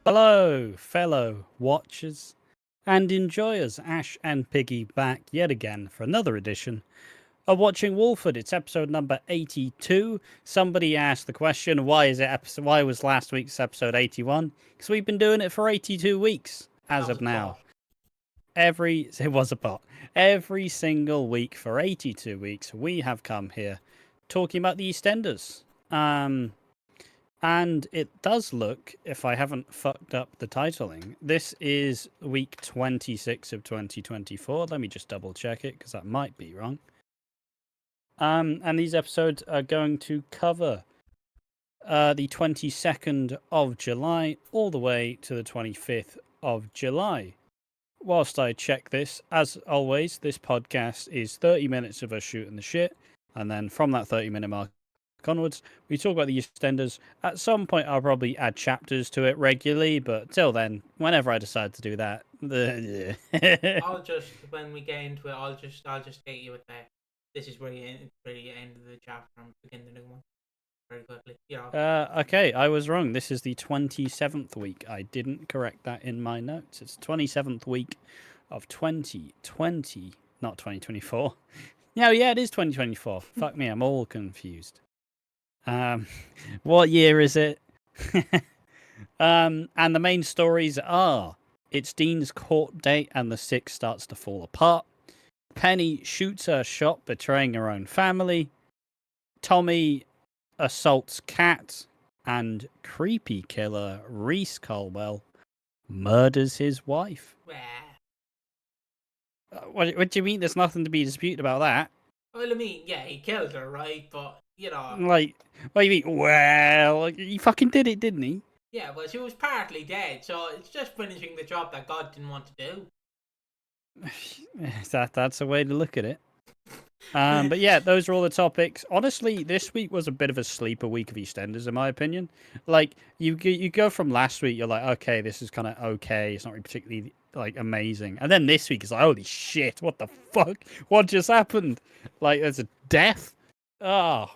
Hello, fellow watchers and enjoyers. Ash and Piggy back yet again for another edition of Watching Walford. It's episode number 82. Somebody asked the question, why was last week's episode 81? Because we've been doing it for 82 weeks as of now. It was a bot. Every single week for 82 weeks, we have come here talking about the EastEnders. And it does look, if I haven't fucked up the titling, this is week 26 of 2024. Let me just double check it, because that might be wrong. And these episodes are going to cover the 22nd of July all the way to the 25th of July. Whilst I check this, as always, this podcast is 30 minutes of us shooting the shit, and then from that 30-minute mark onwards, we talk about the EastEnders. At some point, I'll probably add chapters to it regularly, but till then, whenever I decide to do that, I'll just, when we get into it, I'll just get you with that. This is where you end the chapter and begin the new one very quickly. Okay, I was wrong. This is the 27th week. I didn't correct that in my notes. It's the 27th week of 2020, not 2024. No, yeah, it is 2024. Fuck me, I'm all confused. What year is it? And the main stories are, it's Dean's court date and the Six starts to fall apart. Penny shoots her shot, betraying her own family. Tommy assaults Kat, and creepy killer Reiss Colwell murders his wife. What do you mean? There's nothing to be disputed about that. Well, I mean, yeah, he killed her, right? But like, what do you mean? Well, he fucking did it, didn't he? Yeah, well, she was partly dead, so it's just finishing the job that God didn't want to do. That's a way to look at it. But yeah, those are all the topics. Honestly, this week was a bit of a sleeper week of EastEnders, in my opinion. Like, you go from last week, you're like, okay, this is kind of okay. It's not really particularly like amazing, and then this week is like, holy shit, what the fuck? What just happened? Like, there's a death.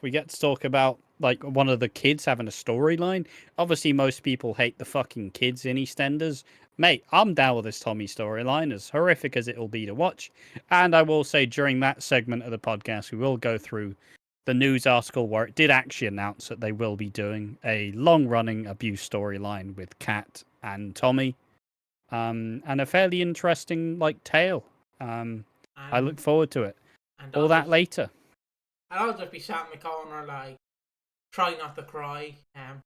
We get to talk about like one of the kids having a storyline. Obviously, most people hate the fucking kids in EastEnders. Mate, I'm down with this Tommy storyline, as horrific as it will be to watch. And I will say, during that segment of the podcast, we will go through the news article where it did actually announce that they will be doing a long-running abuse storyline with Kat and Tommy. And a fairly interesting, like, tale. I look forward to it. All that later. And I'll just be sat in my corner, like, try not to cry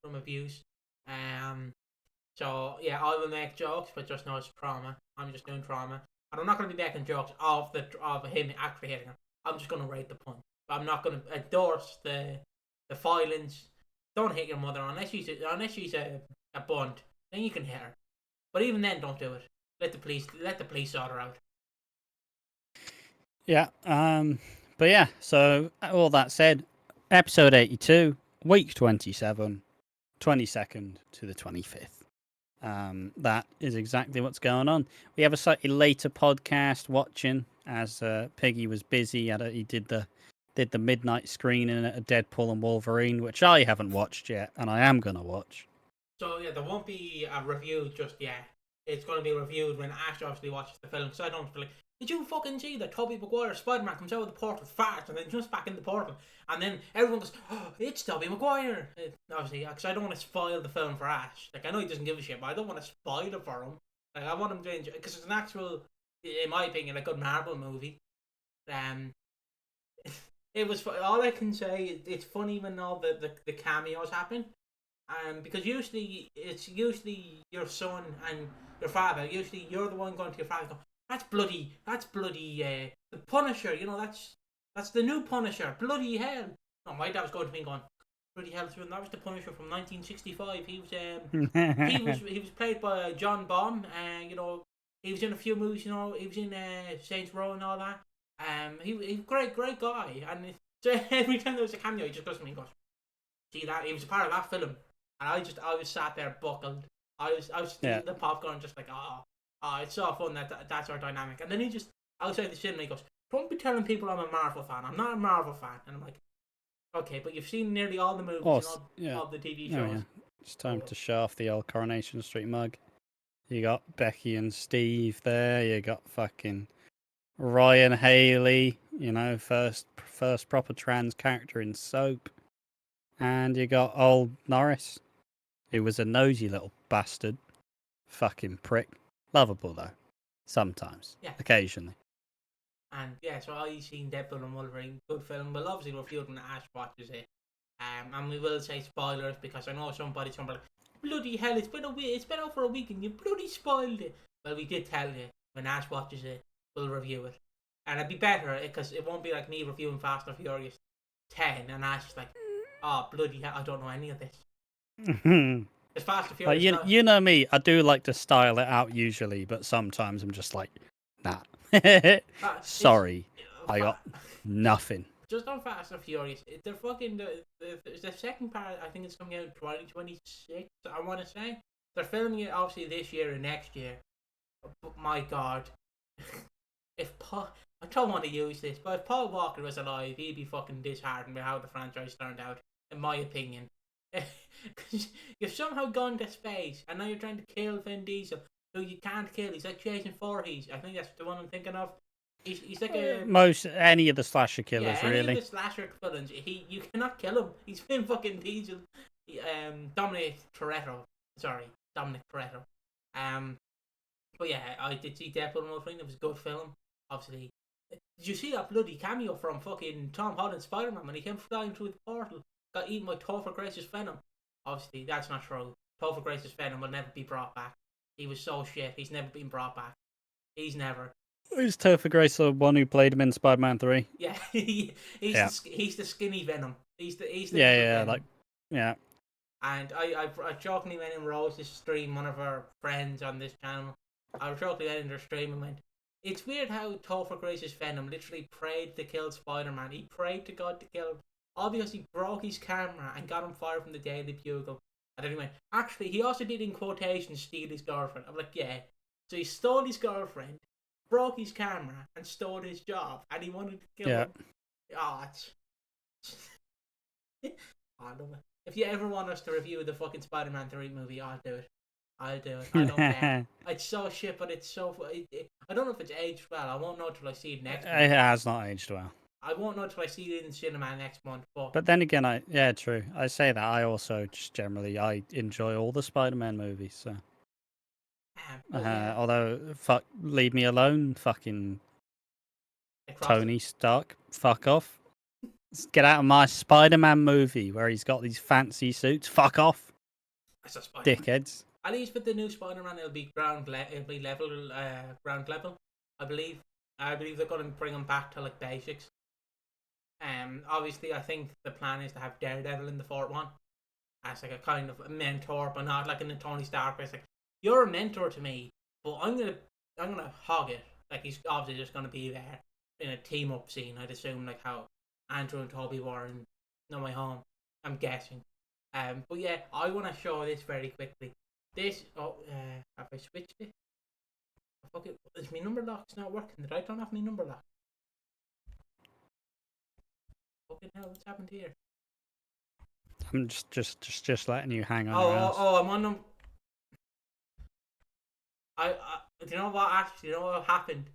from abuse. So, yeah, I will make jokes, but just know it's trauma. I'm just doing trauma. And I'm not going to be making jokes of him actually hitting her. I'm just going to rate the punch. But I'm not going to endorse the violence. Don't hit your mother unless she's a bunt. Then you can hit her. But even then, don't do it. Let the police sort her out. Yeah. But yeah, so all that said, episode 82, week 27, 22nd to the 25th. That is exactly what's going on. We have a slightly later podcast watching, as Piggy was busy. He did the midnight screening at Deadpool and Wolverine, which I haven't watched yet, and I am going to watch. So yeah, there won't be a review just yet. It's going to be reviewed when Ash obviously watches the film, so I don't feel like, did you fucking see that Tobey Maguire Spider-Man comes out of the portal fast and then jumps back in the portal, and then everyone goes, oh, it's Tobey Maguire. Obviously, because I don't want to spoil the film for Ash. Like, I know he doesn't give a shit, but I don't want to spoil it for him. Like, I want him to enjoy, because it's an actual, in my opinion, a good Marvel movie. It was, all I can say, it's funny when all the cameos happen. Because usually it's your son and your father. Usually you're the one going to your father and go, that's bloody the Punisher, you know, that's the new Punisher, bloody hell. No, my dad was going to me going, bloody hell, that was the Punisher from 1965. He was played by John Baum, and you know, he was in a few movies, you know, he was in Saints Row and all that. He was a great guy, and so every time there was a cameo, he just goes to me and goes, see that, he was a part of that film. And I was sat there buckled. I was stealing the popcorn, just like, it's so fun that's our dynamic. And then he just, outside the cinema, he goes, don't be telling people I'm a Marvel fan. I'm not a Marvel fan. And I'm like, okay, but you've seen nearly all the movies and all the TV shows. It's time to show off the old Coronation Street mug. You got Becky and Steve there. You got fucking Ryan Haley, you know, first proper trans character in Soap. And you got old Norris, who was a nosy little bastard. Fucking prick. Lovable, though. Sometimes. Yeah. Occasionally. And yeah, so I seen Deadpool and Wolverine, good film. We'll obviously review it when Ash watches it. And we will say spoilers because I know somebody's going to be like, bloody hell, it's been out for a week and you bloody spoiled it. Well, we did tell you when Ash watches it, we'll review it. And it'd be better because it won't be like me reviewing Fast and Furious 10 and Ash is like, oh, bloody hell, I don't know any of this. It's Fast and Furious. You know me, I do like to style it out usually, but sometimes I'm just like, nah. Sorry, I got nothing. Just on Fast and Furious, they're fucking the second part. I think it's coming out in 2026. I want to say they're filming it obviously this year and next year. But my God, if Paul, I don't want to use this, but if Paul Walker was alive, he'd be fucking disheartened with how the franchise turned out, in my opinion. Because you've somehow gone to space and now you're trying to kill Vin Diesel, who you can't kill. He's like Jason Voorhees. I think that's the one I'm thinking of. He's like any of the slasher killers, any really. of the slasher villains, you cannot kill him. He's been fucking Diesel. Dominic Toretto. But yeah, I did see Deadpool and Wolverine. It was a good film. Obviously, did you see that bloody cameo from fucking Tom Holland's Spider-Man when he came flying through the portal, got eaten by Topher Grace's Venom? Obviously, that's not true. Topher Grace's Venom will never be brought back. He was so shit. He's never been brought back. He's never. Is Topher Grace the one who played him in Spider-Man 3? Yeah, he's the skinny Venom. He's the Venom. And I jokingly went and rose this stream. One of our friends on this channel, I jokingly went in their stream and went, it's weird how Topher Grace's Venom literally prayed to kill Spider-Man. He prayed to God to kill him. Obviously broke his camera and got him fired from the Daily Bugle. And then he went, actually, he also did in quotations steal his girlfriend. I'm like, yeah. So he stole his girlfriend, broke his camera, and stole his job, and he wanted to kill him. Oh, I love it. If you ever want us to review the fucking Spider-Man 3 movie, I'll do it. I don't care. It's so shit, but it's so... I don't know if it's aged well. I won't know till I see it next month. It has not aged well. I won't know till I see it in the cinema next month. But then again, true. I say that. I also just generally, I enjoy all the Spider-Man movies, so... Although, leave me alone, fucking Tony Stark, fuck off. Get out of my Spider-Man movie where he's got these fancy suits. Fuck off, dickheads. At least with the new Spider-Man, it'll be ground level. I believe they're going to bring him back to like basics. Obviously, I think the plan is to have Daredevil in the fourth one as like a kind of a mentor, but not like in the Tony Stark. It's like, you're a mentor to me, but I'm gonna hog it. Like he's obviously just gonna be there in a team up scene. I'd assume like how Andrew and Toby were in No Way Home. I'm guessing. But yeah, I want to show this very quickly. This have I switched it? Fuck it. Is my number lock's not working? Did I turn off my number lock? Fucking hell, what's happened here? I'm just letting you hang on. Oh, I'm on them. Do you know what? Actually, you know what happened?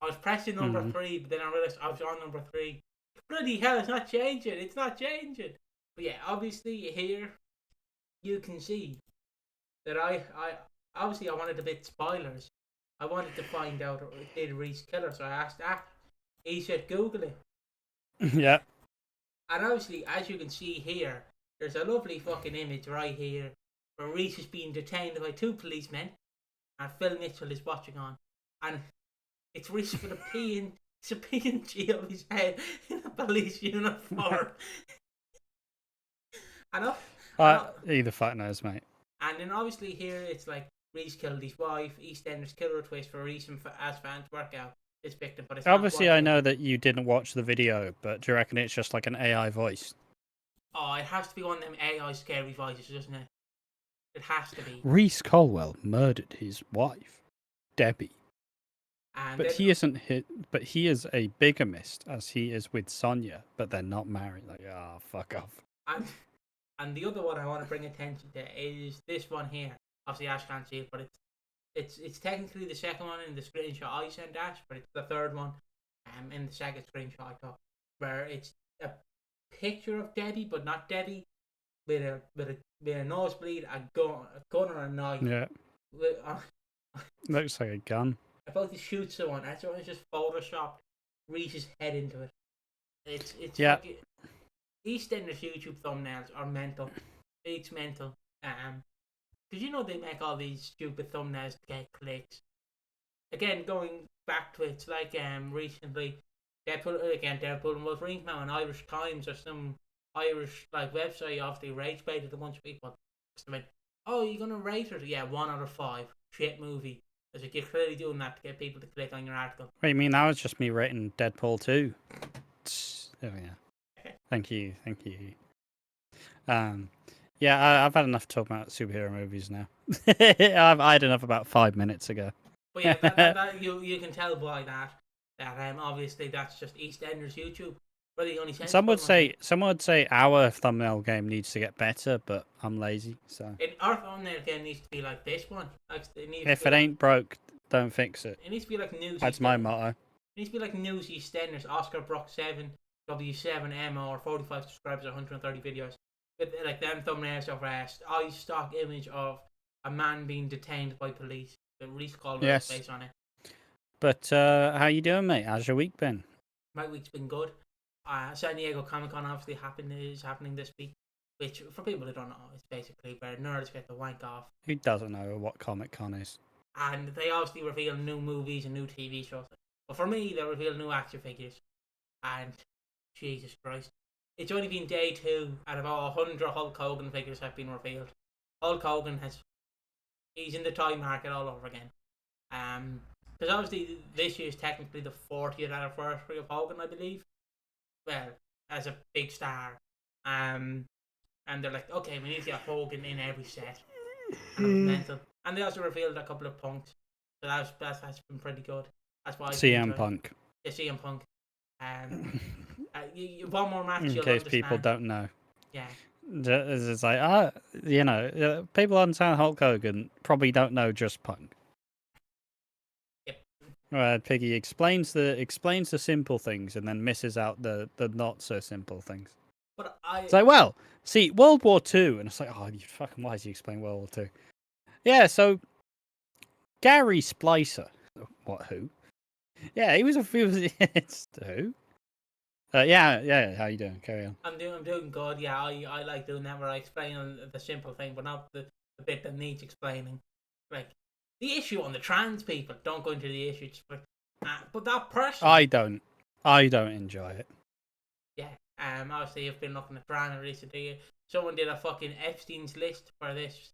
I was pressing number 3, but then I realized I was on number 3. Bloody hell! It's not changing. It's not changing. But yeah, obviously here you can see that I obviously I wanted a bit spoilers. I wanted to find out did Reiss kill her, so I asked Ash. He said Google it. Yeah. And obviously, as you can see here, there's a lovely fucking image right here where Reiss is being detained by 2 policemen. And Phil Mitchell is watching on, and it's Reiss with it's a PNG of his head in a police uniform. Who the fuck knows, mate. And then obviously here it's like Reiss killed his wife. EastEnders killer twist for Reiss as fans work out his victim. But it's obviously I know that you didn't watch the video, but do you reckon it's just like an AI voice? Oh, it has to be one of them AI scary voices, doesn't it? It has to be. Reiss Colwell murdered his wife, Debbie. But he isn't But he is a bigamist, as he is with Sonia. But they're not married. Like, fuck off. And the other one I want to bring attention to is this one here. Obviously, Ash can't see it, but it's technically the second one in the screenshot I sent Ash, but it's the third one in the second screenshot I took, where it's a picture of Debbie, but not Debbie, with a nosebleed, a gun or a knife. Yeah. Looks like a gun. About to shoot someone, and someone's just photoshopped Reese's head into it. It's yeah. fucking... EastEnders YouTube thumbnails are mental. It's mental. Because you know they make all these stupid thumbnails to get clicks. Again, going back to it, it's like recently they're putting Wolverine now in Irish Times or some Irish like website. Obviously rage baited a bunch of people. They went, "Oh, you're gonna rate it? Yeah, 1 out of 5. Shit movie." As like, you're clearly doing that to get people to click on your article. Wait, you mean that was just me rating Deadpool 2? Oh yeah. Thank you. Yeah, I've had enough talking about superhero movies now. I had enough about 5 minutes ago. But yeah, that you can tell by that obviously that's just EastEnders YouTube. Really only some would say our thumbnail game needs to get better, but I'm lazy, so. Our thumbnail game needs to be like this one. If it ain't broke, don't fix it. It needs to be like news. That's my motto. It needs to be like news EastEnders, Oscar Brock 7, W7 Emma, or 45 subscribers, 130 videos. With like them thumbnails of stock image of a man being detained by police. The Reiss Colwell face on it. But how you doing, mate? How's your week been? My week's been good. San Diego Comic Con obviously is happening this week, which for people who don't know is basically where nerds get to wank off. Who doesn't know what Comic Con is? And they obviously reveal new movies and new TV shows. But for me, they reveal new action figures. And Jesus Christ, it's only been day 2, and about 100 Hulk Hogan figures have been revealed. Hulk Hogan he's in the toy market all over again. Because obviously this year is technically the 40th anniversary of Hogan, I believe. Well, as a big star. And they're like, okay, we need to get Hogan in every set. And it was mental. And they also revealed a couple of punks. So that's been pretty good. That's why CM Punk. Yeah, CM Punk. One more match. In case people don't know. Yeah. It's like, people understand Hulk Hogan probably don't know just Punk. Yep. Piggy explains the simple things and then misses out the not so simple things. But it's like, well, see, World War II, and it's like, oh, you fucking, why does he explain World War II? Yeah, so Gary Splicer, what, who? Yeah, he was it's who? Yeah. How you doing? Carry on. I'm doing good. Yeah, I like doing that where I explain the simple thing, but not the bit that needs explaining. Like the issue on the trans people. Don't go into the issue. But that person. I don't enjoy it. Yeah. Obviously, you've been looking at drama recently. Someone did a fucking Epstein's list for this.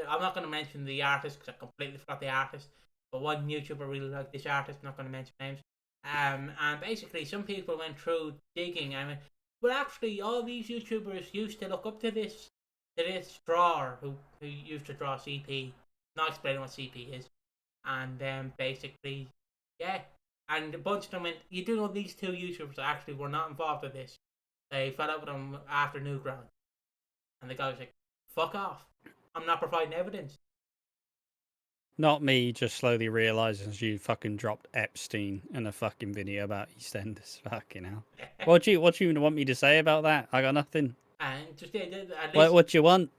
I'm not going to mention the artist because I completely forgot the artist. But one YouTuber really liked this artist. I'm not going to mention names. And basically, some people went through digging. But actually, all these YouTubers used to look up to this drawer who used to draw CP. Not explaining what CP is. And basically, yeah. And a bunch of them went, you do know these 2 YouTubers actually were not involved with this. They fell out with them after Newground. And the guy was like, fuck off. I'm not providing evidence. Not me just slowly realising you fucking dropped Epstein in a fucking video about EastEnders. Fucking hell. What do you want me to say about that? I got nothing. And just at least, what do you want?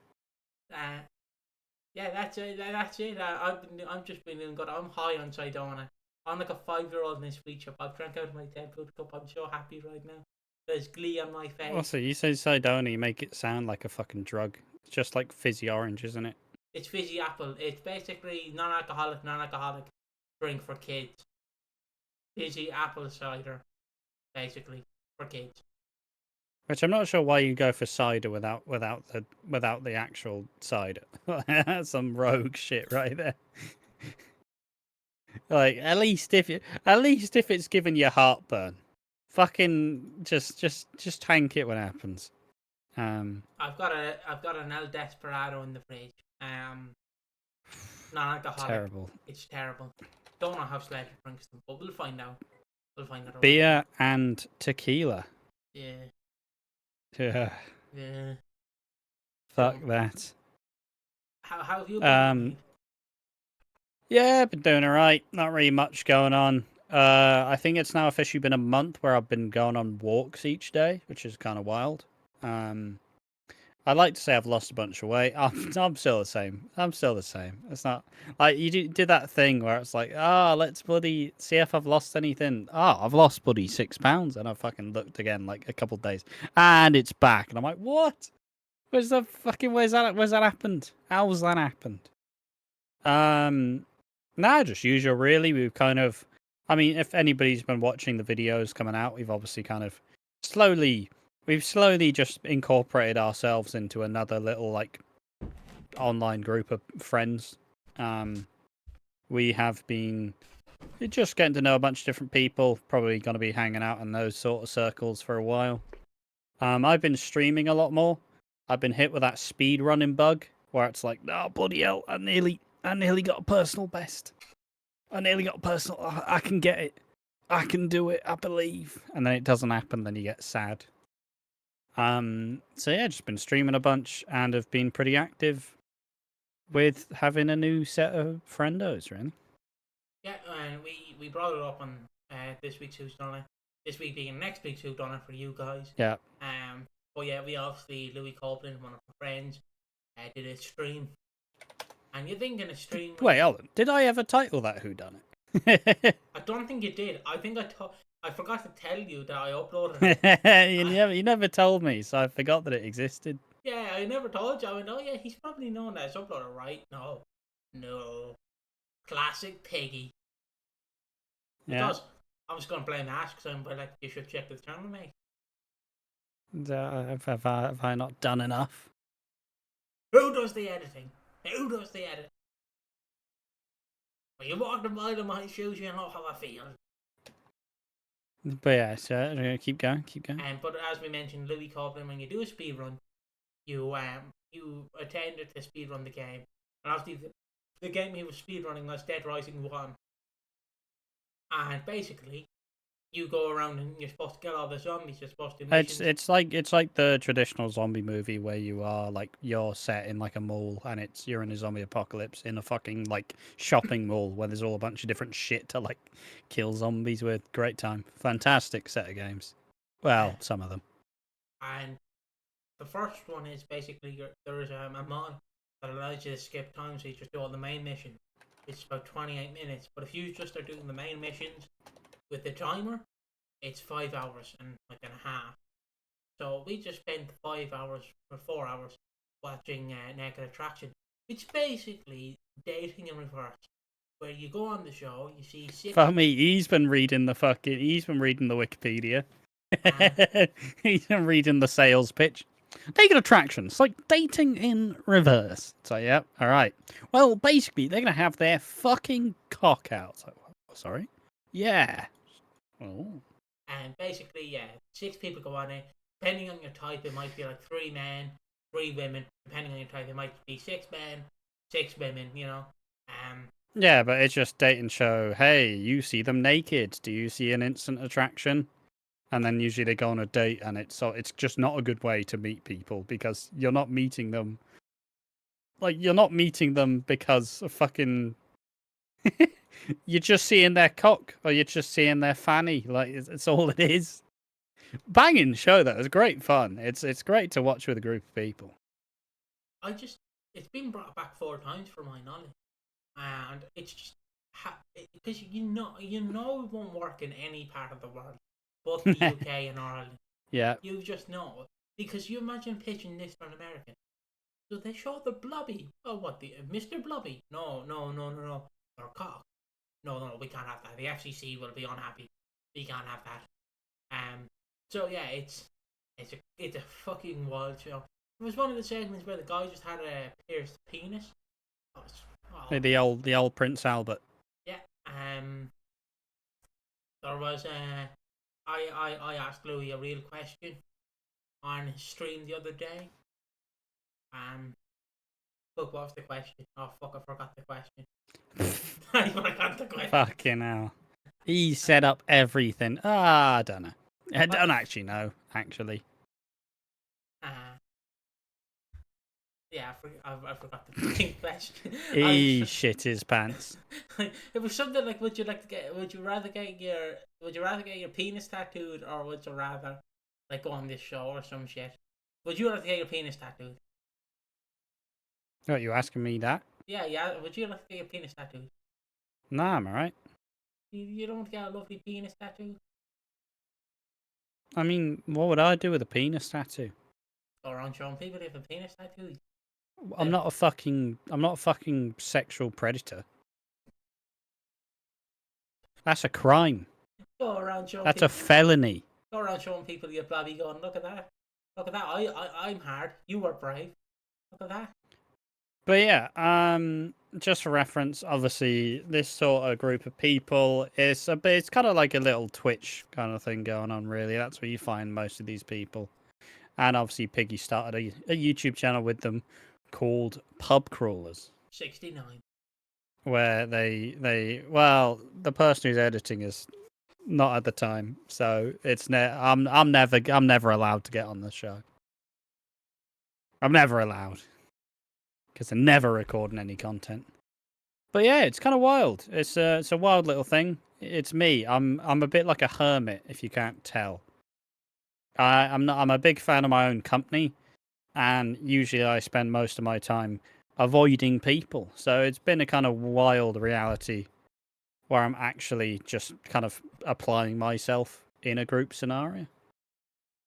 Yeah, that's it. I'm just being good. I'm high on Sidona. I'm like a 5-year-old in a sweet shop. I've drank out of my 10-foot cup. I'm so happy right now. There's glee on my face. Also, you say Sidona, you make it sound like a fucking drug. It's just like fizzy orange, isn't it? It's fizzy apple. It's basically non-alcoholic drink for kids. Fizzy apple cider, basically, for kids. Which I'm not sure why you go for cider without the actual cider. That's some rogue shit right there. Like at least if it's giving you heartburn, fucking just tank it when it happens. I've got an El Desperado in the fridge. Non-alcoholic. Terrible. It's terrible. Don't know how Sledge drinks them, but we'll find out. Beer and tequila. Yeah. Yeah. Yeah. Fuck that. How have you been? Yeah, I've been doing alright. Not really much going on. I think it's now officially been a month where I've been going on walks each day, which is kind of wild. I'd like to say I've lost a bunch of weight. I'm still the same. I'm still the same. It's not like you did that thing where it's like, let's bloody see if I've lost anything. I've lost bloody 6 pounds, and I fucking looked again like a couple of days, and it's back, and I'm like, what? Where's that happened? How's that happened? Nah, just usual, really. I mean, if anybody's been watching the videos coming out, we've obviously we've slowly just incorporated ourselves into another little, like, online group of friends. We have been just getting to know a bunch of different people, probably going to be hanging out in those sort of circles for a while. I've been streaming a lot more. I've been hit with that speed running bug, where it's like, oh, bloody hell, I nearly got a personal best. I can get it. I can do it. I believe. And then it doesn't happen. Then you get sad. So yeah, just been streaming a bunch and have been pretty active with having a new set of friendos, really. Yeah, and we brought it up on this week's Who's Done It. This week being next week's Who Done It for you guys. Yeah. But yeah, we obviously, Louis Copeland, one of our friends, did a stream. And you're thinking a stream... Wait, hold on. Did I ever title that Who Done It? I don't think you did. I think I forgot to tell you that I uploaded it. You never told me, so I forgot that it existed. Yeah, I never told you. I went, oh yeah, he's probably known as uploader, right? No. Classic Piggy. Yeah. Because I'm just going to blame Ash because I'm like, you should check the channel, mate. Have I not done enough? Who does the editing? Who does the editing? When you walk the mile in my shoes, you know how I feel. But yeah, so keep going. But as we mentioned, Louis Copeland, when you do a speed run, you attended to speed run the game, and obviously the game he was speed running was Dead Rising 1, and basically you go around and you're supposed to kill all the zombies. You're supposed to. It's like the traditional zombie movie where you're set in like a mall and you're in a zombie apocalypse in a fucking like shopping mall where there's all a bunch of different shit to like kill zombies with. Great time, fantastic set of games. Well, some of them. And the first one is basically there is a mod that allows you to skip time, so you just do all the main mission. It's about 28 minutes, but if you just are doing the main missions with the timer, it's 5 hours and like and a half. So we just spent 4 hours watching Naked Attraction. It's basically dating in reverse, where you go on the show, you see six. For me, he's been reading the Wikipedia. He's been reading the sales pitch. Naked Attraction. It's like dating in reverse. So yeah, all right. Well, basically, they're gonna have their fucking cock out. So, sorry. Yeah. Oh. And basically, yeah, 6 people go on it. Depending on your type, it might be like 3 men, 3 women. Depending on your type, it might be 6 men, 6 women. You know. Yeah, but it's just dating show. Hey, you see them naked. Do you see an instant attraction? And then usually they go on a date, and it's just not a good way to meet people because you're not meeting them. Like you're not meeting them because of fucking. You're just seeing their cock, or you're just seeing their fanny. Like it's all it is. Banging show though. It's great fun. It's great to watch with a group of people. It's been brought back 4 times for my knowledge, and it's just because you know it won't work in any part of the world, but the UK and Ireland. Yeah. You just know because you imagine pitching this for an American. So they show the blobby. Oh, what the Mr. Blobby? No. Or cock. No, we can't have that. The FCC will be unhappy. We can't have that. So yeah, it's a fucking wild show. It was one of the segments where the guy just had a pierced penis. The old Prince Albert. Yeah. There was I asked Louis a real question on his stream the other day. Look, what was the question? Oh fuck, I forgot the question. I forgot the question. Fucking hell. He set up everything. I don't know. I don't actually know, actually. Yeah, I forgot the fucking question. He shit his pants. It was something like, would you rather get your penis tattooed, or would you rather like go on this show or some shit? Would you like to get your penis tattooed? What, you asking me that? Yeah. Would you like to get your penis tattooed? Nah, I'm alright. You don't want to get a lovely penis tattoo? I mean, what would I do with a penis tattoo? Go around showing people you have a penis tattoo? I'm not a fucking sexual predator. That's a crime. Go around showing That's people. a felony. Go around showing people your blabby, going, look at that. Look at that. I'm hard. You were brave. Look at that. But yeah, just for reference, obviously this sort of group of people is it's kind of like a little Twitch kind of thing going on. Really, that's where you find most of these people. And obviously, Piggy started a YouTube channel with them called Pub Crawlers, 69. where the person who's editing is not at the time, so I'm never allowed to get on the show. I'm never allowed because they're never recording any content. But yeah, it's kind of wild. It's a wild little thing. It's me. I'm a bit like a hermit, if you can't tell. I'm a big fan of my own company, and usually I spend most of my time avoiding people. So it's been a kind of wild reality where I'm actually just kind of applying myself in a group scenario.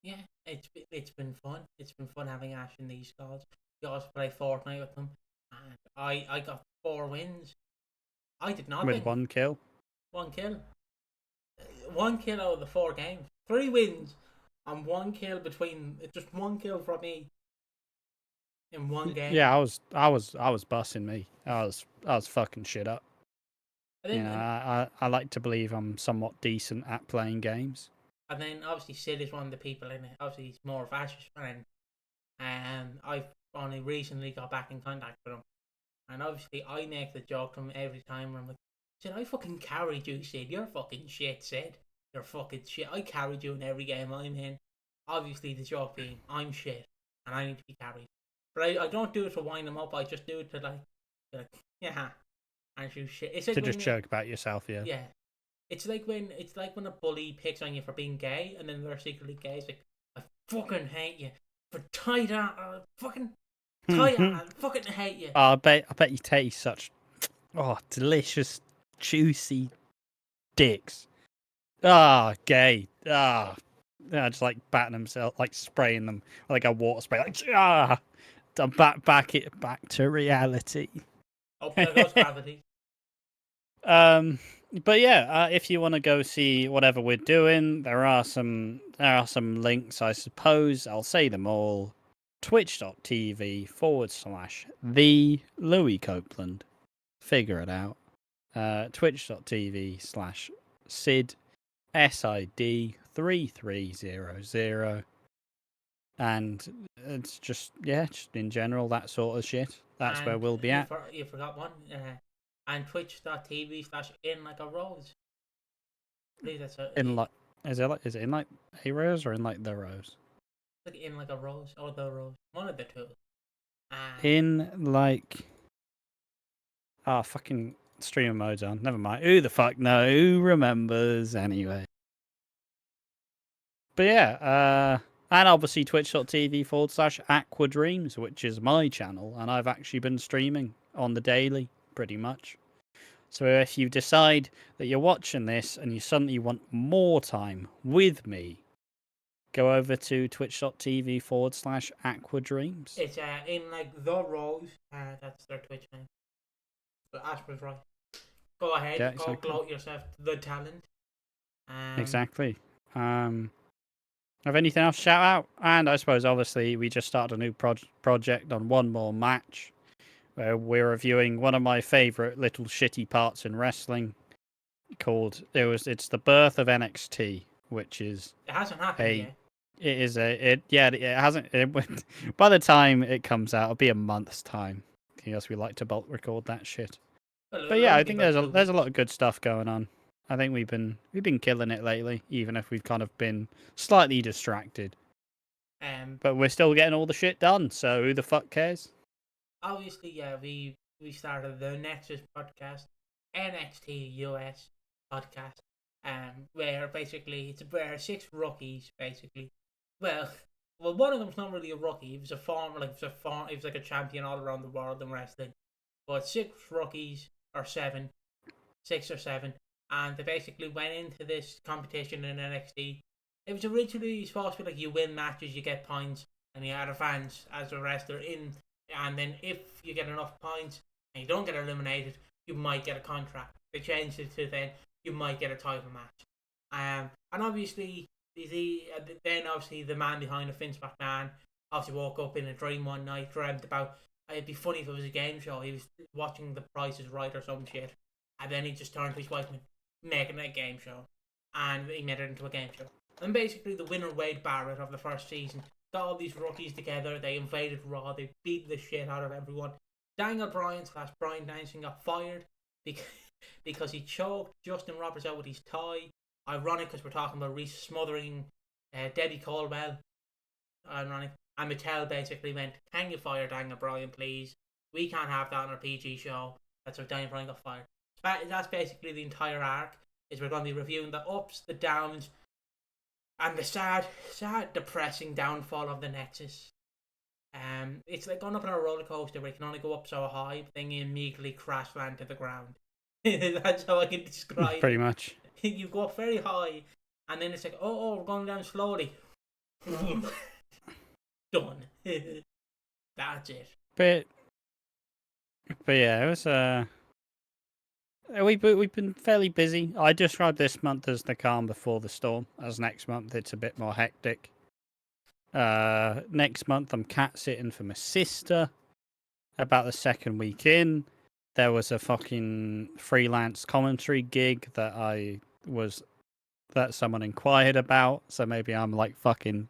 Yeah, it's been fun. It's been fun having Ash in these calls. We also play Fortnite with them, and I got 4 wins. I did nothing. With 1 kill. 1 kill. 1 kill out of the 4 games. 3 wins and 1 kill between. Just 1 kill from me in 1 game. Yeah, I was bussing me. I was fucking shit up. I like to believe I'm somewhat decent at playing games. And then obviously Sid is one of the people in it. Obviously he's more of Ash's friend. And I've only recently got back in contact with him. And obviously I make the joke to him every time where I'm like, Sid, I fucking carried you, Sid. You're fucking shit, Sid. You're fucking shit. I carried you in every game I'm in. Obviously the joke being, I'm shit. And I need to be carried. But I don't do it to wind him up. I just do it to like yeah. And you shit. It's like to just joke about yourself, yeah. Yeah. It's like when a bully picks on you for being gay, and then they're secretly gay. It's like, I fucking hate you for tight fucking tight I fucking hate you. I bet you taste such delicious, juicy dicks. Gay. Just like batting himself, like spraying them like a water spray, like to back to reality. Oh, there goes gravity. But yeah, if you want to go see whatever we're doing, there are some links, I suppose. I'll say them all. Twitch.tv/the Louis Copeland. Figure it out. Twitch.tv/Sid SID 3300. And it's just in general, that sort of shit. That's where we'll be at. You forgot one. And twitch.tv/in like a rose. I believe that's is it in like a rose or in like the rose? Like in like a rose or the rose. One of the two. In like fucking streamer mode's on. Never mind. Who the fuck knows? Who remembers anyway? But yeah, and obviously twitch.tv/AquaDreams, which is my channel, and I've actually been streaming on the daily, pretty much. So if you decide that you're watching this and you suddenly want more time with me, go over to twitch.tv/AquaDreams. It's in like the rose. That's their Twitch name. But Ash was right. Go ahead, go gloat yourself the talent. Exactly. Have anything else to shout out? And I suppose obviously we just started a new project on One More Match, where we're reviewing one of my favourite little shitty parts in wrestling called it's the birth of NXT, which is it hasn't happened yet. It hasn't. By the time it comes out, it'll be a month's time. Because we like to bulk record that shit. But yeah, I think there's a lot of good stuff going on. I think we've been killing it lately, even if we've kind of been slightly distracted. But we're still getting all the shit done. So who the fuck cares? obviously, yeah, we started the Nexus podcast, NXT US podcast, where basically it's where 6 rookies basically. Well, one of them's not really a rookie. He was a former, he was like a champion all around the world in wrestling. But 6 rookies or 7, 6 or 7, and they basically went into this competition in NXT. It was originally supposed to be like you win matches, you get points, and you advance as a wrestler in. And then if you get enough points and you don't get eliminated, you might get a contract. They changed it to then you might get a title match. And obviously then obviously the man behind it, Vince McMahon, obviously woke up in a dream one night, dreamt about it'd be funny if it was a game show. He was watching The Price is Right or some shit, and then he just turned to his wife and making a game show, and he made it into a game show. And basically, the winner, Wade Barrett, of the first season, got all these rookies together. They invaded Raw. They beat the shit out of everyone. Daniel Bryan / Bryan Danielson got fired because he choked Justin Roberts out with his tie. Ironic, because we're talking about Reiss smothering Debbie Colwell. Ironic. And Mattel basically went, "Can you fire Daniel Bryan, please? We can't have that on our PG show." That's how Daniel Bryan got fired. That's basically the entire arc. Is we're going to be reviewing the ups, the downs, and the sad, depressing downfall of the Nexus. It's like going up on a roller coaster where you can only go up so high, but then you immediately crash land to the ground. That's how I can describe. Pretty much. You go up very high, and then it's like, oh, we're going down slowly. Done. That's it. But yeah, it was we've been fairly busy. I describe this month as the calm before the storm. As next month it's a bit more hectic. Next month I'm cat sitting for my sister. About the second week in, there was a fucking freelance commentary gig that someone inquired about. So maybe I'm like fucking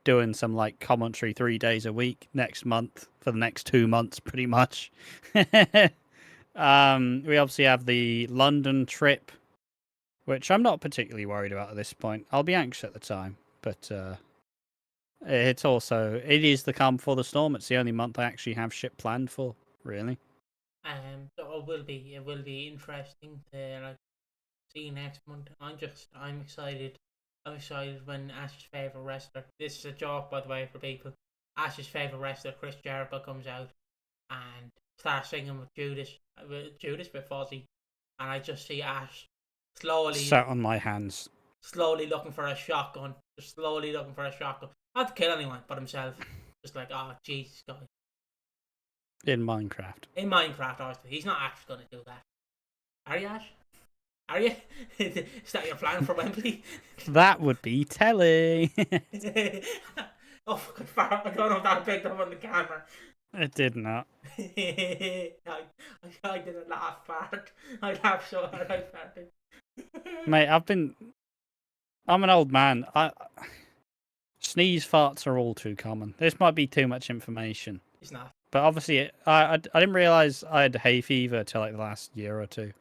doing some like commentary 3 days a week next month for the next 2 months, pretty much. We obviously have the London trip, which I'm not particularly worried about at this point. I'll be anxious at the time, but it is the calm before the storm. It's the only month I actually have shit planned for, really. So it will be interesting to see you next month. I'm excited. I'm excited when Ash's favourite wrestler. This is a joke, by the way, for people. Ash's favourite wrestler, Chris Jericho, comes out and starts singing with Judas with Fozzy, and I just see Ash slowly sat on my hands, slowly looking for a shotgun, not to kill anyone but himself. Just like, oh Jesus God. In Minecraft, obviously, he's not actually going to do that. Are you, Ash? Are you? Is that your plan for Wembley? That would be telly. Oh, fucking fart. I don't know if that picked up on the camera. It did not. I didn't laugh part. I laughed so hard I farted. Mate, I'm an old man. Sneeze farts are all too common. This might be too much information. It's not. But obviously, I didn't realise I had hay fever till like the last year or two.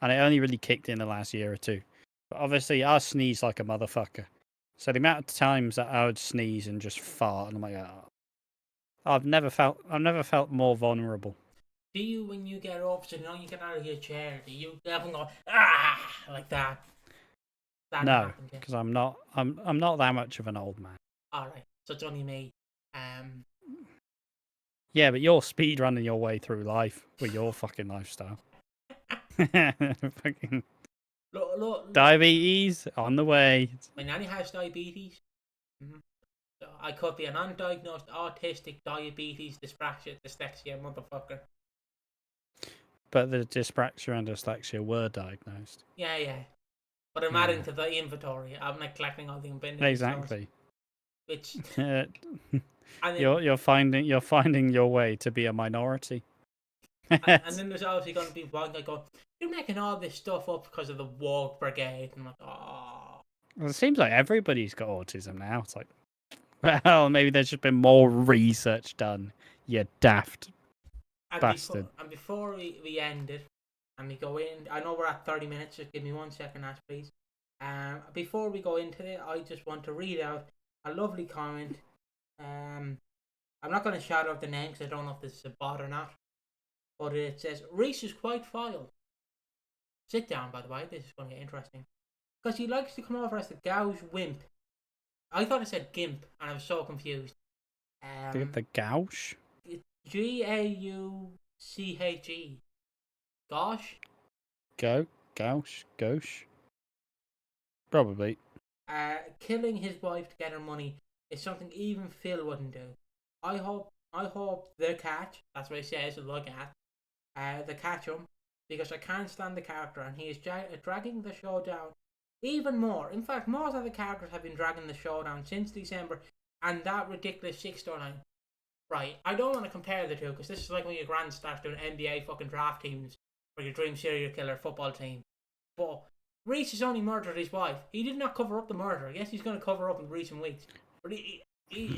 And it only really kicked in the last year or two. But obviously, I sneeze like a motherfucker. So the amount of times that I would sneeze and just fart, and I'm like, oh, I've never felt more vulnerable. Do you, when you get up, so you get out of your chair, do you definitely go like that? No, because I'm not that much of an old man. All right, so it's only me. Yeah, but you're speed running your way through life with your fucking lifestyle. Fucking look, diabetes on the way. My nanny has diabetes. Mm-hmm. So I could be an undiagnosed autistic diabetes dyslexia motherfucker. But the dyspraxia and dyslexia were diagnosed. Yeah. But I'm adding to the inventory. I'm like collecting all the inventory. Exactly. Which you're finding your way to be a minority. and then there's obviously going to be one guy going, "You're making all this stuff up because of the woke brigade." And I'm like, oh. Well, it seems like everybody's got autism now. It's like, well, maybe there's just been more research done. You daft bastard. Before we end it, and we go in, I know we're at 30 minutes. Just give me 1 second, Ash, please. Before we go into it, I just want to read out a lovely comment I'm not going to shout out the name because I don't know if this is a bot or not. But it says, Reiss is quite foul. Sit down, by the way. This is going to get interesting. Because he likes to come over as the gouge wimp. I thought it said gimp, and I was so confused. The gouge? Gauche. Gosh? Gouge? Probably. Killing his wife to get her money is something even Phil wouldn't do. I hope they catch. That's what he says. Look at. They catch him because I can't stand the character, and he is dragging the show down even more. In fact, most of the characters have been dragging the show down since December, and that ridiculous 6 storyline. Right, I don't want to compare the two because this is like when your grand starts doing NBA fucking draft teams for your dream serial killer football team. But Reiss has only murdered his wife. He did not cover up the murder. Yes, he's going to cover up in recent weeks. But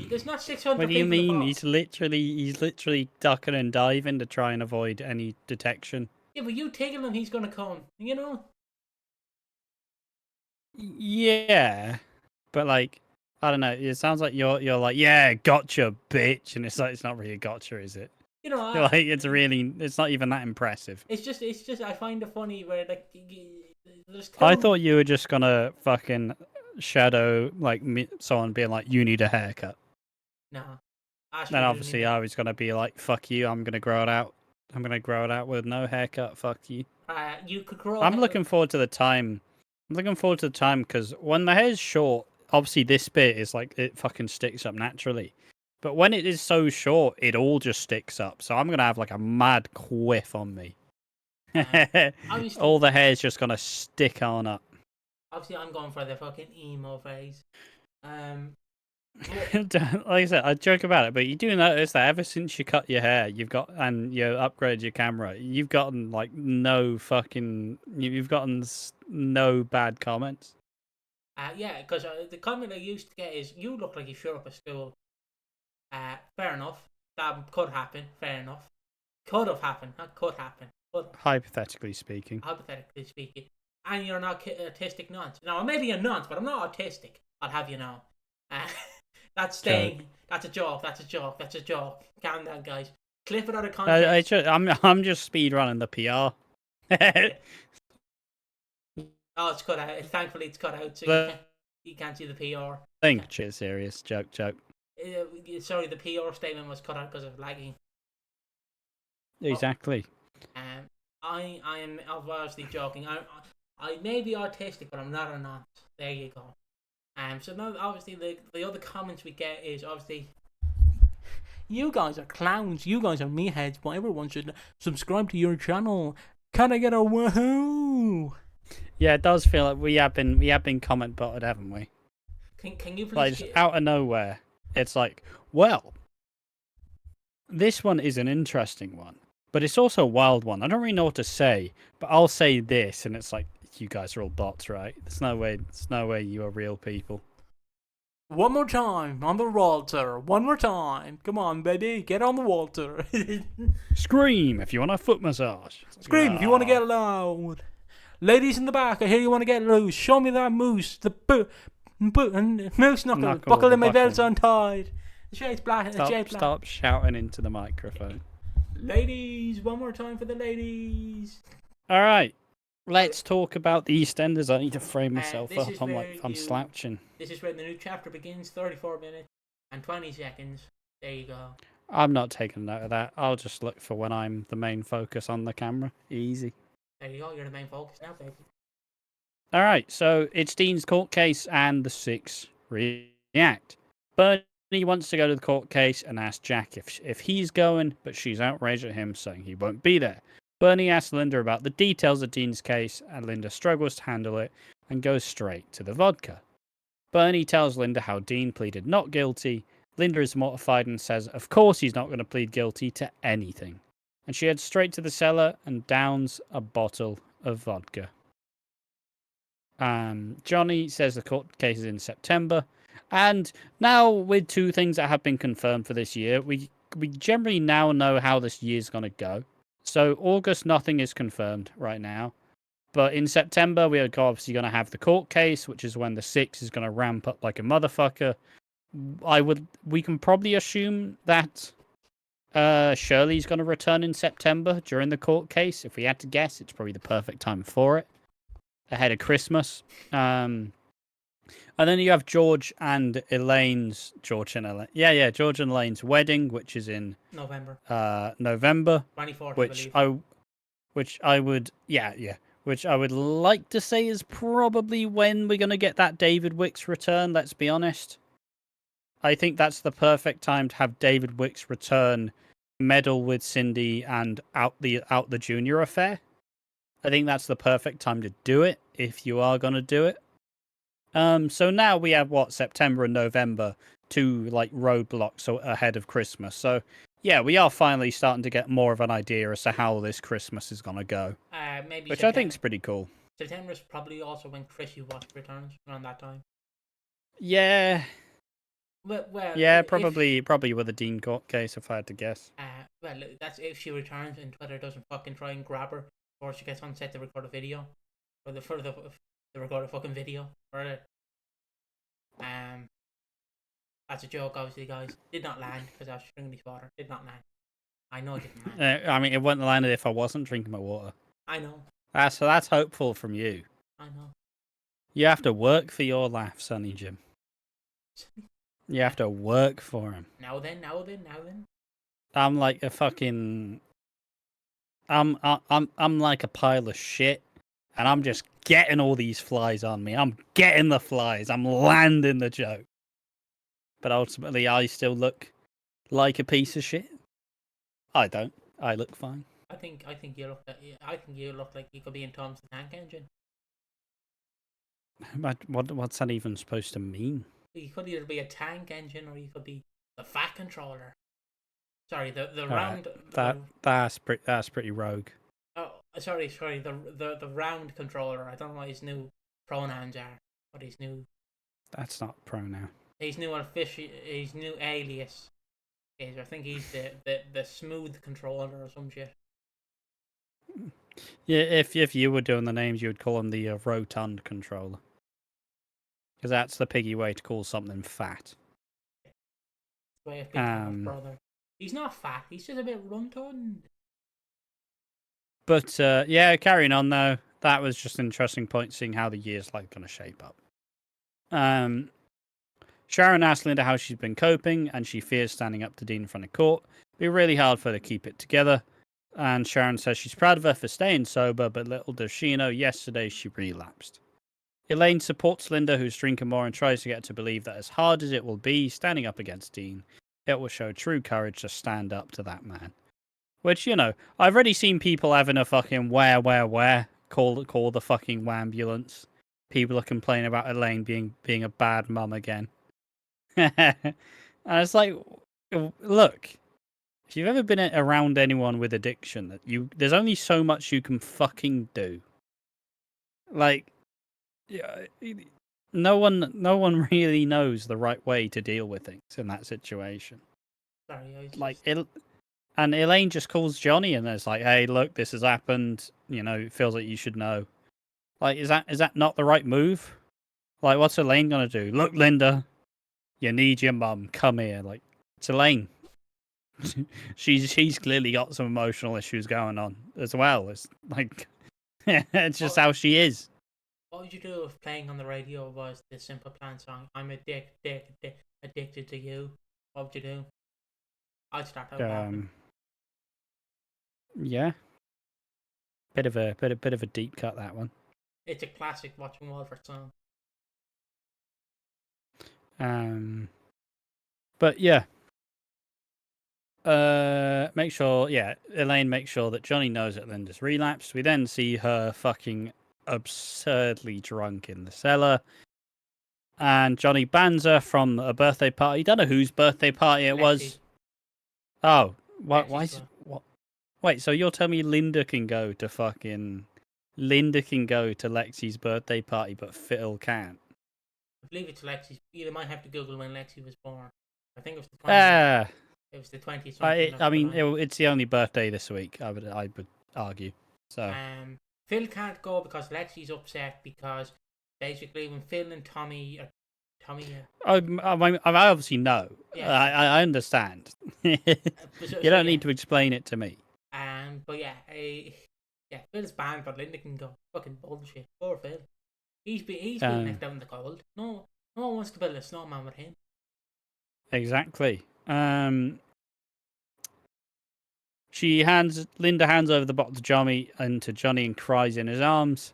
there's not 600 What do you people mean? involved. He's literally ducking and diving to try and avoid any detection. Yeah, but you tickle him, he's going to come. You know? Yeah, but like, I don't know. It sounds like you're like, yeah, gotcha, bitch, and it's like it's not really a gotcha, is it? You know, Like it's not even that impressive. It's just I find it funny where like there's I thought you were just gonna fucking shadow like someone being like, you need a haircut. No. Then obviously I was gonna be like, fuck you, I'm gonna grow it out. I'm gonna grow it out with no haircut. Fuck you. You could grow. I'm looking forward to the time. I'm looking forward to the time because when the hair's short, obviously this bit is like it fucking sticks up naturally. But when it is so short, it all just sticks up. So I'm gonna have like a mad quiff on me. All the hair's just gonna stick on up. Obviously, I'm going for the fucking emo phase. Like I said, I joke about it, but you do notice that ever since you cut your hair, you upgraded your camera, you've gotten like you've gotten no bad comments. Yeah, because the comment I used to get is, "You look like you shut up a school." Fair enough. That could happen. Fair enough. Could have happened. That could happen. Hypothetically speaking. And you're not autistic nonce. No, maybe a nonce, but I'm not autistic. I'll have you know. That's staying. That's a joke. Calm down, guys. Clip it out of context. I'm just speed running the PR. Oh, it's cut out. Thankfully, it's cut out, so you can't see the PR. Cheers, serious joke. Sorry, the PR statement was cut out because of lagging. Exactly. I am obviously joking. I may be autistic, but I'm not a nonce. There you go. So now, obviously, the other comments we get is obviously, you guys are clowns. You guys are meatheads. But everyone should subscribe to your channel. Can I get a woohoo? Yeah, it does feel like we have been comment botted, haven't we? Can you please? Like out of nowhere, it's like, well, this one is an interesting one, but it's also a wild one. I don't really know what to say, but I'll say this, and it's like, you guys are all bots, right? There's no way you are real people. One more time on the Walter. One more time. Come on, baby. Get on the Walter. Scream if you want a foot massage. Scream if you want to get loud. Ladies in the back, I hear you want to get loose. Show me that moose. The moose knuckle. Buckle in my belt's untied. The shade's black. Stop shouting into the microphone. Ladies, one more time for the ladies. All right. Let's talk about the EastEnders. I need to frame myself up. I'm slouching. This is where the new chapter begins. 34 minutes and 20 seconds. There you go. I'm not taking note of that. I'll just look for when I'm the main focus on the camera. Easy. There you go. You're the main focus now, baby. All right. So it's Dean's court case, and the six react. Bernie wants to go to the court case and asks Jack if he's going, but she's outraged at him, saying he won't be there. Bernie asks Linda about the details of Dean's case, and Linda struggles to handle it and goes straight to the vodka. Bernie tells Linda how Dean pleaded not guilty. Linda is mortified and says, of course he's not going to plead guilty to anything. And she heads straight to the cellar and downs a bottle of vodka. Johnny says the court case is in September. And now, with two things that have been confirmed for this year, we generally now know how this year's going to go. So August, nothing is confirmed right now. But in September, we are obviously going to have the court case, which is when the 6 is going to ramp up like a motherfucker. we can probably assume that Shirley's going to return in September during the court case. If we had to guess, it's probably the perfect time for it, ahead of Christmas. And then you have George and Elaine's George and Elaine's wedding, which is in November. November, 24th, which I would like to say is probably when we're going to get that David Wicks return. Let's be honest. I think that's the perfect time to have David Wicks return, meddle with Cindy, and out the junior affair. I think that's the perfect time to do it if you are going to do it. So now we have September and November, two like roadblocks ahead of Christmas. So yeah, we are finally starting to get more of an idea as to how this Christmas is going to go. Maybe which I think is pretty cool. September is probably also when Chrissy Watts returns around that time. Yeah. Well, yeah, probably with a Dean court case, if I had to guess. Well, that's if she returns and Twitter doesn't fucking try and grab her before she gets on set to record a video, or to record a fucking video for it. That's a joke, obviously, guys. Did not land because I was drinking this water. Did not land. I know it didn't land. I mean, it wouldn't have landed if I wasn't drinking my water. I know. That's hopeful from you. I know. You have to work for your laughs, Sonny Jim. You have to work for him. Now then. I'm like a fucking. I'm like a pile of shit, and I'm just getting all these flies on me. I'm getting the flies. I'm landing the joke. But ultimately, I still look like a piece of shit. I don't. I look fine. I think you look. I think you look like you could be in Tom's the Tank Engine. What's that even supposed to mean? You could either be a tank engine or you could be the fat controller. Sorry, the round. That's pretty rogue. Oh, sorry. The round controller. I don't know what his new pronouns are. What his new. That's not pronoun. His new alias is. I think he's the smooth controller or some shit. Yeah, if you were doing the names, you would call him the rotund controller. Because that's the Piggy way to call something fat. Way of being brother. He's not fat. He's just a bit rotund. But yeah, carrying on though, that was just an interesting point, seeing how the year's like going to shape up. Sharon asked Linda how she's been coping, and she fears standing up to Dean in front of court. It'll be really hard for her to keep it together. And Sharon says she's proud of her for staying sober, but little does she know, yesterday she relapsed. Elaine supports Linda, who's drinking more, and tries to get her to believe that as hard as it will be standing up against Dean, it will show true courage to stand up to that man. Which, you know, I've already seen people having a fucking where, call the fucking ambulance. People are complaining about Elaine being a bad mum again. And it's like, look, if you've ever been around anyone with addiction, there's only so much you can fucking do. Like, yeah, no one really knows the right way to deal with things in that situation. Sorry, and Elaine just calls Johnny and it's like, hey, look, this has happened. You know, it feels like you should know. Like, is that not the right move? Like, what's Elaine gonna do? Look, Linda, you need your mum. Come here. Like, it's Elaine. she's clearly got some emotional issues going on as well. It's like, it's just how she is. What would you do if playing on the radio was the Simple Plan song? I'm addicted to you. What would you do? I'd start out. Yeah. Bit of a deep cut, that one. It's a classic Watching Walford song. But yeah. Elaine makes sure that Johnny knows that Linda's relapsed. We then see her fucking absurdly drunk in the cellar. And Johnny bans her from a birthday party. Don't know whose birthday party it was. Oh, what? Why? What? Wait, so you're telling me Linda can go to Lexi's birthday party, but Phil can't? I believe it's Lexi's. You might have to Google when Lexi was born. I think it was the 20th. It was the 20th. I mean, it's the only birthday this week. I would argue. So. Phil can't go because Lexi's upset because basically when Phil and Tommy Tommy. I obviously know. Yeah. I understand. You don't need to explain it to me. But yeah, Phil's banned, but Linda can go fucking bullshit. Poor Phil. He's been left out in the cold. No one wants to build a snowman with him. Exactly. Linda hands over the bottle to Johnny and cries in his arms.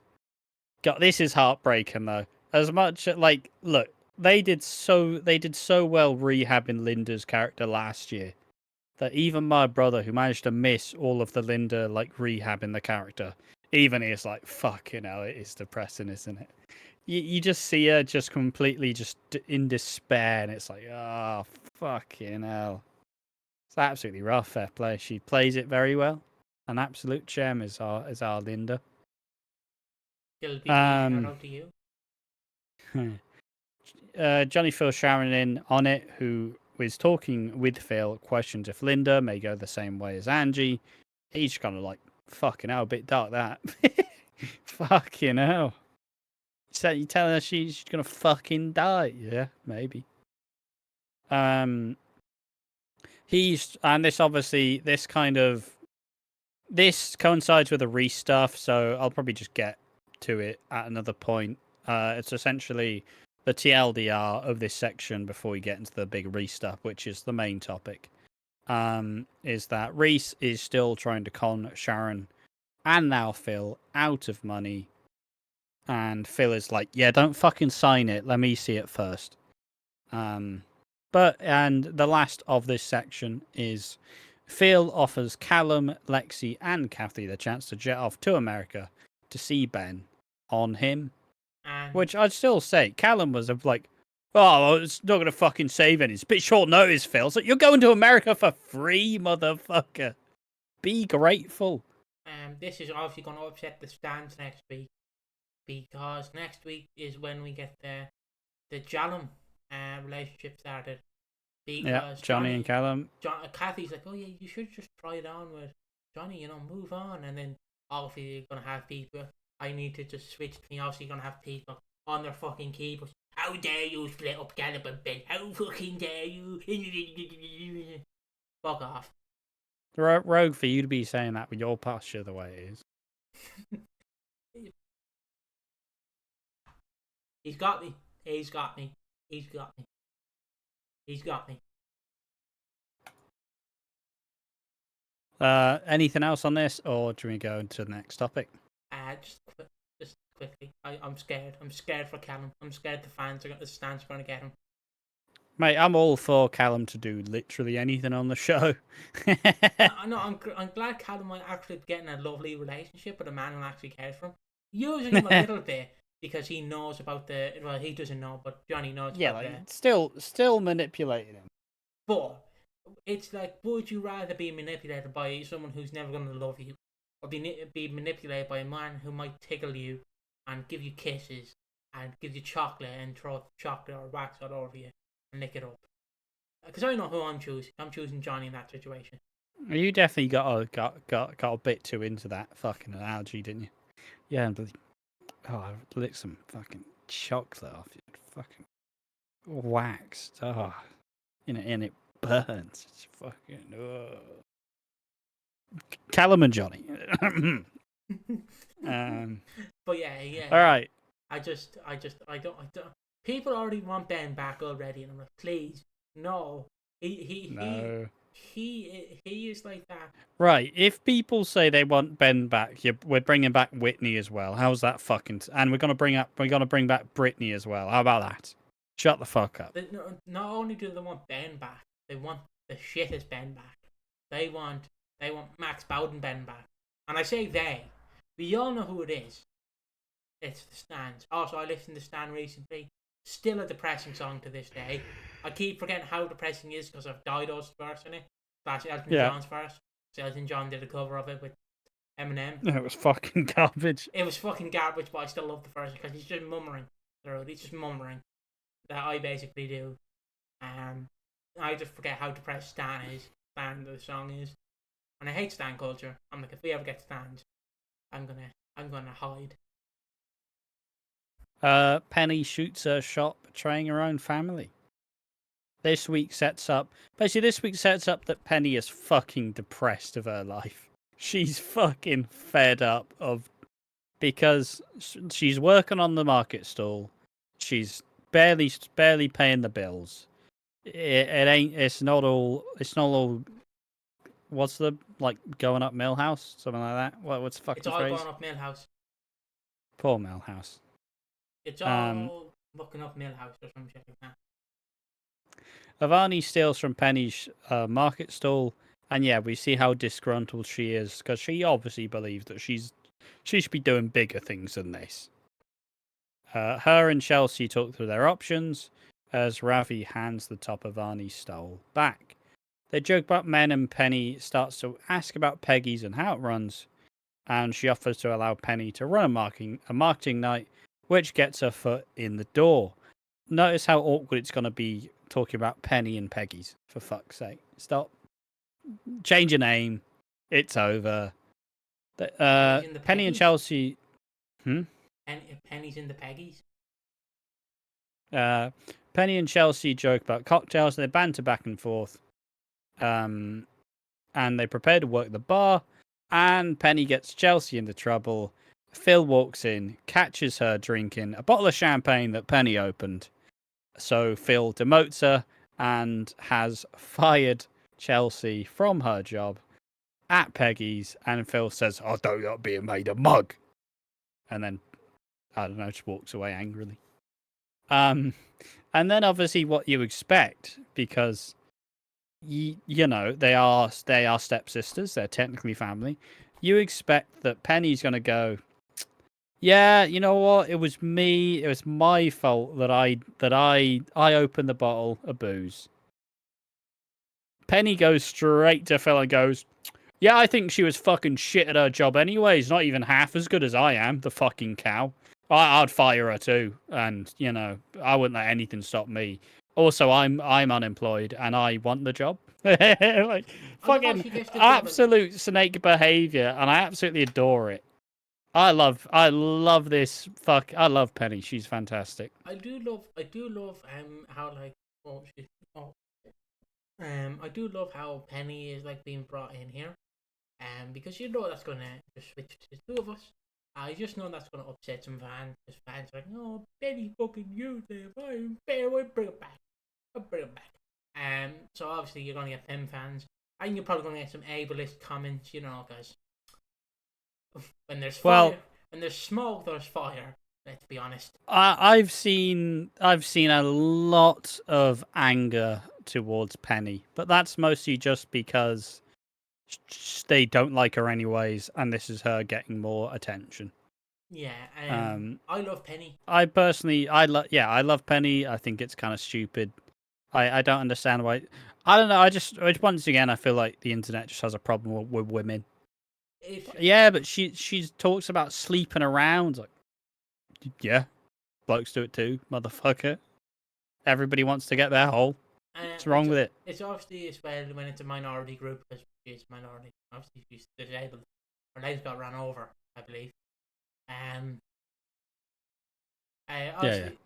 God, this is heartbreaking though. As much like, look, they did so well rehabbing Linda's character last year that even my brother, who managed to miss all of the Linda like rehabbing the character, even is like, fucking hell, it is depressing, isn't it? You just see her just completely just in despair, and it's like, oh, fucking hell. It's absolutely rough. Fair play. She plays it very well. An absolute gem is our Linda. Shout out to you. Johnny Phil Sharon in on it, who is talking with Phil, questions if Linda may go the same way as Angie. He's kind of like, fucking hell, a bit dark that. Fucking hell. So you telling her she's gonna fucking die? Yeah, maybe. This coincides with the Reiss stuff, so I'll probably just get to it at another point. It's essentially the TLDR of this section before we get into the big Reiss stuff, which is the main topic. Is that Reiss is still trying to con Sharon and now Phil out of money. And Phil is like, yeah, don't fucking sign it. Let me see it first. And the last of this section is Phil offers Callum, Lexi, and Kathy the chance to jet off to America to see Ben on him. Which I'd still say, Callum was like, oh, it's not going to fucking save any. It's a bit short notice, Phil. So you're going to America for free, motherfucker. Be grateful. This is obviously going to upset the stands next week, because next week is when we get the Jallum relationship started. Because yeah, Johnny and Callum. Kathy's like, oh yeah, you should just try it on with Johnny, move on. And then obviously you're going to have people, I need to just switch to me, obviously you're going to have people on their fucking keyboards. How dare you split up Callum and Ben? How fucking dare you? Fuck off. Rogue for you to be saying that with your posture the way it is. He's got me. He's got me. He's got me. He's got me. Anything else on this, or do we go into the next topic? Just quickly. I'm scared. I'm scared for Callum. I'm scared the stands are going to get him. Mate, I'm all for Callum to do literally anything on the show. I'm glad Callum might actually be getting a lovely relationship with a man who actually cares for him. Using him a little bit because he knows about he doesn't know, but Johnny knows. Yeah, like still manipulating him. But it's like, would you rather be manipulated by someone who's never going to love you, or be manipulated by a man who might tickle you and give you kisses and give you chocolate and throw chocolate or wax all over you and lick it up? Because I know who I'm choosing. I'm choosing Johnny in that situation. You definitely got a bit too into that fucking analogy, didn't you? Yeah, but I licked some fucking chocolate off you, fucking waxed. Oh, and it burns. It's fucking. Callum and Johnny. But yeah. All right. I don't. People already want Ben back already, and I'm like, please, no. No. He is like that. Right. If people say they want Ben back, we're bringing back Whitney as well. How's that fucking? And we're gonna bring back Brittany as well. How about that? Shut the fuck up. Not only do they want Ben back, they want the shittest Ben back. They want Max Bowden Ben back. And I say they. We all know who it is. It's the Stands. Also, I listened to Stan recently. Still a depressing song to this day. I keep forgetting how depressing it is because of Dido's verse in it. That's Elton John's verse. So Elton John did a cover of it with Eminem. It was fucking garbage. It was fucking garbage, but I still love the verse because he's just mummering. He's just mummering. That I basically do. I just forget how depressed Stan the song is. And I hate Stan culture. I'm like, if we ever get Stans, I'm gonna hide. Penny shoots her shot, betraying her own family. This week sets up that Penny is fucking depressed of her life. She's fucking fed up of because she's working on the market stall. She's barely paying the bills. It ain't. It's not all. What's the going up Millhouse? Something like that. What's the fucking It's all phrase? going up Millhouse. Poor Millhouse. It's all looking up Millhouse or some shit like that. Avani steals from Penny's market stall, and yeah, we see how disgruntled she is because she obviously believes that she should be doing bigger things than this. Her and Chelsea talk through their options as Ravi hands the top of Avani's stall back. They joke about men, and Penny starts to ask about Peggy's and how it runs, and she offers to allow Penny to run a marketing night, which gets her foot in the door. Notice how awkward it's going to be talking about Penny and Peggy's, for fuck's sake. Stop. Change your name. It's over. Penny and Chelsea... Penny's in the Peggies. Penny and Chelsea joke about cocktails, and they banter back and forth. And they prepare to work the bar, and Penny gets Chelsea into trouble. Phil walks in, catches her drinking a bottle of champagne that Penny opened. So Phil demotes her and has fired Chelsea from her job at Peggy's, and Phil says, "I don't like being made a mug," and then I don't know, just walks away angrily. And then obviously what you expect, because you know they are stepsisters, they're technically family. You expect that Penny's gonna go, yeah, you know what? It was me. It was my fault that I opened the bottle of booze. Penny goes straight to Phil and goes, "Yeah, I think she was fucking shit at her job anyways. Not even half as good as I am. The fucking cow. I'd fire her too, and you know I wouldn't let anything stop me. Also, I'm unemployed and I want the job." Like fucking absolute snake behavior, and I absolutely adore it. I love this. I love Penny. She's fantastic. I do love how like I do love how Penny is like being brought in here, because you know that's gonna just switch to the two of us. I just know that's gonna upset some fans. Because fans are like, "No, Penny fucking used them. I bring it back. I'll bring it back." So obviously you're gonna get Penn fans, and you're probably gonna get some ableist comments, you know, because when there's fire, when there's smoke, there's fire. Let's be honest. I've seen a lot of anger towards Penny, but that's mostly just because they don't like her anyways, and this is her getting more attention. Yeah, I love Penny. I personally, I love Penny. I think it's kind of stupid. I don't understand why. I don't know. I just once again, I feel like the internet just has a problem with women. Yeah, but she talks about sleeping around. Like, yeah, blokes do it too, motherfucker. Everybody wants to get their hole. What's wrong with it? It's obviously as well when it's a minority group, because it's minority. Obviously, she's disabled. Her legs got run over, I believe.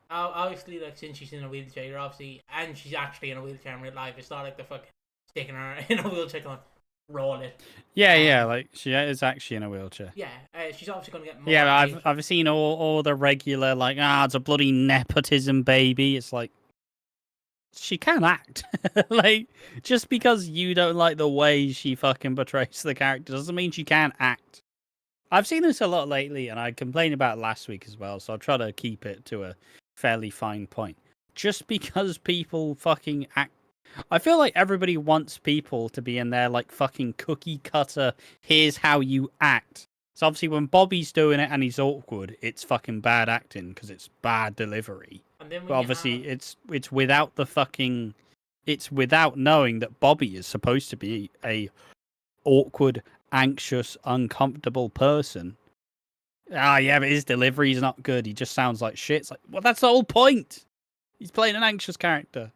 Obviously, like since she's in a wheelchair, you're obviously, and she's actually in a wheelchair in real life. It's not like the fucking sticking her in a wheelchair going, roll it. Yeah, like she is actually in a wheelchair. Yeah, she's obviously going to get more. Yeah, I've seen all the regular like, it's a bloody nepotism baby. It's like, she can act. Like, just because you don't like the way she fucking portrays the character doesn't mean she can't act. I've seen this a lot lately, and I complained about it last week as well, so I'll try to keep it to a fairly fine point. Just because people fucking act, I feel like everybody wants people to be in their like fucking cookie cutter, here's how you act. So obviously when Bobby's doing it and he's awkward, it's fucking bad acting because it's bad delivery. But obviously it's without the fucking, it's without knowing that Bobby is supposed to be a awkward, anxious, uncomfortable person. Yeah, but his delivery's not good. He just sounds like shit. It's like, well, that's the whole point. He's playing an anxious character.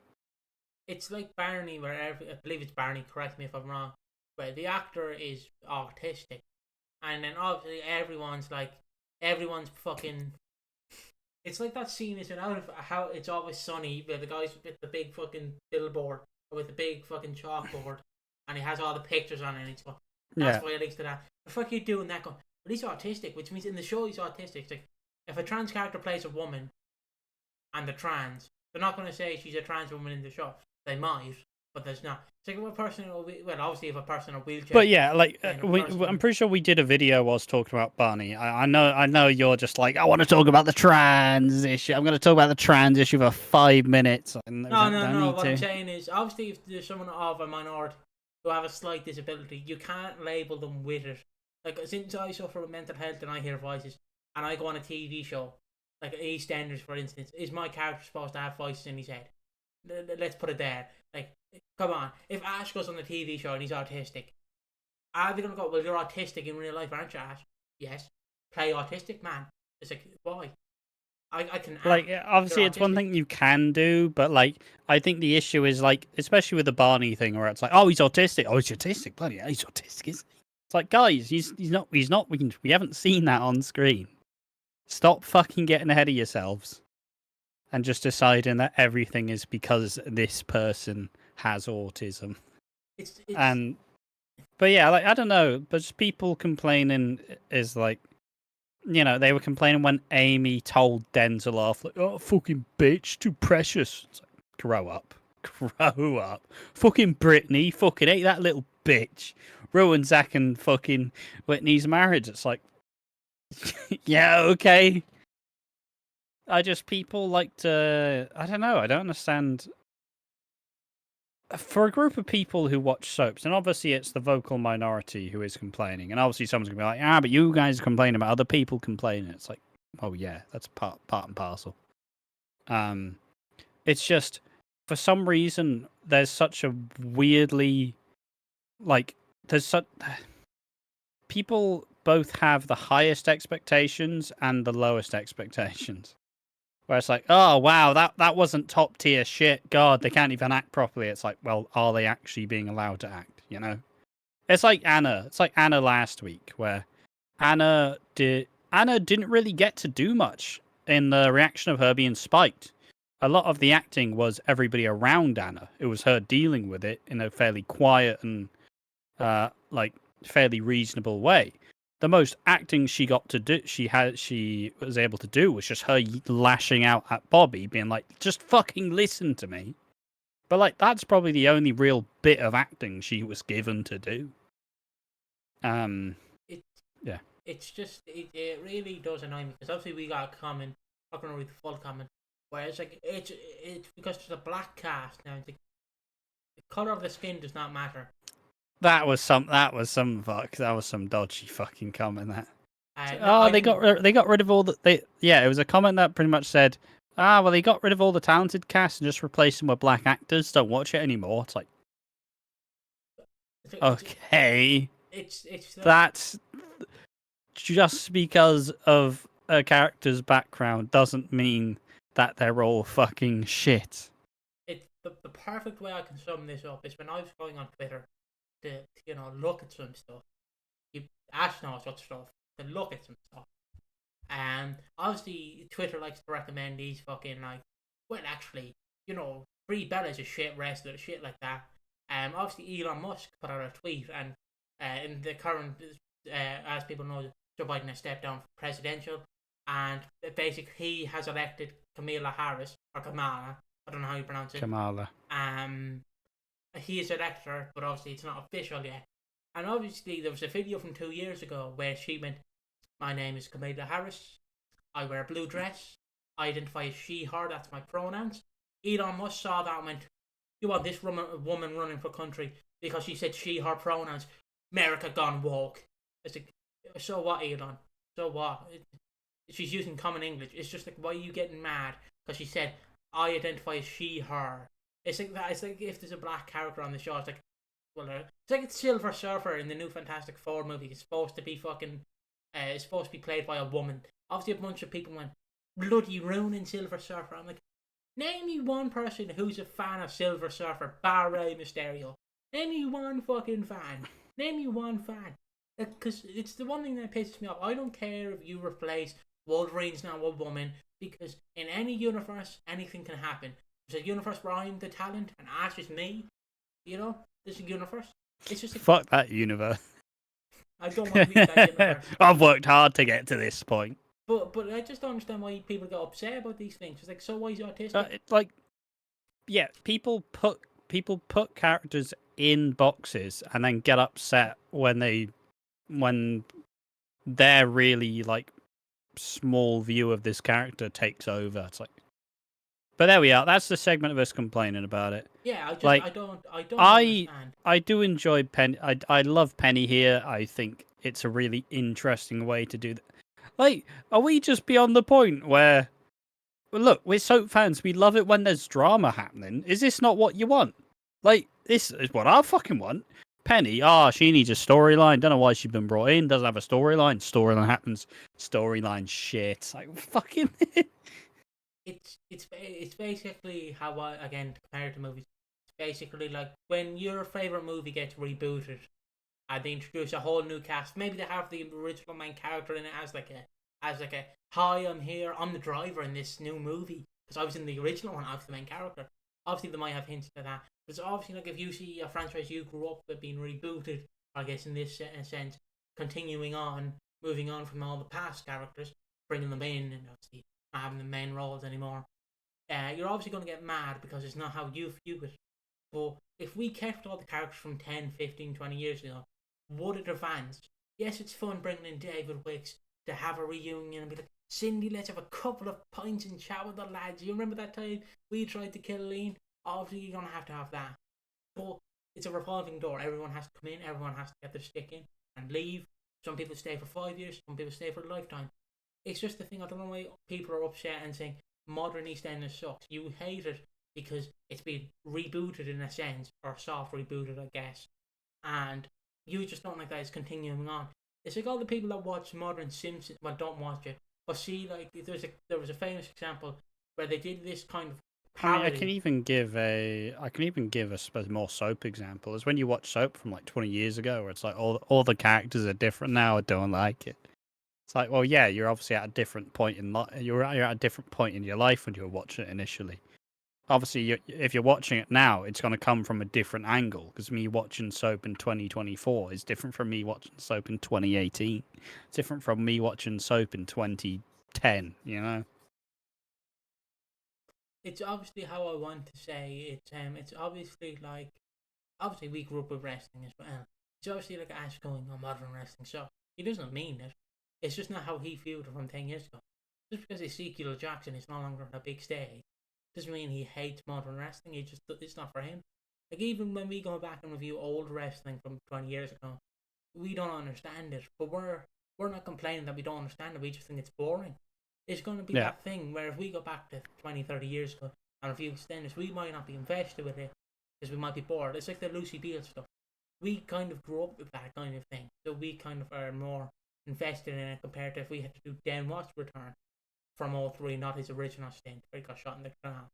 It's like Barney, where I believe it's Barney, correct me if I'm wrong, where the actor is autistic, and then obviously everyone's fucking It's like that scene, is it, out of How It's Always Sunny, where the guys with the big fucking billboard, or with the big fucking chalkboard, and he has all the pictures on it, and he's going, that's why he links to that. The fuck are you doing that? Going, but he's autistic, which means in the show he's autistic. It's like, if a trans character plays a woman, and they're trans, they're not going to say she's a trans woman in the show. They might, but there's not. It's like, obviously if a person in a wheelchair. But yeah, like I'm pretty sure we did a video whilst talking about Barney. I know you're just like, I want to talk about the trans issue. I'm going to talk about the trans issue for 5 minutes. No. What I'm saying is, obviously, if there's someone of a minority who have a slight disability, you can't label them with it. Like, since I suffer with mental health and I hear voices, and I go on a TV show, like EastEnders, for instance, is my character supposed to have voices in his head? Let's put it there. Like, come on. If Ash goes on the TV show and he's autistic, are they going to go, well, you're autistic in real life, aren't you, Ash? Yes. Play autistic, man. It's like, why? I can... Like, obviously, it's one thing you can do, but, like, I think the issue is, like, especially with the Barney thing, where it's like, oh, he's autistic. Oh, he's autistic. Bloody hell, he's autistic, isn't he? It's like, guys, he's not. We haven't seen that on screen. Stop fucking getting ahead of yourselves and just deciding that everything is because this person has autism. But yeah, like, I don't know, but just people complaining is like, you know, they were complaining when Amy told Denzel off, like, oh, fucking bitch, too precious. It's like, grow up. Fucking Brittany, fucking ate that little bitch. Ruined Zach and fucking Whitney's marriage. It's like, yeah, okay. People like to, I don't know, I don't understand. For a group of people who watch soaps, and obviously it's the vocal minority who is complaining, and obviously someone's going to be like, but you guys complain about other people complaining. It's like, oh yeah, that's part and parcel. It's just, for some reason, there's such a weirdly, like, people both have the highest expectations and the lowest expectations. Where it's like, oh wow, that wasn't top tier shit. God, they can't even act properly. It's like, well, are they actually being allowed to act? You know, it's like Anna. It's like Anna last week, where Anna didn't really get to do much in the reaction of her being spiked. A lot of the acting was everybody around Anna. It was her dealing with it in a fairly quiet and like fairly reasonable way. The most acting she got to do, she was able to do, was just her lashing out at Bobby, being like, "Just fucking listen to me." But like, that's probably the only real bit of acting she was given to do. Yeah. It's just it really does annoy me, because obviously we got a comment. I'm not gonna read the full comment, where it's like it's because there's a black cast now. The color of the skin does not matter. That was some dodgy fucking comment. That they got rid of all the it was a comment that pretty much said, well, they got rid of all the talented cast and just replaced them with black actors. Don't watch it anymore. It's like, okay, that's just because of a character's background doesn't mean that they're all fucking shit. The perfect way I can sum this up is when I was going on Twitter to look at some stuff. Ash knows what stuff, to look at some stuff. Obviously Twitter likes to recommend these fucking, like, well, actually, Brie Bella's a shit wrestler, shit like that. Obviously Elon Musk put out a tweet, and in the current, as people know, Joe Biden has stepped down for presidential, and basically he has elected Kamala Harris, or Kamala, I don't know how you pronounce it. Kamala. He is elected her, but obviously it's not official yet. And obviously there was a video from 2 years ago where she went, "My name is Kamala Harris. I wear a blue dress. I identify as she, her. That's my pronouns." Elon Musk saw that and went, "You want this woman running for country because she said she, her pronouns? America gone woke." It's like, so what, Elon? So what? She's using common English. It's just like, why are you getting mad because she said, "I identify as she, her"? It's like that. It's like if there's a black character on the show, it's like, well, it's like it's Silver Surfer in the new Fantastic Four movie. It's supposed to be it's supposed to be played by a woman. Obviously, a bunch of people went, "Bloody ruining Silver Surfer." I'm like, name me one person who's a fan of Silver Surfer, bar Rey Mysterio. Name me one fucking fan. Name me one fan. Because it's the one thing that pisses me off. I don't care if you replace Wolverine's now a woman, because in any universe, anything can happen. There's a universe where I'm the talent and Ash is me. You know, there's a universe. It's just fuck that universe. I don't want to be in that universe. I've worked hard to get to this point. But I just don't understand why people get upset about these things. It's like, so why is he autistic? It's like, yeah, people put characters in boxes and then get upset when their really like small view of this character takes over. It's like, but there we are. That's the segment of us complaining about it. Yeah, I don't understand. I do enjoy Penny. I love Penny here. I think it's a really interesting way to do that. Like, are we just beyond the point where, well, look, we're soap fans. We love it when there's drama happening. Is this not what you want? Like, this is what I fucking want. Penny, she needs a storyline. Don't know why she's been brought in. Doesn't have a storyline. Storyline happens. Storyline shit. Like, fucking. It's basically how again, compared to movies. It's basically like when your favorite movie gets rebooted, and they introduce a whole new cast. Maybe they have the original main character in it as like a hi, I'm here, I'm the driver in this new movie because I was in the original one. I was the main character. Obviously, they might have hints to that. But it's obviously like if you see a franchise you grew up with being rebooted, I guess in this sense, continuing on, moving on from all the past characters, bringing them in, and obviously not having the main roles anymore. You're obviously going to get mad because it's not how you view it. But if we kept all the characters from 10, 15, 20 years ago, would it advance? Yes, it's fun bringing in David Wicks to have a reunion and be like, Cindy, let's have a couple of pints and chat with the lads. You remember that time we tried to kill Lean? Obviously, you're going to have that. But it's a revolving door. Everyone has to come in. Everyone has to get their stick in and leave. Some people stay for 5 years. Some people stay for a lifetime. It's just the thing. I don't know why people are upset and saying modern EastEnders sucks. You hate it because it's been rebooted in a sense, or soft rebooted, I guess. And you just don't like that it's continuing on. It's like all the people that watch modern Simpsons, well, don't watch it, but see, like, there was a famous example where they did this kind of parody. I can even give a suppose more soap example. Is when you watch soap from like 20 years ago, where it's like all the characters are different now. I don't like it. It's like, well, yeah, you're obviously at a different point in you're at a different point in your life when you were watching it initially. Obviously, if you're watching it now, it's going to come from a different angle, because me watching soap in 2024 is different from me watching soap in 2018. It's different from me watching soap in 2010, you know? It's obviously how I want to say it. It's obviously like, obviously we grew up with wrestling as well. It's obviously like Ash going on modern wrestling, so he doesn't mean it. It's just not how he viewed it from 10 years ago. Just because Ezekiel Jackson is no longer on a big stage doesn't mean he hates modern wrestling. It's not for him. Like, even when we go back and review old wrestling from 20 years ago, we don't understand it. But we're not complaining that we don't understand it. We just think it's boring. It's going to be that thing where if we go back to 20, 30 years ago and review EastEnders, we might not be invested with it because we might be bored. It's like the Lucy Beale stuff. We kind of grew up with that kind of thing, so we kind of are more invested in it compared to if we had to do Dan Watt's return from all three, not his original stint where he got shot in the canal.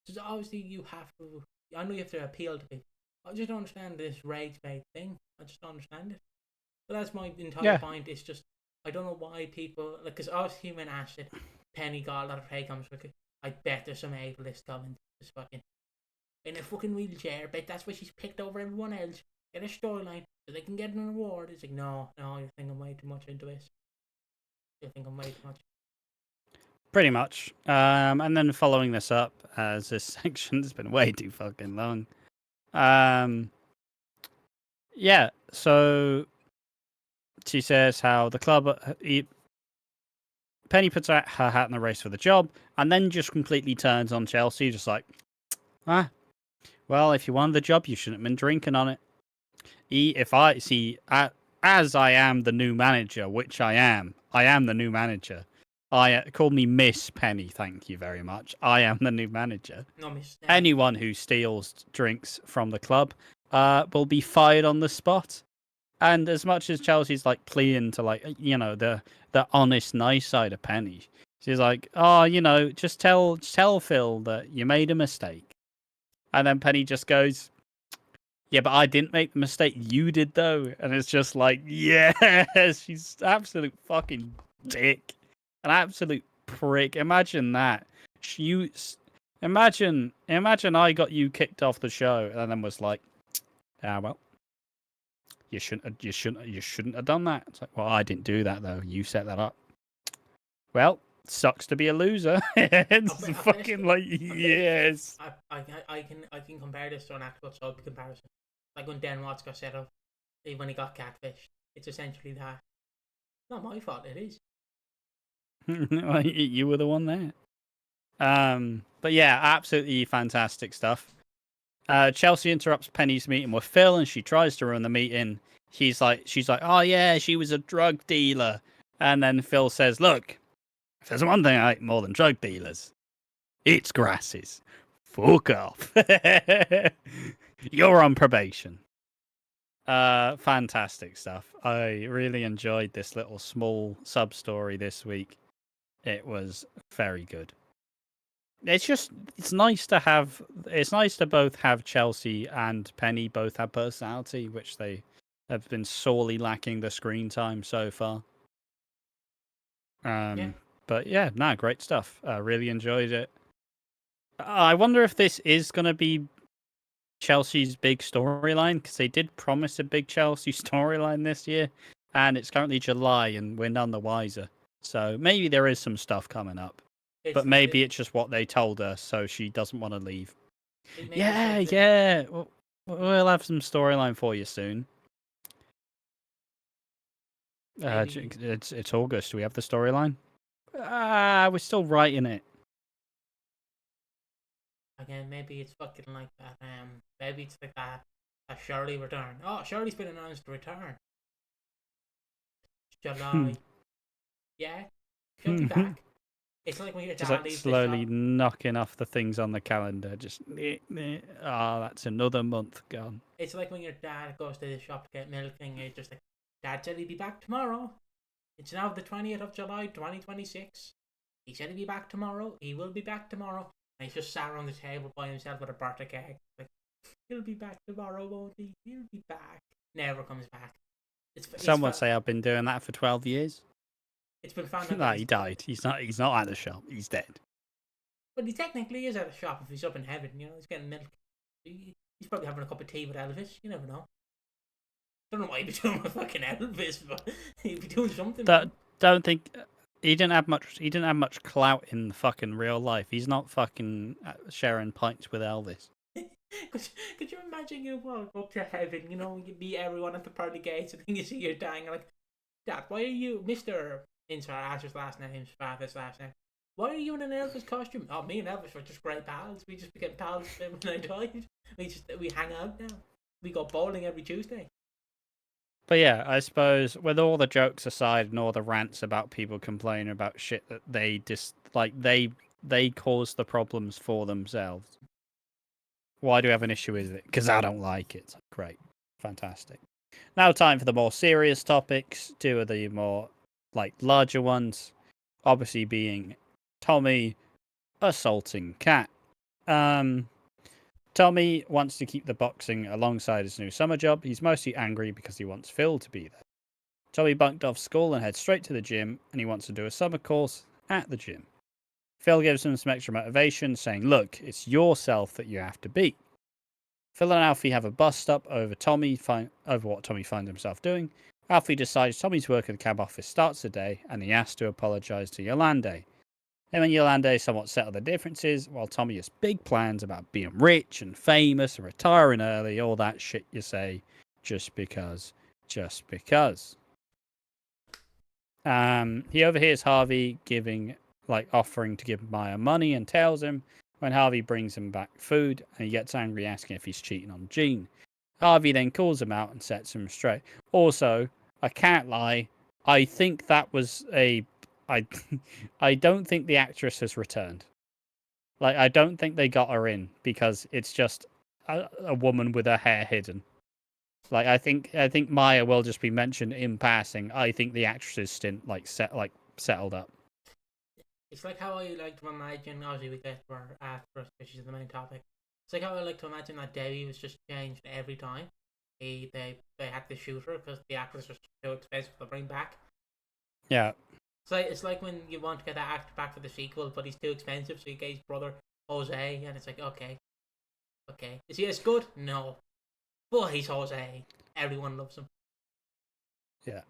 So obviously you have to, I know you have to appeal to people. I just don't understand this rage bait thing. I just don't understand it. But that's my entire point. It's just, I don't know why people, like, because obviously when Ash said Penny got a lot of hate comments, I bet there's some ableist comments just fucking in a fucking wheelchair. Bet that's why she's picked over everyone else. Get a storyline so they can get an award. It's like, no, you think I'm way too much into this. You think I'm way too much. Pretty much. And then following this up, as this section has been way too fucking long. Yeah, so she says how the club... Penny puts out her hat in the race for the job, and then just completely turns on Chelsea, just like, well, if you wanted the job, you shouldn't have been drinking on it. If I see, as I am the new manager, which I am the new manager. Call me Miss Penny, thank you very much. I am the new manager. No, Miss. Anyone who steals drinks from the club will be fired on the spot. And as much as Chelsea's like pleading to, like, you know, the honest, nice side of Penny, she's like, you know, just tell Phil that you made a mistake. And then Penny just goes, yeah, but I didn't make the mistake. You did, though. And it's just like, yes, she's absolute fucking dick. An absolute prick. Imagine that. You imagine I got you kicked off the show and then was like, well, you shouldn't have done that. It's like, well, I didn't do that though. You set that up. Well, sucks to be a loser. It's fucking like, yes. I can compare this to an actual soap comparison. Like when Dan Watts got set up when he got catfish. It's essentially that. Not my fault, it is. You were the one there. But yeah, absolutely fantastic stuff. Chelsea interrupts Penny's meeting with Phil, and she tries to run the meeting. She's like, oh yeah, she was a drug dealer. And then Phil says, look, if there's one thing I hate more than drug dealers, it's grasses. Fuck off. You're on probation. Fantastic stuff. I really enjoyed this little small sub story this week. It was very good. It's nice to both have Chelsea and Penny both have personality, which they have been sorely lacking the screen time so far. Yeah. But yeah, great stuff. Really enjoyed it. I wonder if this is going to be Chelsea's big storyline, because they did promise a big Chelsea storyline this year, and it's currently July and we're none the wiser. So maybe there is some stuff coming up. But maybe it's just what they told her, so she doesn't want to leave. Yeah. We'll have some storyline for you soon. It's August. Do we have the storyline? We're still writing it. Again, maybe it's fucking like that. Maybe it's like that. A Shirley return. Oh, Shirley's been announced to return. July. Yeah, she'll be back. It's like when your dad leaves slowly knocking off the things on the calendar. Just that's another month gone. It's like when your dad goes to the shop to get milk and you're just like, Dad said he'd be back tomorrow. It's now the 20th of July, 2026. He said he'd be back tomorrow. He will be back tomorrow. And he's just sat around the table by himself with a birthday cake. Like, he'll be back tomorrow, won't he? He'll be back. Never comes back. Someone say I've been doing that for 12 years. It's been found out. No, he died. He's not at the shop. He's dead. But he technically is at the shop if he's up in heaven. You know, he's getting milk. He's probably having a cup of tea with Elvis. You never know. Don't know what he'd be doing with fucking Elvis, but he'd be doing something. Don't think he didn't have much clout in the fucking real life. He's not fucking sharing pints with Elvis. Could you imagine you walk up to heaven, you know, you meet everyone at the pearly gates, and then you see your dad, and you're like, Dad, why are you, Mr. Insert Asher's last name, father's last name? Why are you in an Elvis costume? Oh, me and Elvis were just great pals. We just became pals when I died. We hang out now. We go bowling every Tuesday. But yeah, I suppose with all the jokes aside and all the rants about people complaining about shit that they they cause the problems for themselves. Why do we have an issue with it? Because I don't like it. Great. Fantastic. Now time for the more serious topics. Two of the more larger ones. Obviously being Tommy assaulting Kat. Tommy wants to keep the boxing alongside his new summer job. He's mostly angry because he wants Phil to be there. Tommy bunked off school and heads straight to the gym, and he wants to do a summer course at the gym. Phil gives him some extra motivation, saying, look, it's yourself that you have to beat. Phil and Alfie have a bust-up over what Tommy finds himself doing. Alfie decides Tommy's work at the cab office starts the day, and he has to apologise to Yolande. Him and Yolande somewhat settle the differences, while Tommy has big plans about being rich and famous and retiring early, all that shit you say, just because. He overhears Harvey offering to give Maya money and tails him when Harvey brings him back food, and he gets angry asking if he's cheating on Jean. Harvey then calls him out and sets him straight. Also, I can't lie, I think that was I don't think the actress has returned. I don't think they got her in because it's just a woman with her hair hidden. I think Maya will just be mentioned in passing. I think the actress's stint settled up. It's like how I like to imagine. Obviously, we get to her after, which is the main topic. It's like how I like to imagine that Debbie was just changed every time. They had to shoot her because the actress was too expensive to bring back. Yeah. It's like when you want to get that actor back for the sequel, but he's too expensive, so you get his brother Jose, and it's like, okay. Is he as good? No. But he's Jose. Everyone loves him. Yeah.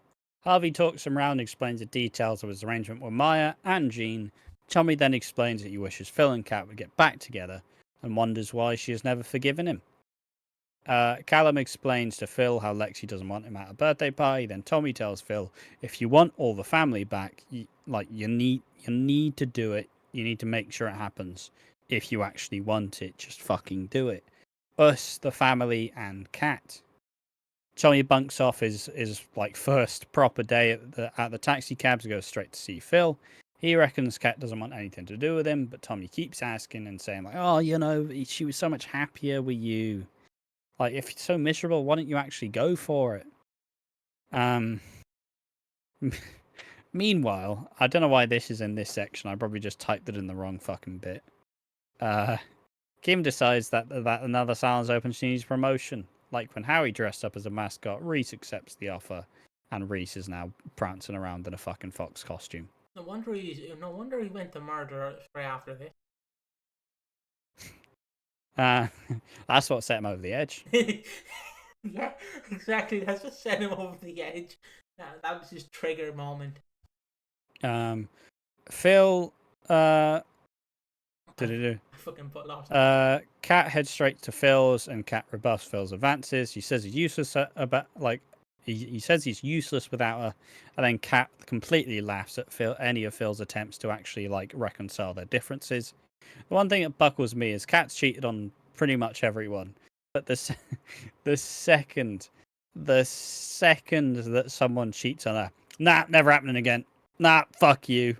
Harvey talks him round and explains the details of his arrangement with Maya and Jean. Tommy then explains that he wishes Phil and Kat would get back together and wonders why she has never forgiven him. Callum explains to Phil how Lexi doesn't want him at a birthday party. Then Tommy tells Phil, if you want all the family back, you need to do it. You need to make sure it happens. If you actually want it, just fucking do it. Us, the family, and Kat. Tommy bunks off his like first proper day at the taxi cabs and goes straight to see Phil. He reckons Kat doesn't want anything to do with him, but Tommy keeps asking and saying like, oh, she was so much happier with you. Like, if it's so miserable, why don't you actually go for it? Meanwhile, I don't know why this is in this section. I probably just typed it in the wrong fucking bit. Kim decides that another salon's open, she needs promotion. Like when Harry dressed up as a mascot, Reiss accepts the offer, and Reiss is now prancing around in a fucking fox costume. No wonder he went to murder straight after this. That's what set him over the edge. Yeah, exactly. That's what set him over the edge. That was his trigger moment. Phil, I fucking put lost. Kat heads straight to Phil's, and Kat rebuffs Phil's advances. He says he's useless he says he's useless without her, and then Kat completely laughs at any of Phil's attempts to actually like reconcile their differences. The one thing that buckles me is Kat's cheated on pretty much everyone, but the second that someone cheats on her, nah, never happening again. Nah, fuck you.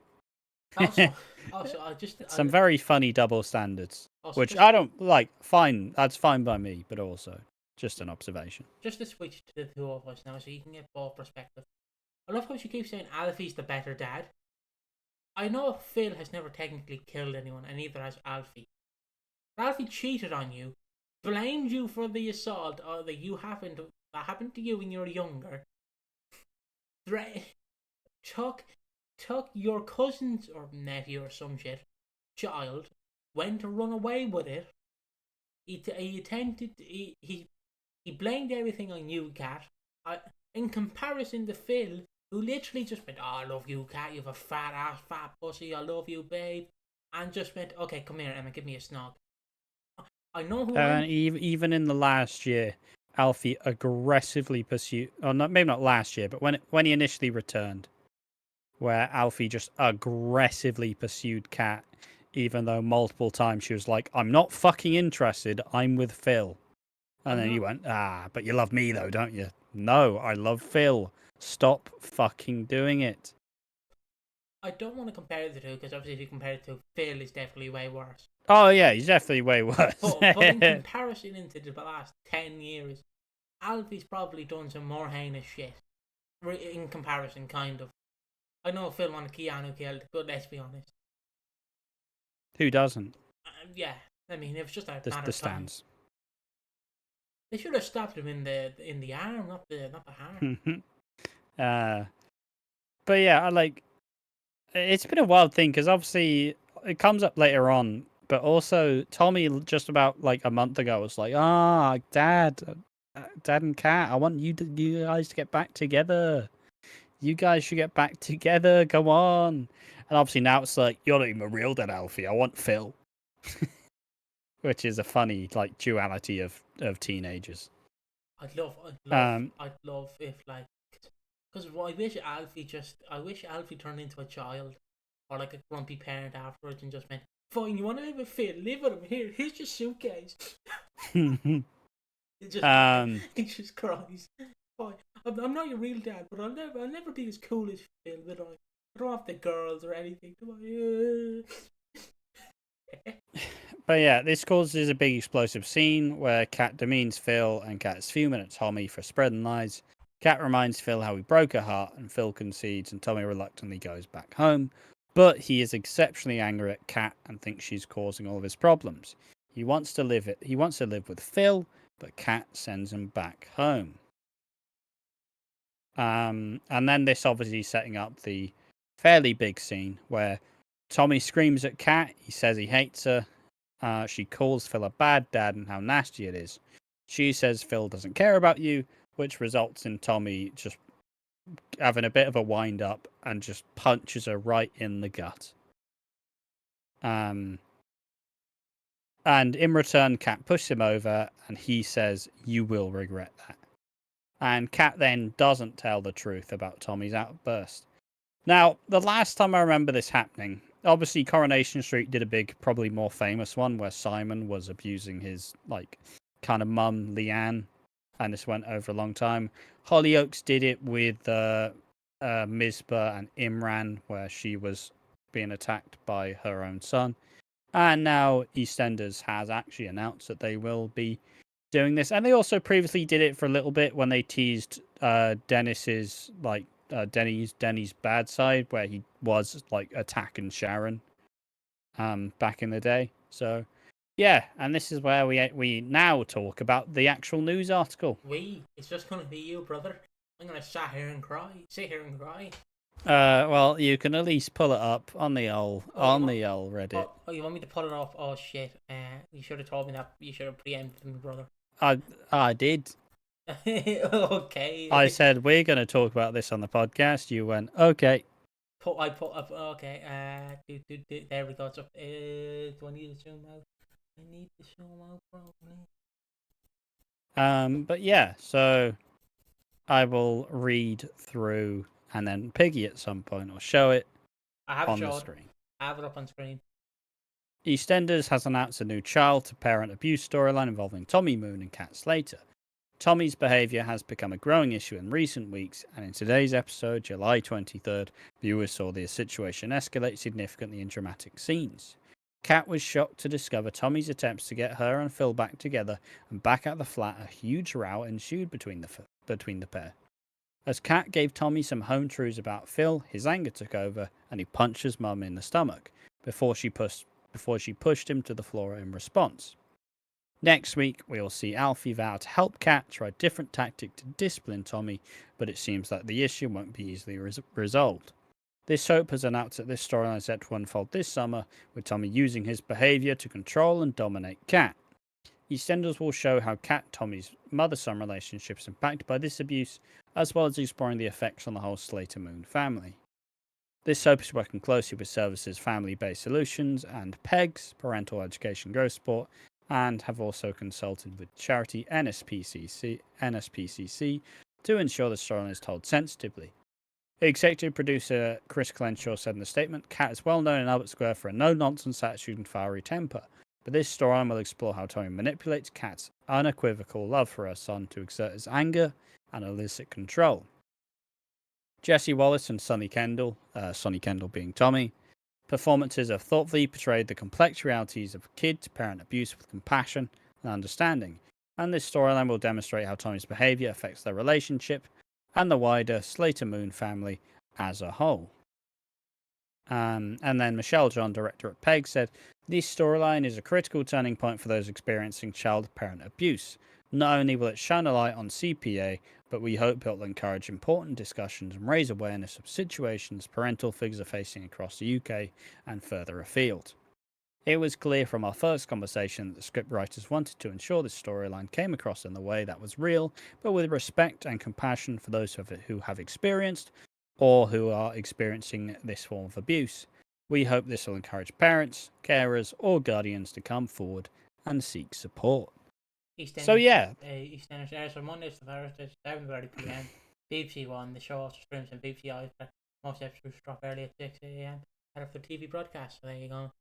Some very funny double standards, which I don't like. Fine, that's fine by me, but also just an observation. Just to switch to the two of us now, so you can get both perspectives. I love how she keeps saying Alfie's the better dad. I know Phil has never technically killed anyone, and neither has Alfie. Alfie cheated on you, blamed you for the assault that happened to you when you were younger. Took your cousin's or nephew or some shit child, went to run away with it. He blamed everything on you, Kat. In comparison to Phil, who literally just went, oh, I love you, Kat, you have a fat pussy, I love you, babe. And just went, okay, come here, Emma, give me a snog. I know who even in the last year, Alfie aggressively pursued, or not, maybe not last year, but when he initially returned, where Alfie just aggressively pursued Kat, even though multiple times she was like, I'm not fucking interested, I'm with Phil. And then he went, but you love me though, don't you? No, I love Phil. Stop fucking doing it. I don't want to compare the two, because obviously if you compare it to Phil, is definitely way worse. Oh yeah, he's definitely way worse. But in comparison into the last 10 years, Alfie's probably done some more heinous shit. In comparison, kind of. I know Phil wanted Keanu killed, but let's be honest. Who doesn't? Yeah, I mean, it was just a matter of time. The stands. They should have stopped him in the arm, not the heart. But yeah, it's been a wild thing because obviously it comes up later on, but also Tommy just about like a month ago was like, Dad and Kat, I want you guys to get back together. You guys should get back together. Come on. And obviously now it's like, you're not even a real dad, Alfie. I want Phil. Which is a funny like duality of teenagers. I'd love if like, because I wish Alfie turned into a child or like a grumpy parent afterwards and just went, fine, you want to live with Phil, live with him, here's your suitcase. He just cries. Fine, I'm not your real dad, but I'll never be as cool as Phil, will I? I don't have the girls or anything. But yeah, this causes a big explosive scene where Kat demeans Phil and Kat's fuming at Tommy for spreading lies. Kat reminds Phil how he broke her heart, and Phil concedes, and Tommy reluctantly goes back home. But he is exceptionally angry at Kat and thinks she's causing all of his problems. He wants to live with Phil, but Kat sends him back home. And then this obviously setting up the fairly big scene where Tommy screams at Kat. He says he hates her. She calls Phil a bad dad and how nasty it is. She says Phil doesn't care about you, which results in Tommy just having a bit of a wind up and just punches her right in the gut. And in return, Kat pushes him over and he says, "You will regret that." And Kat then doesn't tell the truth about Tommy's outburst. Now, the last time I remember this happening, obviously Coronation Street did a big, probably more famous one where Simon was abusing his, kind of mum, Leanne, and this went over a long time. Hollyoaks did it with Mizpah and Imran, where she was being attacked by her own son. And now EastEnders has actually announced that they will be doing this. And they also previously did it for a little bit when they teased Dennis's, Denny's bad side, where he was, attacking Sharon back in the day. So, yeah, and this is where we now talk about the actual news article. It's just going to be you, brother. I'm going to sit here and cry. Well, you can at least pull it up on the old Reddit. Oh, you want me to pull it off? Oh shit! You should have told me that. You should have preempted me, brother. I did. Okay. I said we're going to talk about this on the podcast. You went okay. I put up. Okay. There we go. It's up. Do I need to zoom out? I need to zoom out, probably. But yeah, so I will read through. And then Piggy at some point will show it on the screen. I have it up on screen. EastEnders has announced a new child-to-parent abuse storyline involving Tommy Moon and Kat Slater. Tommy's behaviour has become a growing issue in recent weeks, and in today's episode, July 23rd, viewers saw the situation escalate significantly in dramatic scenes. Kat was shocked to discover Tommy's attempts to get her and Phil back together, and back at the flat, a huge row ensued between the pair. As Kat gave Tommy some home truths about Phil, his anger took over and he punched his mum in the stomach before she pushed him to the floor in response. Next week, we'll see Alfie vow to help Kat try a different tactic to discipline Tommy, but it seems that the issue won't be easily resolved. This soap has announced that this storyline is set to unfold this summer, with Tommy using his behaviour to control and dominate Kat. EastEnders will show how Kat Tommy's mother-son relationship is impacted by this abuse, as well as exploring the effects on the whole Slater Moon family. This soap is working closely with services Family-Based Solutions and PEGS, Parental Education Growth Support, and have also consulted with charity NSPCC to ensure the storyline is told sensitively. Executive producer Chris Clenshaw said in the statement, Kat is well known in Albert Square for a no-nonsense attitude and fiery temper. But this storyline will explore how Tommy manipulates Kat's unequivocal love for her son to exert his anger and elicit control. Jesse Wallace and Sonny Kendall being Tommy, performances have thoughtfully portrayed the complex realities of kid-to-parent abuse with compassion and understanding, and this storyline will demonstrate how Tommy's behaviour affects their relationship and the wider Slater Moon family as a whole. And then Michelle John, director at PEG, said, this storyline is a critical turning point for those experiencing child-parent abuse. Not only will it shine a light on CPA, but we hope it will encourage important discussions and raise awareness of situations parental figures are facing across the UK and further afield. It was clear from our first conversation that the scriptwriters wanted to ensure this storyline came across in a way that was real, but with respect and compassion for those who have experienced or who are experiencing this form of abuse. We hope this will encourage parents, carers, or guardians to come forward and seek support. EastEnders, so yeah. EastEnders airs from Mondays to Thursdays, 7:30 PM. BBC One, the show also streams on BBC iPlayer. Most episodes drop early at 6 AM. Head up for TV broadcast, so there you go.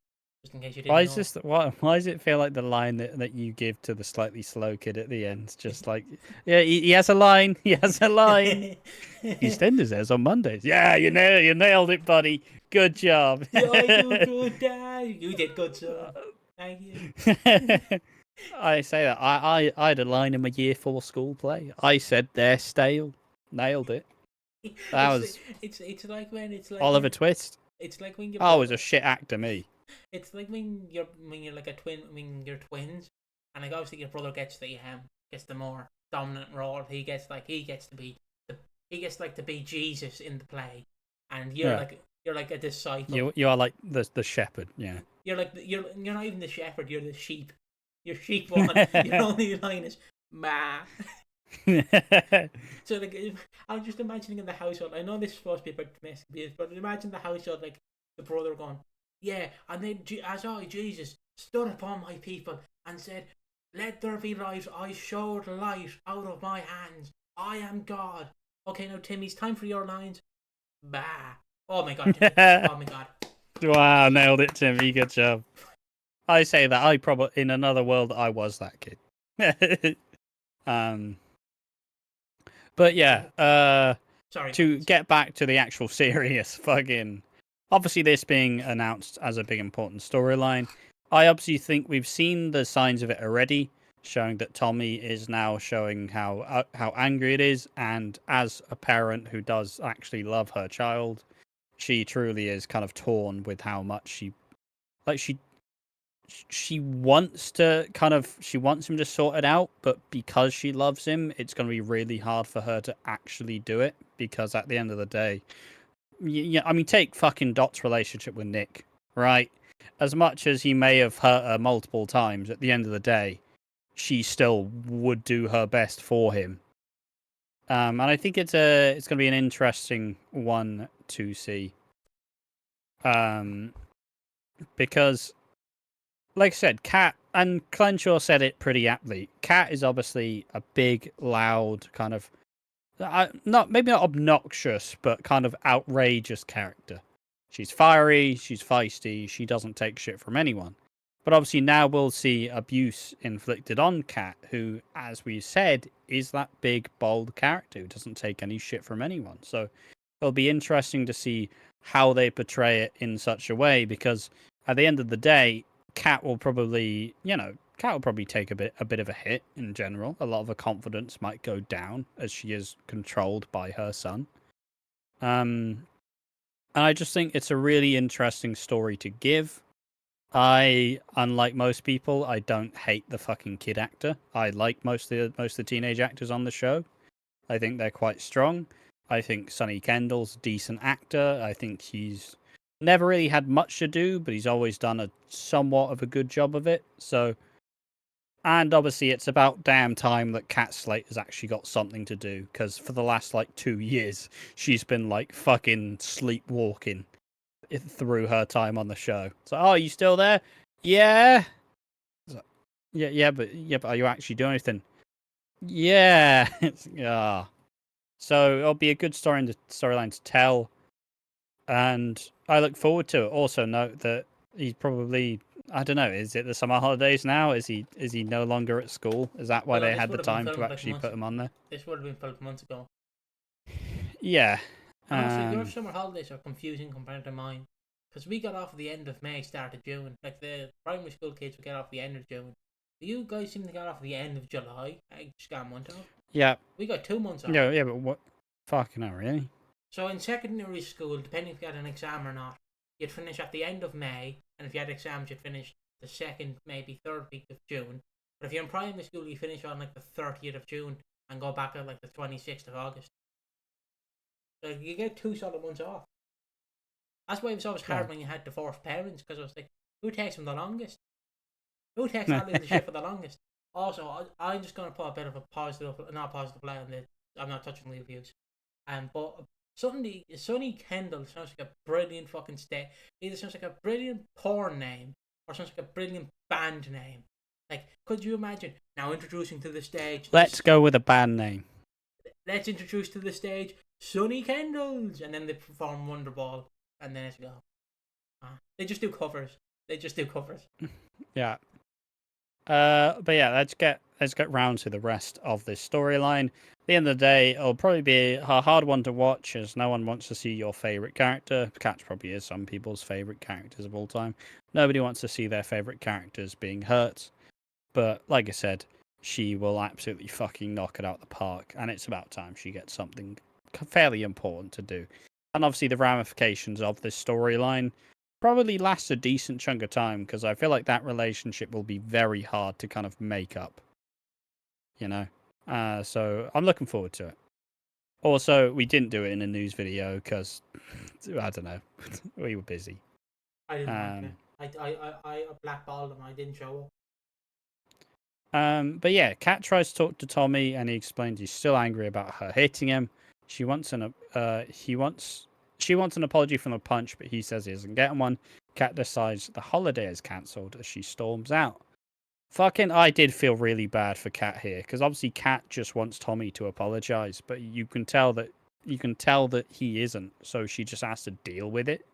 Just in case you didn't know. Why does it feel like the line that you give to the slightly slow kid at the end? Just like, yeah, he has a line. He has a line. EastEnders airs on Mondays. Yeah, you nailed it, buddy. Good job. Yeah, you good, Dad. You did good, son. Thank you. I say that. I had a line in my year 4 school play. I said they're stale. Nailed it. That was. It's like Oliver Twist. It's like when you. I was a shit actor, me. It's like when you're like a twin. When you're twins, and like obviously your brother gets the more dominant role. He gets to be Jesus in the play, and you're You're like a disciple. You are like the shepherd. Yeah. You're like you're not even the shepherd. You're the sheep. You're sheep one. Your only line is ma. So like, I'm just imagining in the household. I know this is supposed to be about domestic abuse, but imagine the household like the brother going, yeah, and then as I Jesus stood upon my people and said, "Let there be light. I showed light out of my hands. I am God." Okay, now Timmy, it's time for your lines. Bah. Oh my God, Timmy. Oh my God. Wow, nailed it, Timmy. Good job. I say that I probably in another world I was that kid. But yeah, Sorry. to get back to the actual serious fucking, obviously this being announced as a big important storyline, I obviously think we've seen the signs of it already, showing that Tommy is now showing how angry it is, and as a parent who does actually love her child, she truly is kind of torn with how much she wants him to sort it out, but because she loves him, it's going to be really hard for her to actually do it, because at the end of the day, yeah, I mean, take fucking Dot's relationship with Nick, right? As much as he may have hurt her multiple times, at the end of the day, she still would do her best for him. And I think it's going to be an interesting one to see. Because, like I said, Kat, and Clenshaw said it pretty aptly. Kat is obviously a big, loud, kind of, maybe not obnoxious, but kind of outrageous character. She's fiery, she's feisty, she doesn't take shit from anyone. But obviously now we'll see abuse inflicted on Kat, who, as we said, is that big, bold character who doesn't take any shit from anyone. So it'll be interesting to see how they portray it in such a way, because at the end of the day, Kat will probably take a bit of a hit in general. A lot of her confidence might go down as she is controlled by her son. And I just think it's a really interesting story to give. Unlike most people, I don't hate the fucking kid actor. I like most of the teenage actors on the show. I think they're quite strong. I think Sonny Kendall's a decent actor. I think he's never really had much to do, but he's always done a somewhat of a good job of it. So, and obviously it's about damn time that Kat Slate has actually got something to do, because for the last like 2 years, she's been like fucking sleepwalking through her time on the show. So, oh, you still there? Yeah. Yeah, but are you actually doing anything? Yeah. Yeah. So it'll be a good storyline to tell, and I look forward to it. Also, note that he's probably, I don't know, is it the summer holidays now? Is he no longer at school? Is that why Well, they this had the would have been time to filmed like actually months. put him on there? This would have been filmed months ago. Yeah. And also, your summer holidays are confusing compared to mine, because we got off at the end of May, start of June. Like the primary school kids would get off the end of June. You guys seem to get off at the end of July. I just got a month off. Yeah. We got 2 months off. Yeah, but what? Fucking hell, really? So in secondary school, depending if you had an exam or not, you'd finish at the end of May, and if you had exams, you'd finish the second, maybe third week of June. But if you're in primary school, you finish on like the 30th of June and go back at like the 26th of August. So you get 2 solid months off. That's why it was always hard when you had divorced parents, because I was like, who takes them the longest? Who takes that leadership for the longest? Also, I'm just going to put a bit of a not positive light on this. I'm not touching the abuse. But Sonny Kendall sounds like a brilliant fucking either sounds like a brilliant porn name or sounds like a brilliant band name. Like, could you imagine now introducing to the stage? Let's go with a band name. Let's introduce to the stage Sonny Kendalls, and then they perform Wonderball, and then it's go. They just do covers. Yeah. But yeah, let's get round to the rest of this storyline. At the end of the day, it'll probably be a hard one to watch, as no one wants to see your favorite character. Kat probably is some people's favorite characters of all time. Nobody wants to see their favorite characters being hurt. But like I said, she will absolutely fucking knock it out the park, and it's about time she gets something fairly important to do. And obviously the ramifications of this storyline probably lasts a decent chunk of time, because I feel like that relationship will be very hard to kind of make up. You know? So I'm looking forward to it. Also, we didn't do it in a news video because, I don't know, we were busy. I didn't like it. I blackballed him. I didn't show But yeah, Kat tries to talk to Tommy, and he explains he's still angry about her hitting him. She wants an apology from the punch, but he says he isn't getting one. Kat decides the holiday is cancelled as she storms out. Fucking, I did feel really bad for Kat here because obviously Kat just wants Tommy to apologize, but you can tell that he isn't, so she just has to deal with it.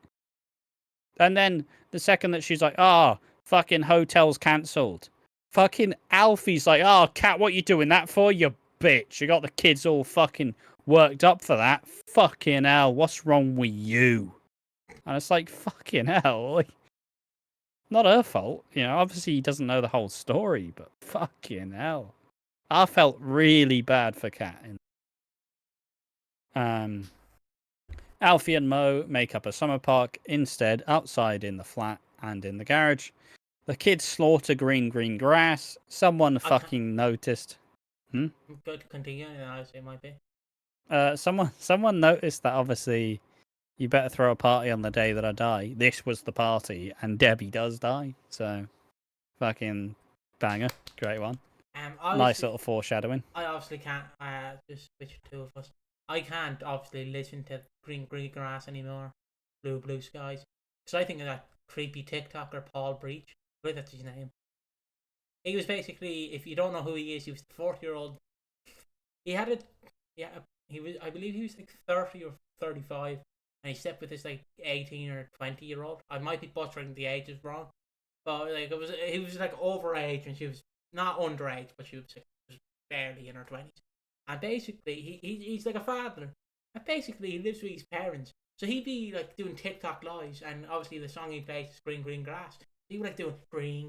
And then the second that she's like, fucking hotel's cancelled. Fucking Alfie's like, Kat, what you doing that for, you bitch? You got the kids all fucking worked up for that. Fucking hell, what's wrong with you? And it's like, fucking hell. Like, not her fault. You know, obviously he doesn't know the whole story, but fucking hell. I felt really bad for Kat. Alfie and Mo make up a summer park instead, outside in the flat and in the garage. The kids slaughter green grass. Someone fucking noticed. Good, continue, and I say my bit. Someone noticed that obviously you better throw a party on the day that I die. This was the party, and Debbie does die. So, fucking banger, great one. Nice little foreshadowing. I obviously can't. Just switch two of us. I can't obviously listen to green grass anymore. Blue skies. Because I think of that creepy TikToker Paul Breach. I believe that's his name. He was basically, if you don't know who he is, he was the 40-year-old. He had it. Yeah, he was. I believe he was like 30 or 35, and he slept with this like 18 or 20-year-old. I might be butchering the ages wrong, but like he was like overage, and she was not underage, but she was barely in her 20s. And basically, he's like a father. And basically, he lives with his parents. So he'd be like doing TikTok lives, and obviously the song he plays is green grass. He would like doing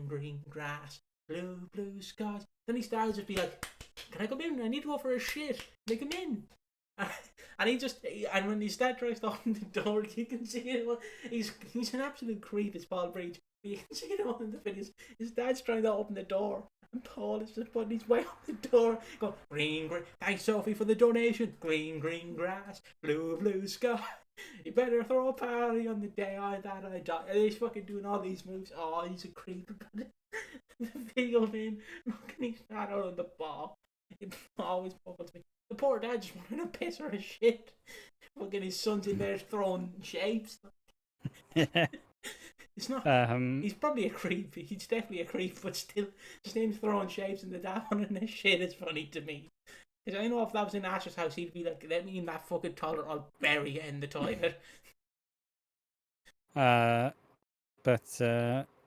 green grass, blue skies. Then he starts to be like, "Can I come in? I need to go for a shit. Can I come in?" And when his dad tries to open the door, you can see it. He's an absolute creep. It's Paul Breach. You can see it all in the videos. His dad's trying to open the door, and Paul is just putting his way up the door, going green. Thanks, Sophie, for the donation. Green grass, blue sky. You better throw a party on the day that I die. And he's fucking doing all these moves. Oh, he's a creep. The video of him looking his dad out on the ball. It always buggles me. The poor dad just wanted to piss her his shit. Fucking his son's in there throwing shapes. It's not. He's probably a creep. He's definitely a creep, but still, just him throwing shapes and the dad wanting his shit is funny to me. Because I know if that was in Ash's house, he'd be like, "Let me in that fucking toilet, I'll bury you in the toilet."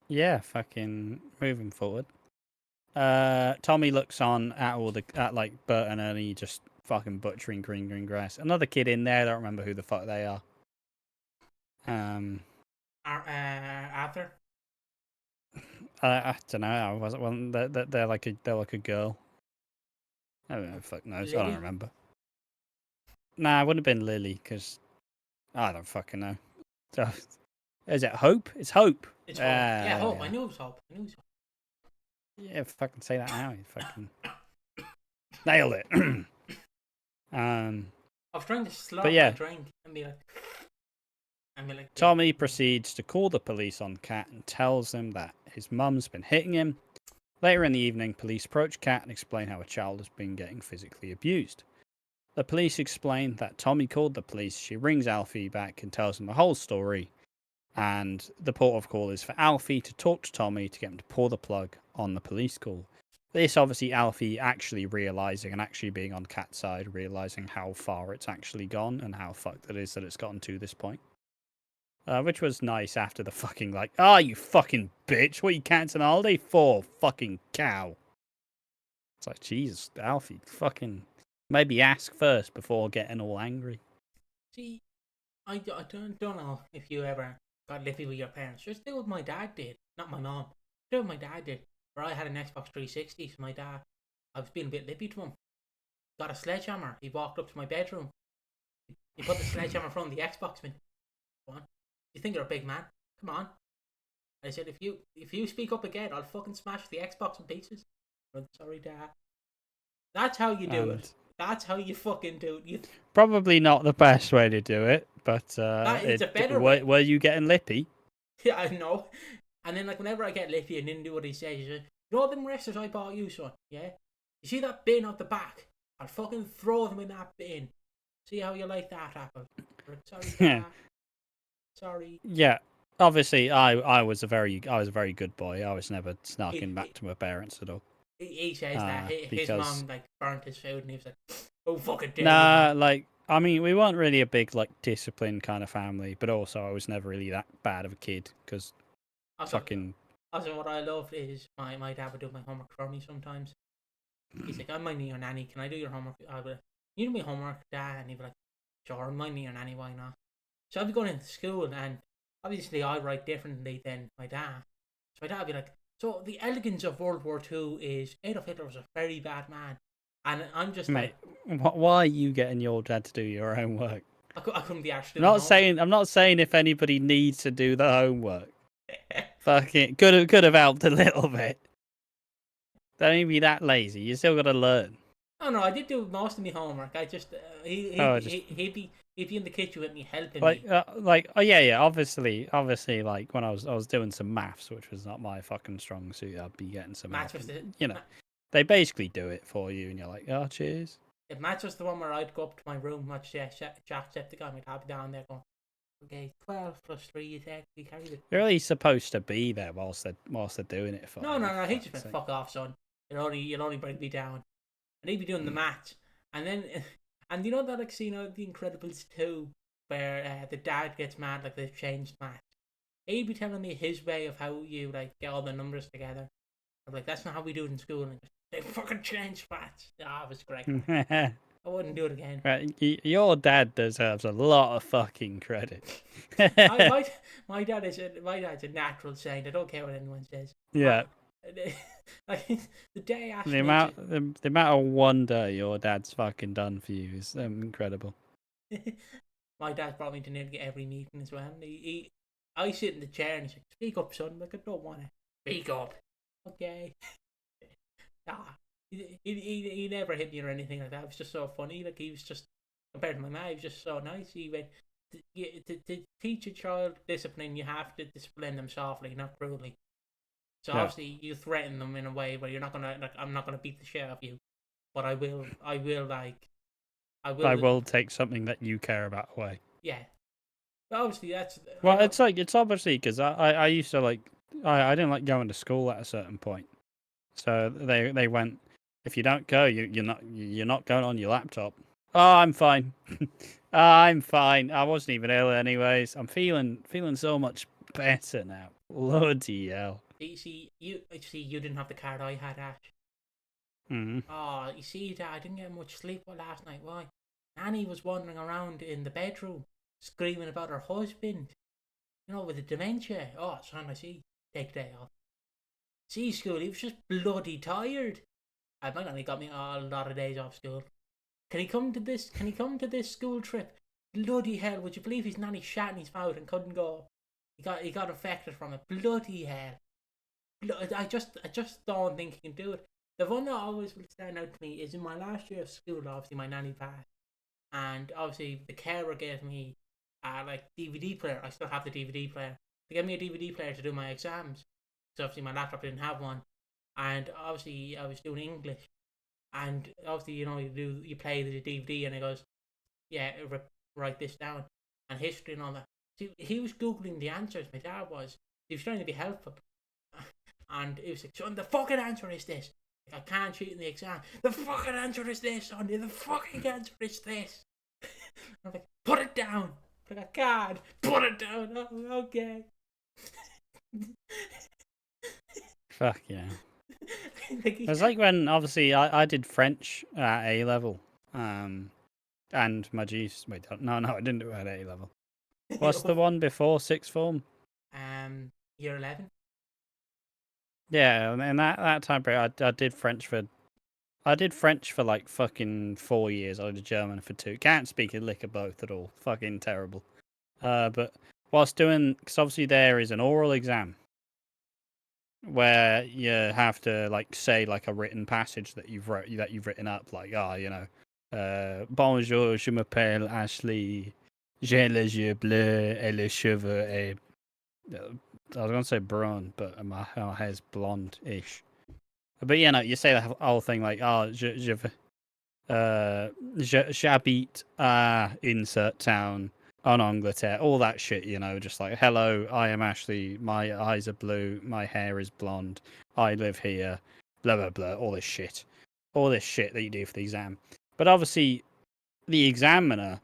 Yeah, fucking moving forward. Tommy looks on at like Bert and Ernie just fucking butchering green grass. Another kid in there, I don't remember who the fuck they are. Arthur. I don't know. They're like a girl. I don't know. Fuck knows. Lily? I don't remember. Nah, it wouldn't have been Lily because I don't fucking know. So, is it Hope? It's Hope. It's Hope. Yeah, Hope. I knew it was Hope. Yeah, fucking say that now. You fucking nailed it. I was trying to slurp my drink and be like. Tommy proceeds to call the police on Kat and tells them that his mum's been hitting him. Later in the evening, police approach Kat and explain how a child has been getting physically abused. The police explain that Tommy called the police. She rings Alfie back and tells him the whole story. And the port of call is for Alfie to talk to Tommy to get him to pull the plug on the police call. This obviously Alfie actually realising and actually being on Kat's side, realising how far it's actually gone and how fucked it is that it's gotten to this point. Which was nice after the fucking like, you fucking bitch, what are you cancelling a holiday for, fucking cow? It's like, Jesus, Alfie, fucking maybe ask first before getting all angry. See, I don't know if you ever got lippy with your parents. Just do what my dad did, not my mom. Do what my dad did. Where I had an Xbox 360, so my dad, I was being a bit lippy to him. Got a sledgehammer. He walked up to my bedroom. He put the sledgehammer from the Xbox bin. Go on. You think you're a big man? Come on. I said, if you speak up again, I'll fucking smash the Xbox in pieces. I'm sorry, Dad. That's how you do it. That's how you fucking do it. Probably not the best way to do it, but That is a better way. were you getting lippy? Yeah, I know. And then, like, whenever I get lippy and didn't do what he says, he says, "You know them wrestlers I bought you, son? Yeah? You see that bin at the back? I'll fucking throw them in that bin. See how you like that, Apple? Sorry for that. Sorry." Yeah. Obviously, I was a very good boy. I was never snarking back to my parents at all. He says that his because mom like burnt his food, and he was like, "Oh fucking dare nah, you, Mom." like I mean, we weren't really a big like disciplined kind of family, but also I was never really that bad of a kid because fucking. Also, what I love is my dad would do my homework for me sometimes. He's like, "I'm minding your nanny. Can I do your homework?" I would be like, "You do my homework, Dad," and he'd be like, "Sure, I'm minding your nanny. Why not?" So I'd be going into school, and obviously I write differently than my dad. So my dad would be like, "So the elegance of World War II is Adolf Hitler was a very bad man," and I'm just Mate, like, why are you getting your dad to do your homework? I couldn't be asked. I'm not saying if anybody needs to do the homework. Fucking could have helped a little bit. Don't be that lazy. You still got to learn. Oh no, I did do most of my homework. I just he'd be in the kitchen with me helping me. Oh yeah. Obviously, like when I was doing some maths, which was not my fucking strong suit, I'd be getting some help. You know, they basically do it for you, and you're like, oh, cheers. If maths was the one where I'd go up to my room, watch Jacksepticeye, my dad be down there going, "Okay, 12 plus 3 is actually carried it." You're really supposed to be there whilst they're doing it for. No. He just went, "Fuck off, son. You'll only bring me down." And he'd be doing the maths, and then and you know that like scene of The Incredibles 2 where the dad gets mad like they've changed maths. He'd be telling me his way of how you like get all the numbers together. I'm like, "That's not how we do it in school." And they fucking changed maths. Ah, it was great. I wouldn't do it again. Right, your dad deserves a lot of fucking credit. My dad's a natural saint. I don't care what anyone says. Yeah. Like the day after the amount of wonder your dad's fucking done for you is incredible. My dad brought me to nearly every meeting as well. I sit in the chair and he's like, "Speak up, son." I'm like, "I don't want to." "Speak up." "Okay." He never hit me or anything like that. It was just so funny. Like he was just, compared to my mom, he was just so nice. He went, to teach a child discipline, you have to discipline them softly, not cruelly. So obviously you threaten them in a way where you're not gonna like, "I'm not gonna beat the shit out of you, but I will take something that you care about away." Yeah. But obviously that's it's obviously because I used to like I didn't like going to school at a certain point, so they went, if you don't go, you're not going on your laptop. "Oh, I'm fine. I'm fine. I wasn't even ill anyways. I'm feeling so much better now." Bloody hell. You didn't have the card I had, Ash. Mm-hmm. Oh, you see, Dad, I didn't get much sleep last night. Why? Nanny was wandering around in the bedroom, screaming about her husband. With the dementia. "Oh, son, I see. Take the day off." See, school, he was just bloody tired. I might only got me a lot of days off school. Can he come to this school trip? Bloody hell, would you believe his nanny shat in his mouth and couldn't go? He got affected from it. Bloody hell. I just don't think he can do it. The one that always will stand out to me is in my last year of school. Obviously, my nanny passed, and obviously the carer gave me like DVD player. I still have the DVD player. They gave me a DVD player to do my exams. So obviously my laptop didn't have one, and obviously I was doing English, and obviously you play the DVD and it goes, "Yeah, write this down," and history and all that. See, he was googling the answers. My dad was. He was trying to be helpful, and he was like, "Son, the fucking answer is this. Like, I can't cheat in the exam. The fucking answer is this, son. The fucking answer is this." I'm like, "Put it down." Like, "I can't. Put it down." "Oh, okay." Fuck yeah. It's like when obviously I did French at A level, and my G's. Wait, no, I didn't do it at A level. What's the one before sixth form? Year 11. Yeah, and that time period, I did French for like fucking 4 years. I did German for 2. Can't speak a lick of both at all. Fucking terrible. But whilst doing, because obviously there is an oral exam where you have to like say like a written passage that you've written up, like, Bonjour, je m'appelle Ashley. J'ai les yeux bleus et les cheveux est. I was going to say brun, but my hair's blonde-ish. But you say the whole thing like, oh, j'habite à insert town en Angleterre, all that shit, just like, hello, I am Ashley, my eyes are blue, my hair is blonde, I live here, blah, blah, blah, all this shit that you do for the exam. But obviously, the examiner,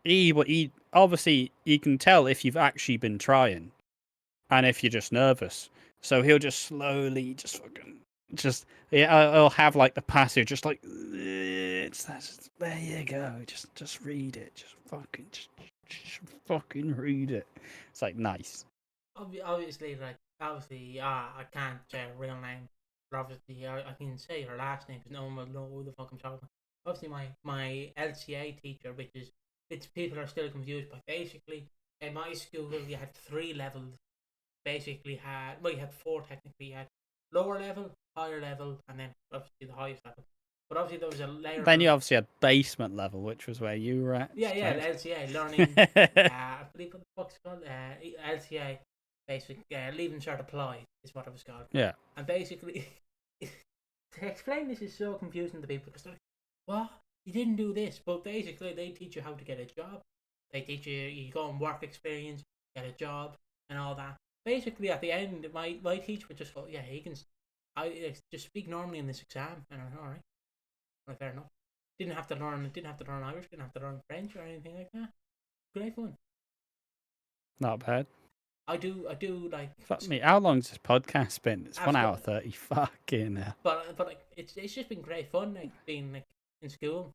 he obviously, you can tell if you've actually been trying and if you're just nervous. So he'll just slowly, I'll have like the passage, just like there you go. Just read it. Just fucking read it. It's like nice. Obviously, I can't say her real name, but obviously, I can say her last name because no one will know who the fuck I'm talking about. Obviously, my LCA teacher, it's people are still confused, but basically, in my school, you had 3 levels. Basically, you had 4 technically. You had lower level, higher level, and then obviously the highest level. But obviously, there was a layer. Then you obviously had basement level, which was where you were at. Yeah, LCA, learning. I believe what the fuck's called. LCA, basic, leaving cert applied is what it was called. Yeah. And basically, to explain this is so confusing to people because they're like, what? You didn't do this. But basically, they teach you how to get a job. They teach you go on work experience, get a job, and all that. Basically, at the end, my teacher would just go, yeah, he can. I just speak normally in this exam, and I'm all right. Well, fair enough. Didn't have to learn Irish, didn't have to learn French or anything like that. Great fun. Not bad. I do like. Fuck me. How long's this podcast been? It's 1 hour 30. Fucking hell. But like, it's just been great fun, like being like in school.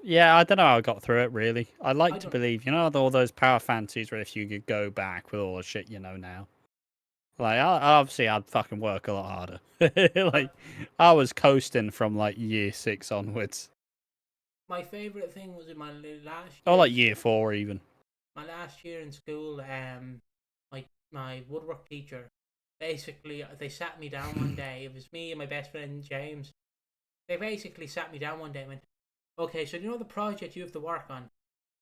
Yeah, I don't know how I got through it, really. I like to believe, all those power fantasies where if you could go back with all the shit you know now. Like, obviously, I'd fucking work a lot harder. Like, I was coasting from, like, year 6 onwards. My favourite thing was in my last year. Or, like, year 4, even. My last year in school, my woodwork teacher, basically, they sat me down one day. It was me and my best friend, James. They basically sat me down one day and went, okay, so you know the project you have to work on?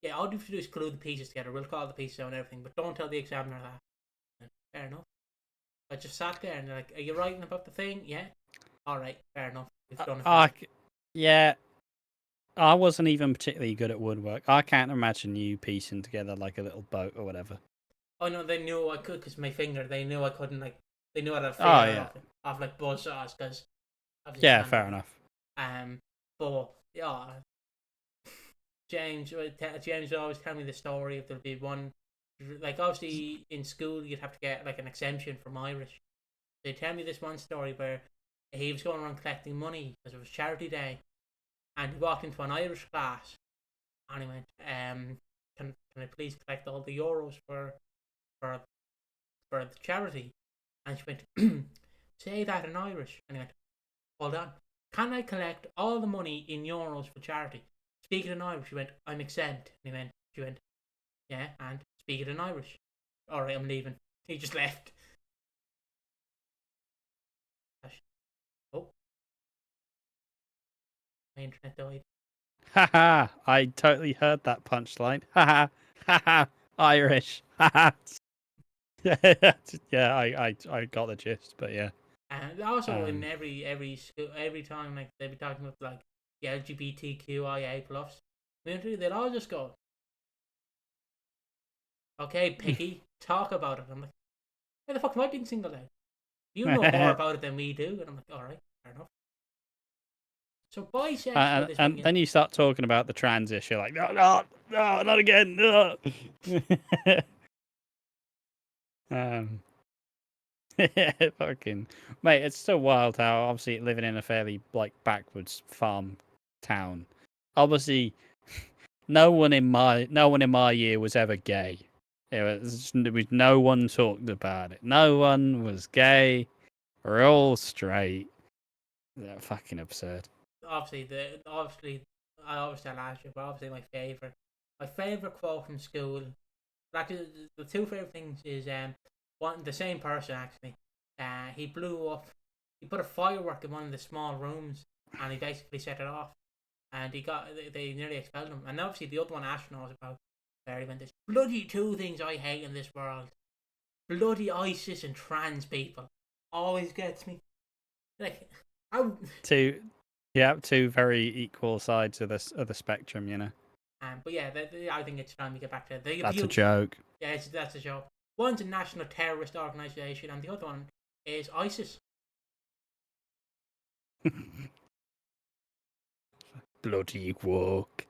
Yeah, all you have to do is glue the pieces together. We'll call the pieces out and everything, but don't tell the examiner that. And fair enough. I just sat there and they're like, are you writing about the thing? Yeah. All right, fair enough. We've done it. Yeah. I wasn't even particularly good at woodwork. I can't imagine you piecing together like a little boat or whatever. Oh no, they knew I could because my finger. They knew I couldn't They knew I'd have off like buzzsaws because. Yeah, fair enough. But yeah, James would always tell me the story if there'd be one. Like, obviously, in school, you'd have to get, like, an exemption from Irish. They tell me this one story where he was going around collecting money because it was charity day. And he walked into an Irish class. And he went, can I please collect all the euros for the charity? And she went, say that in Irish. And he went, hold on. Can I collect all the money in euros for charity? Speaking in Irish, she went, I'm exempt. And she went, yeah, and speak it in Irish. Alright, I'm leaving. He just left. Oh. My internet died. Haha, I totally heard that punchline. Haha, haha, Irish. Haha. Yeah, I got the gist, but yeah. And also in every school, every time like they'd be talking about like the LGBTQIA plus community, they'd all just go, okay, Piggy, talk about it. I'm like, why the fuck am I being singled out? You know more about it than we do. And I'm like, alright, fair enough. So bisexual and then you start talking about the trans issue, like, no, not again. No. Fucking mate, it's so wild how obviously living in a fairly like backwards farm town. Obviously, no one in my year was ever gay. There was no one talked about it. No one was gay. We're all straight. Yeah, fucking absurd. Obviously, I always tell last year, but obviously my favorite quote from school. Actually, the two favorite things is the same person actually. He blew up he put a firework in one of the small rooms, and he basically set it off. And they nearly expelled him. And obviously the other one Ash knows about, where he went, there's bloody two things I hate in this world: bloody ISIS and trans people. Always gets me. Like, two very equal sides of the spectrum, you know. But yeah, I think it's time we get back to the abuse. That's a joke. Yeah, that's a joke. One's a national terrorist organisation, and the other one is ISIS. Bloody woke.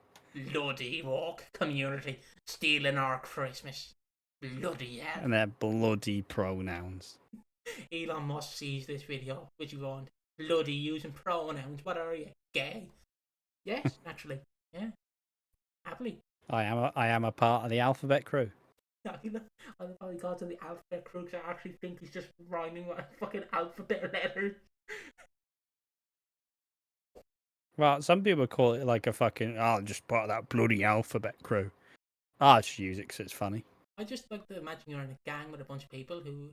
Bloody woke community stealing our Christmas. Bloody hell. And their bloody pronouns. Elon Musk sees this video, which you want. Bloody using pronouns. What are you? Gay? Yes, naturally. Yeah. Happily. I am a part of the alphabet crew. I probably got to the alphabet crew because I actually think he's just rhyming with a fucking alphabet letters. Well, some people call it like a fucking, just part of that bloody alphabet crew. I just use it because it's funny. I just like to imagine you're in a gang with a bunch of people who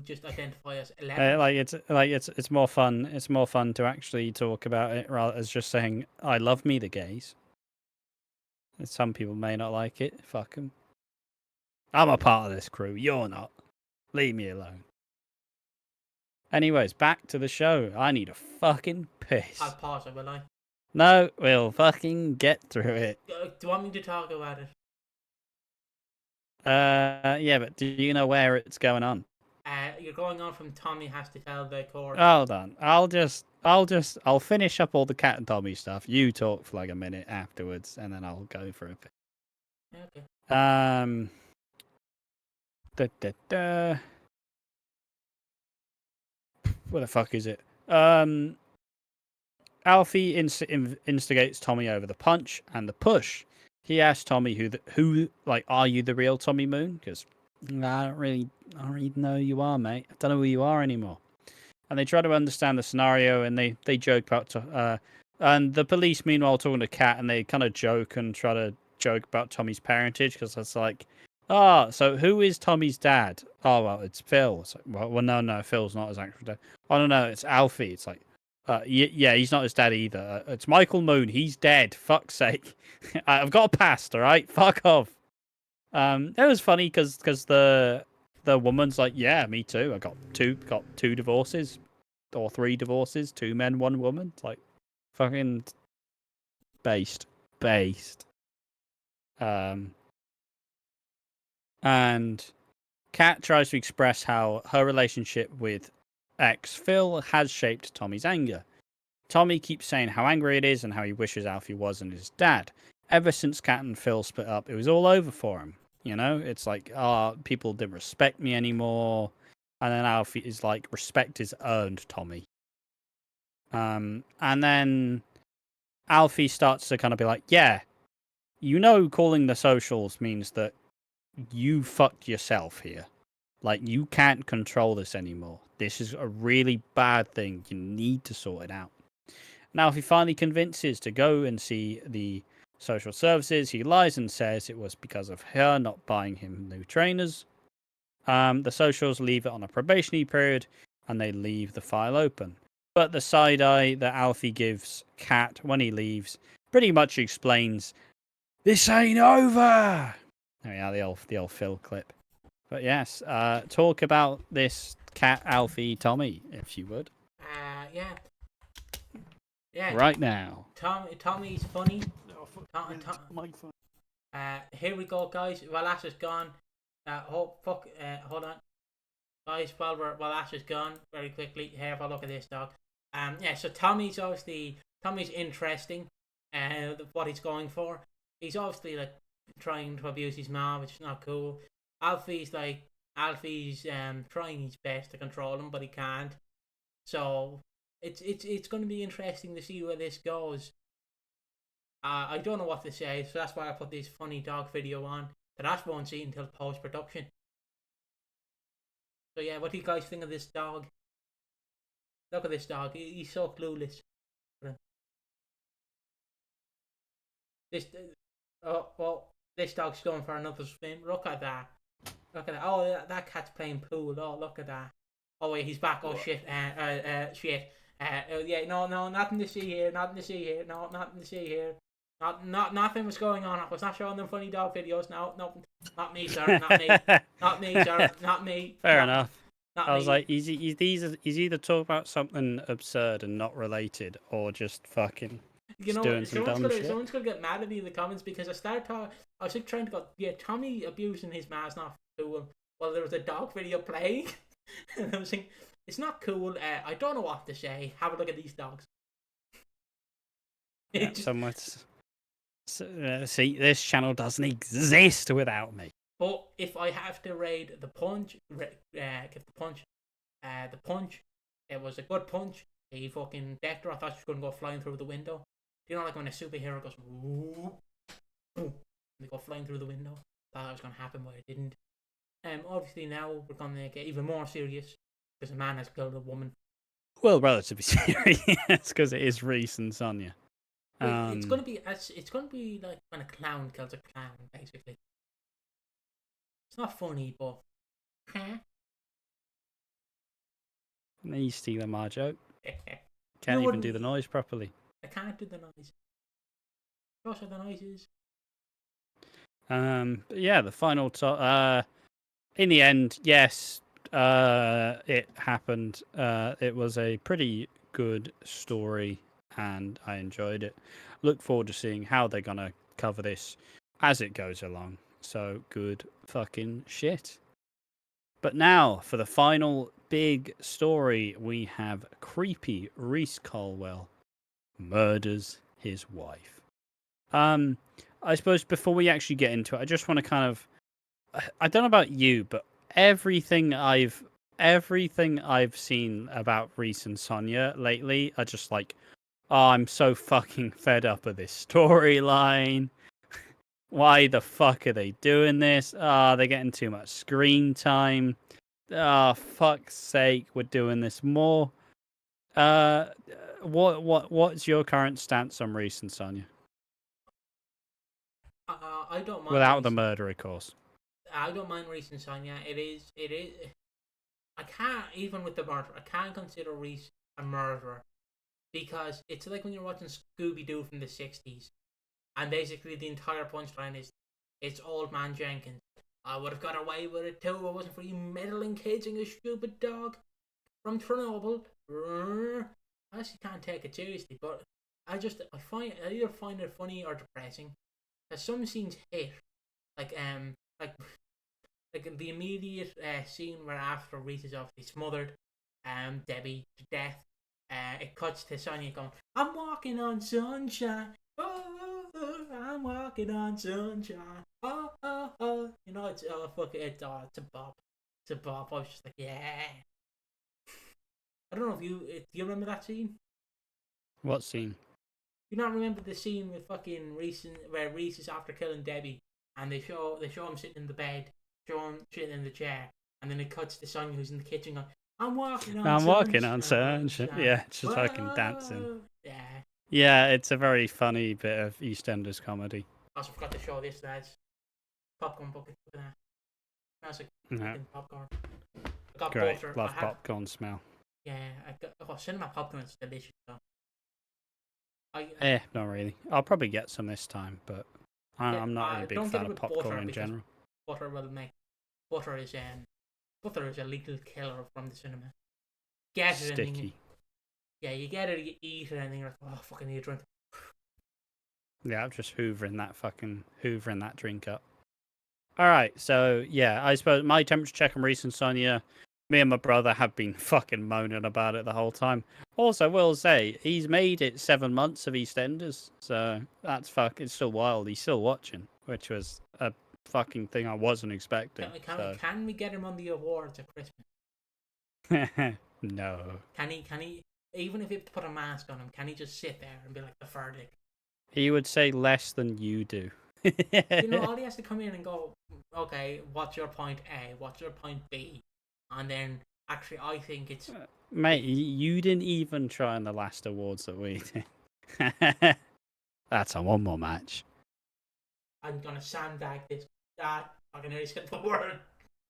just identify as 11. It's more fun. It's more fun to actually talk about it rather as just saying, "I love me the gays." And some people may not like it. Fuck them. I'm a part of this crew. You're not. Leave me alone. Anyways, back to the show. I need a fucking piss. I'll pause it, will I? No, we'll fucking get through it. Do you want me to talk about it? Yeah, but do you know where it's going on? You're going on from Tommy has to tell the court. Hold on. I'll finish up all the Cat and Tommy stuff. You talk for like a minute afterwards, and then I'll go for a bit. Okay. What the fuck is it? Alfie instigates Tommy over the punch and the push. He asks Tommy who are you the real Tommy Moon? Because I don't really know who you are, mate. I don't know who you are anymore. And they try to understand the scenario, and they joke about and the police meanwhile talking to Kat, and they kind of joke and try to joke about Tommy's parentage because it's like, so who is Tommy's dad? Oh well, it's Phil. It's like, well, no, Phil's not his actual dad. Oh no, it's Alfie. It's like, yeah, he's not his dad either. It's Michael Moon. He's dead. Fuck's sake. I've got a past. All right, fuck off. It was funny because the woman's like, yeah, me too. I got two divorces or 3 divorces, 2 men, 1 woman. It's like fucking based. And Kat tries to express how her relationship with ex-Phil has shaped Tommy's anger. Tommy keeps saying how angry it is and how he wishes Alfie wasn't his dad. Ever since Kat and Phil split up, it was all over for him. You know, it's like, people didn't respect me anymore. And then Alfie is like, respect is earned, Tommy. And then Alfie starts to kind of be like, yeah, calling the socials means that you fucked yourself here. Like, you can't control this anymore. This is a really bad thing. You need to sort it out. Now, if he finally convinces to go and see the social services, he lies and says it was because of her not buying him new trainers. The socials leave it on a probationary period, and they leave the file open. But the side eye that Alfie gives Kat when he leaves pretty much explains, this ain't over! Oh yeah, the old Phil clip. But yes, talk about this Kat, Alfie, Tommy, if you would. Yeah. Right now. Tommy's funny. Here we go, guys. While Ash is gone. Hold on. Guys, while Ash is gone, very quickly, have a look at this dog. So Tommy's interesting. What he's going for. He's obviously like trying to abuse his mom, which is not cool. Alfie's trying his best to control him, but he can't. So it's going to be interesting to see where this goes. I don't know what to say, so that's why I put this funny dog video on that Ash won't see until post production. So yeah, what do you guys think of this dog? Look at this dog. He's so clueless. This dog's going for another swim. Look at that. Oh, that cat's playing pool. Oh, look at that. Oh wait, he's back. Oh shit. Shit. Yeah. No. Nothing to see here. Nothing to see here. No. Nothing to see here. Nothing was going on. I was not showing them funny dog videos. No. Not me, sir. Not me. Not me, sir. Not me. Fair enough. Not I was me. like, he's either talking about something absurd and not related, or just fucking doing some dumb shit. Someone's gonna get mad at me in the comments because I was like trying to go, yeah, Tommy abusing his ma's not cool. Well, there was a dog video playing, and I was like, it's not cool. I don't know what to say. Have a look at these dogs. Yeah, see, this channel doesn't exist without me. But if I have to rate the punch, give the punch, it was a good punch. He fucking decked her. I thought she was going to go flying through the window. You know, like when a superhero goes, whoop, boom, they go flying through the window. Thought that was going to happen, but it didn't. Obviously now we're going to get even more serious because a man has killed a woman. Well, relatively serious because it is Reiss and Sonia. It's going to be like when a clown kills a clown, basically. It's not funny, but You stealing my joke. Can't even do the noise properly. I can't do the noise. Those are the noises. Yeah, the final in the end, yes, it happened. It was a pretty good story and I enjoyed it. Look forward to seeing how they're gonna cover this as it goes along. So good fucking shit. But now for the final big story, we have creepy Reiss Colwell murders his wife. I suppose before we actually get into it, I just want to kind of, I don't know about you, but everything I've seen about Reiss and Sonia lately are just like, oh, I'm so fucking fed up of this storyline. Why the fuck are they doing this? Ah, they're getting too much screen time. Ah, fuck's sake, we're doing this more. What's your current stance on Reiss and Sonia? I don't mind. Without the murder, of course. I don't mind Reiss and Sonia. It is. I can't, even with the murder, I can't consider Reiss a murderer because it's like when you're watching Scooby Doo from the 60s, and basically the entire punchline is, it's Old Man Jenkins. I would have got away with it too if it wasn't for you meddling kids and your stupid dog from Chernobyl. I actually can't take it seriously, but I either find it funny or depressing. Because some scenes hit, like the immediate scene where after Reiss is obviously smothered, Debbie to death. It cuts to Sonia going, "I'm walking on sunshine. Oh, I'm walking on sunshine. Oh, oh, oh." You know, it's it's a bop. It's a bop. I was just like, yeah. I don't know if do you remember that scene? What scene? You not remember the scene with fucking Reiss where Reiss is after killing Debbie, and they show him sitting in the bed, show him sitting in the chair, and then it cuts to Sonia who's in the kitchen going, "I'm walking on sunshine." Yeah, it's just fucking dancing. Yeah. Yeah, it's a very funny bit of EastEnders comedy. I also forgot to show this, lads. Popcorn bucket. Look at that. Smells like fucking popcorn. I got Great, butter. love popcorn smell. Yeah, I got cinema popcorn. It's delicious though. Not really. I'll probably get some this time, but I'm not a big fan of popcorn in general. Butter will make butter is a lethal killer from the cinema. Get it sticky. Yeah, you get it, you eat it, and then you're like, oh, fucking need a drink. Yeah, I'm just hoovering that drink up. All right, so yeah, I suppose my temperature check on Reiss and Sonia. Me and my brother have been fucking moaning about it the whole time. Also, will say he's made it 7 months of EastEnders, so that's fucking still wild. He's still watching, which was a fucking thing I wasn't expecting. Can we get him on the awards at Christmas? No. Can he? Even if you have to put a mask on him, can he just sit there and be like the verdict? He would say less than you do. You know, all he has to come in and go, okay, what's your point A? What's your point B? And then, actually, I think it's... Mate, you didn't even try in the last awards that we did. That's a one more match. I'm going to sandbag this. I can nearly skip the word.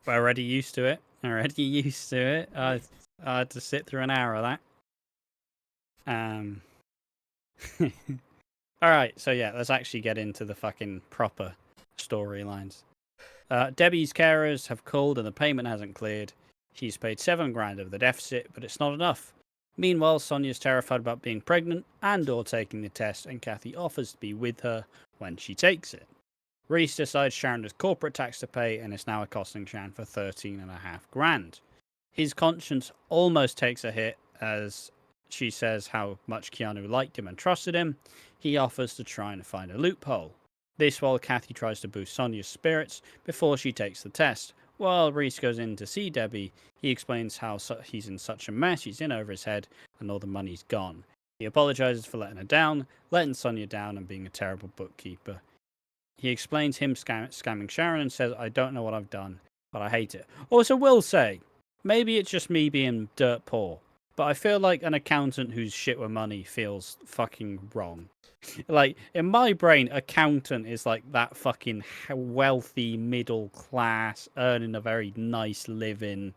We're already used to it. Already used to it. I had to sit through an hour of that. All right, so yeah, let's actually get into the fucking proper storylines. Debbie's carers have called and the payment hasn't cleared. She's paid $7,000 of the deficit, but it's not enough. Meanwhile, Sonia's terrified about being pregnant and or taking the test, and Kathy offers to be with her when she takes it. Reiss decides Sharon has corporate tax to pay and is now costing Sharon for $13,500. His conscience almost takes a hit as she says how much Keanu liked him and trusted him. He offers to try and find a loophole. This while Kathy tries to boost Sonia's spirits before she takes the test. While Reiss goes in to see Debbie, he explains how he's in such a mess, he's in over his head, and all the money's gone. He apologizes for letting her down, letting Sonia down, and being a terrible bookkeeper. He explains him scamming Sharon and says, I don't know what I've done, but I hate it. Also, will say, maybe it's just me being dirt poor, but I feel like an accountant who's shit with money feels fucking wrong. Like, in my brain, accountant is like that fucking wealthy middle class, earning a very nice living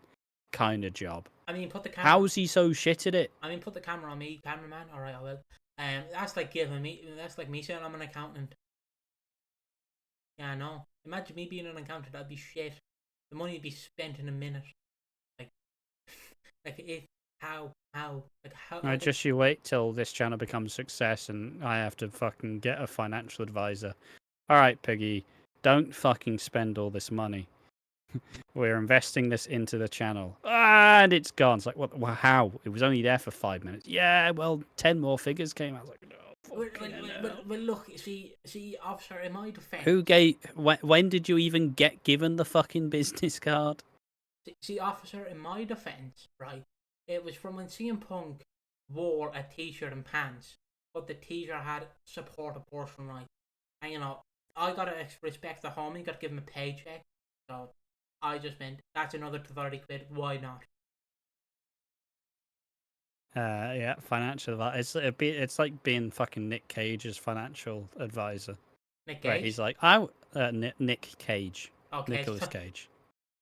kind of job. I mean, put the camera. How is he so shit at it? I mean, put the camera on me, cameraman. All right, I will. That's like me saying I'm an accountant. Yeah, I know. Imagine me being an accountant. That'd be shit. The money would be spent in a minute. How? Right, just you wait till this channel becomes a success and I have to fucking get a financial advisor. Alright, Piggy, don't fucking spend all this money. We're investing this into the channel. And it's gone. It's like, what? Well, how? It was only there for 5 minutes. Yeah, well, 10 more figures came out. I was like, no. Well, look, see, officer, in my defense. Who gave... When did you even get given the fucking business card? See, officer, in my defense, right? It was from when CM Punk wore a t-shirt and pants, but the t-shirt had support a portion, right? And, you know, I gotta respect the homie, gotta give him a paycheck. So, I just meant, that's another 30 quid, why not? Yeah, financial advisor. It's like being fucking Nick Cage's financial advisor. Nick Cage? Right, he's like, Nick Cage. Okay. Nicolas Cage.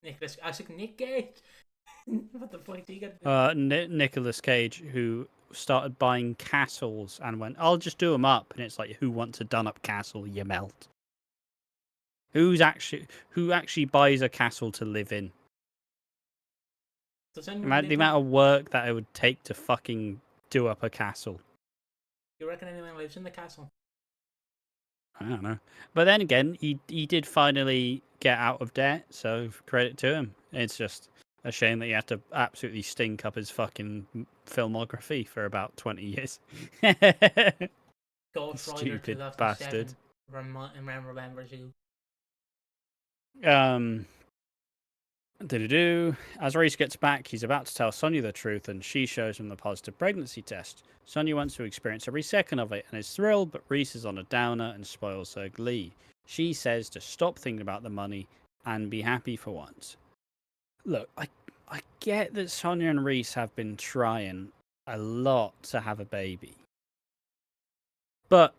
I was like, Nick Cage? What the fuck do you got? Nicolas Cage, who started buying castles and went, I'll just do them up. And it's like, who wants a done-up castle, you melt? Who actually buys a castle to live in? The amount of work that it would take to fucking do up a castle. You reckon anyone lives in the castle? I don't know. But then again, he did finally get out of debt, so credit to him. It's just a shame that he had to absolutely stink up his fucking filmography for about 20 years. Stupid bastard. Remembers you. As Reiss gets back, he's about to tell Sonia the truth, and she shows him the positive pregnancy test. Sonia wants to experience every second of it and is thrilled, but Reiss is on a downer and spoils her glee. She says to stop thinking about the money and be happy for once. Look, I get that Sonia and Reiss have been trying a lot to have a baby, but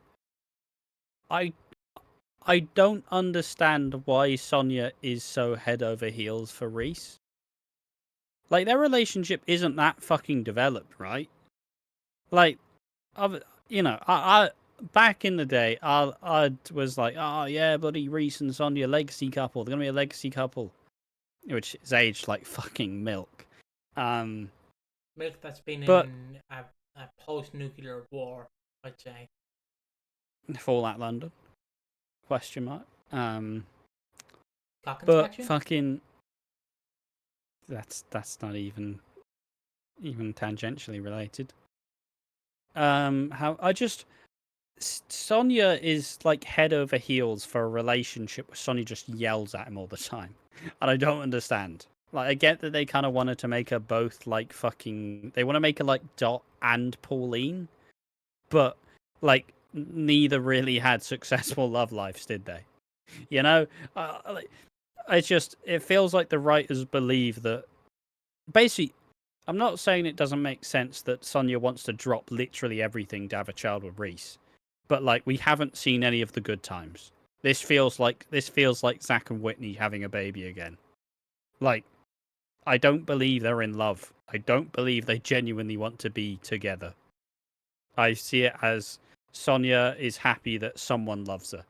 I don't understand why Sonia is so head over heels for Reiss. Like, their relationship isn't that fucking developed, right? Like, I back in the day, I was like, oh yeah, bloody Reiss and Sonia, legacy couple. They're gonna be a legacy couple, which is aged like fucking milk. Milk that's been in a post-nuclear war, I'd say. Fallout London? Question mark. But fucking, that's not even tangentially related. Sonia is like head over heels for a relationship where Sonia just yells at him all the time, and I don't understand. Like, I get that they kind of wanted to make her both like fucking. They want to make her like Dot and Pauline, but like neither really had successful love lives, did they? You know, it feels like the writers believe that. Basically, I'm not saying it doesn't make sense that Sonia wants to drop literally everything to have a child with Reiss, but like, we haven't seen any of the good times. This feels like Zack and Whitney having a baby again. Like, I don't believe they're in love. I don't believe they genuinely want to be together. I see it as Sonia is happy that someone loves her.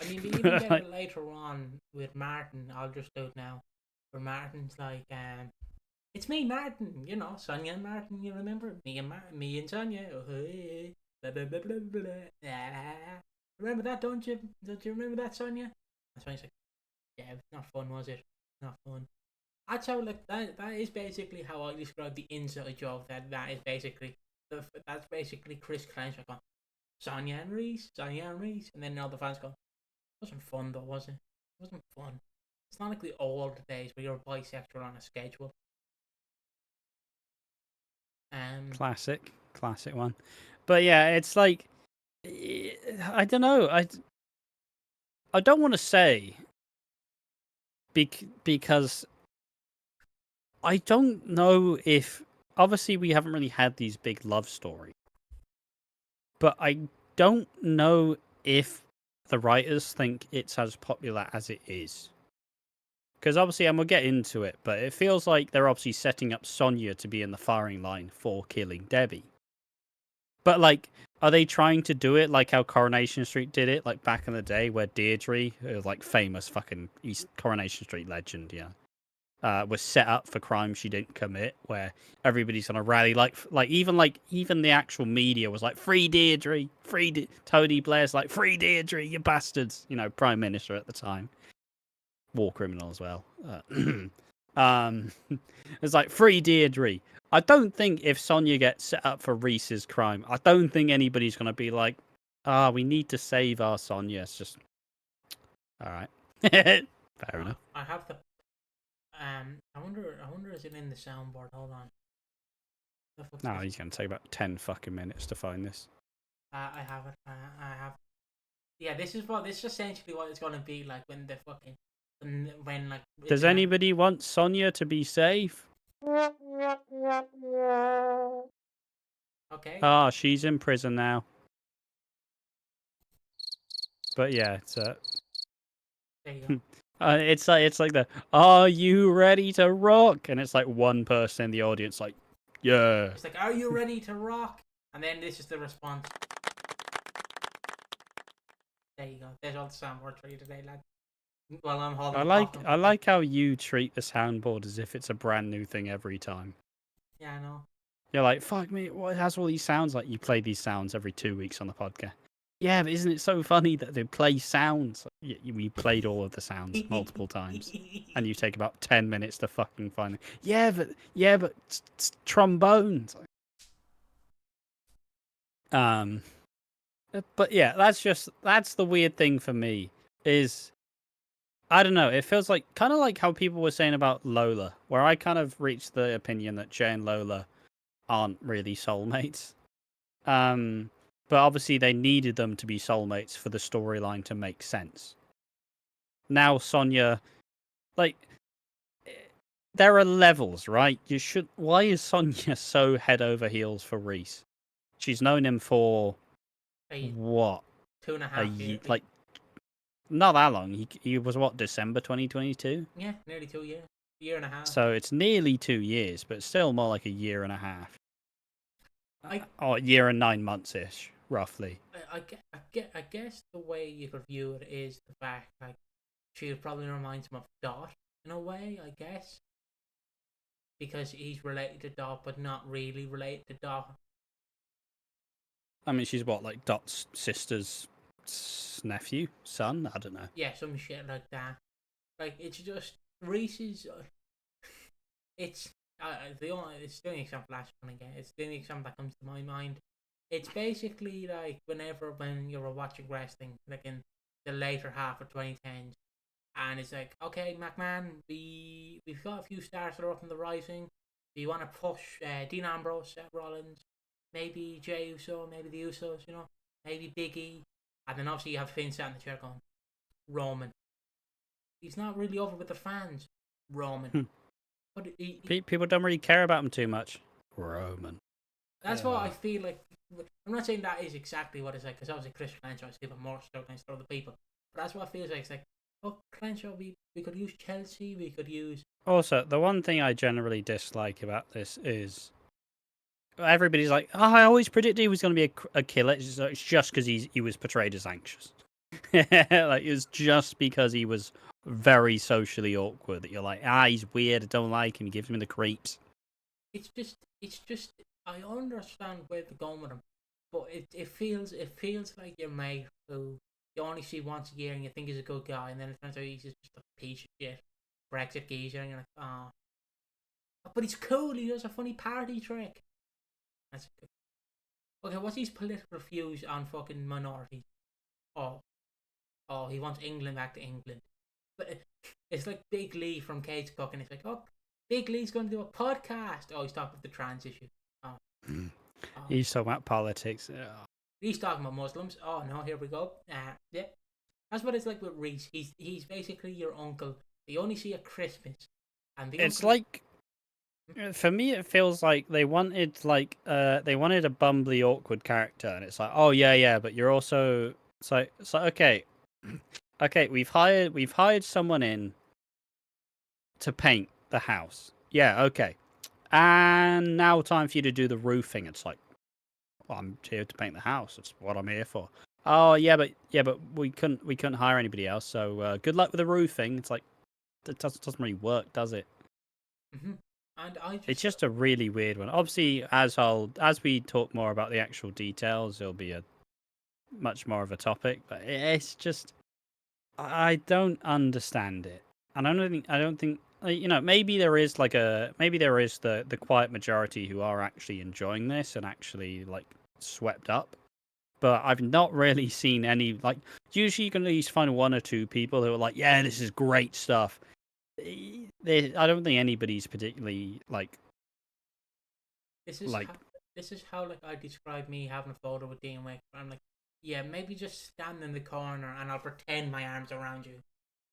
I mean, they even get it later on with Martin. I'll just do it now. Where Martin's like, it's me, Martin. You know, Sonia and Martin. You remember me and me and Sonia. Oh, hey, blah, blah, blah, blah, blah, blah. Remember that? Don't you? Don't you remember that, Sonia? And Sonia's like, yeah, it's not fun, was it? Not fun. That's how like that is basically how I describe the inside joke. That is basically that's basically Chris Clancy going Sonia and Reiss, and then all the fans go, it wasn't fun though, was it? It wasn't fun. It's not like the old days where you're bisexual on a schedule. Classic one. But yeah, it's like, I don't know. I don't want to say because I don't know if, obviously we haven't really had these big love stories, but I don't know if the writers think it's as popular as it is. Because obviously, and we'll get into it, but it feels like they're obviously setting up Sonia to be in the firing line for killing Debbie. But like, are they trying to do it like how Coronation Street did it, like back in the day, where Deirdre, like famous fucking East Coronation Street legend, was set up for crimes she didn't commit, where everybody's gonna rally, like even the actual media was like, free Deirdre, Tony Blair's like, free Deirdre, you bastards, Prime Minister at the time, war criminal as well. It's like, free Deirdre. I don't think if Sonia gets set up for Reese's crime, I don't think anybody's gonna be like, we need to save our Sonia. It's just, all right, fair enough. I have the I wonder is it in the soundboard? Hold on. No, he's gonna take about 10 fucking minutes to find this. I have it. I have. Yeah, this is essentially what it's gonna be like when the fucking when like. Does anybody want Sonia to be safe? Okay. Ah, she's in prison now. But yeah, it's There you go. it's like the, are you ready to rock? And it's like one person in the audience like, yeah. It's like, are you ready to rock? And then this is the response. There you go. There's all the soundboard for you today, lad. Well, I'm holding. I like how you treat the soundboard as if it's a brand new thing every time. Yeah, I know. You're like, fuck me, what has all these sounds? Like, you play these sounds every 2 weeks on the podcast. Yeah, but isn't it so funny that they play sounds? We played all of the sounds multiple times, and you take about 10 minutes to fucking find it. Yeah, but it's trombones. But yeah, that's the weird thing for me is, I don't know. It feels like kind of like how people were saying about Lola, where I kind of reached the opinion that Jay and Lola aren't really soulmates. But obviously they needed them to be soulmates for the storyline to make sense. Now Sonia, like, there are levels, right? Why is Sonia so head over heels for Reiss? She's known him for what? 2.5 years. Like, not that long. He was what, December 2022? Yeah, nearly 2 years. Year and a half. So it's nearly 2 years, but still more like a year and a half. Or a year and 9 months ish, roughly. I guess the way you could view it is the fact, like, she probably reminds him of Dot in a way, I guess, because he's related to Dot, but not really related to Dot. I mean, she's what, like Dot's sister's nephew, son? I don't know. Yeah, some shit like that. Like, it's just Reese's. It's the only example I'm gonna get. It's the only example that comes to my mind. It's basically like when you were watching wrestling, like in the later half of 2010s, and it's like, okay, McMahon, we've got a few stars that are up in the rising. Do you want to push Dean Ambrose, Seth Rollins, maybe Jey Uso, maybe the Usos, maybe Piggy, and then obviously you have Finn sat in the chair going, Roman. He's not really over with the fans, Roman. But people don't really care about him too much. Roman. That's what I feel like. I'm not saying that is exactly what it's like, because obviously Chris Clancy is even more stuck against other people. But that's what it feels like. It's like Oh, Crenshaw, we could use Chelsea. We could use. Also, the one thing I generally dislike about this is everybody's like, "Oh, I always predicted he was going to be a killer." It's just because he was portrayed as anxious. Like, it was just because he was very socially awkward that you're like, he's weird. I don't like him. He gives me the creeps. It's just. I understand where they're going with him, but it feels like your mate who you only see once a year and you think he's a good guy, and then it turns out he's just a piece of shit Brexit geezer, and you're like, ah. But he's cool. He does a funny party trick. That's good. Okay, what's his political views on fucking minorities? Oh, he wants England back to England. But it's like Big Lee from Kate's Cooking. It's like, oh, Big Lee's going to do a podcast. Oh, he's talking about the trans issue. Oh. He's talking about politics. He's talking about Muslims. Oh no, here we go. Yeah, that's what it's like with Reiss. He's basically your uncle. You only see at Christmas, and it's like, for me, it feels like they wanted a bumbly, awkward character, and it's like, oh yeah, but you're also so okay, we've hired someone in to paint the house. Yeah, okay, and now time for you to do the roofing. It's like, well, I'm here to paint the house. That's what I'm here for. Oh yeah, but we couldn't hire anybody else. So good luck with the roofing. It's like, it doesn't really work, does it? Mm-hmm. And it's just a really weird one. Obviously, as we talk more about the actual details, it'll be a much more of a topic. But it's just, I don't understand it, and I don't think maybe there is the quiet majority who are actually enjoying this and actually like swept up. But I've not really seen any, like, usually you can at least find one or two people who are like, yeah, this is great stuff. I don't think anybody's particularly like. This is how like I describe me having a photo with Dean Wick. I'm like, yeah, maybe just stand in the corner and I'll pretend my arms around you.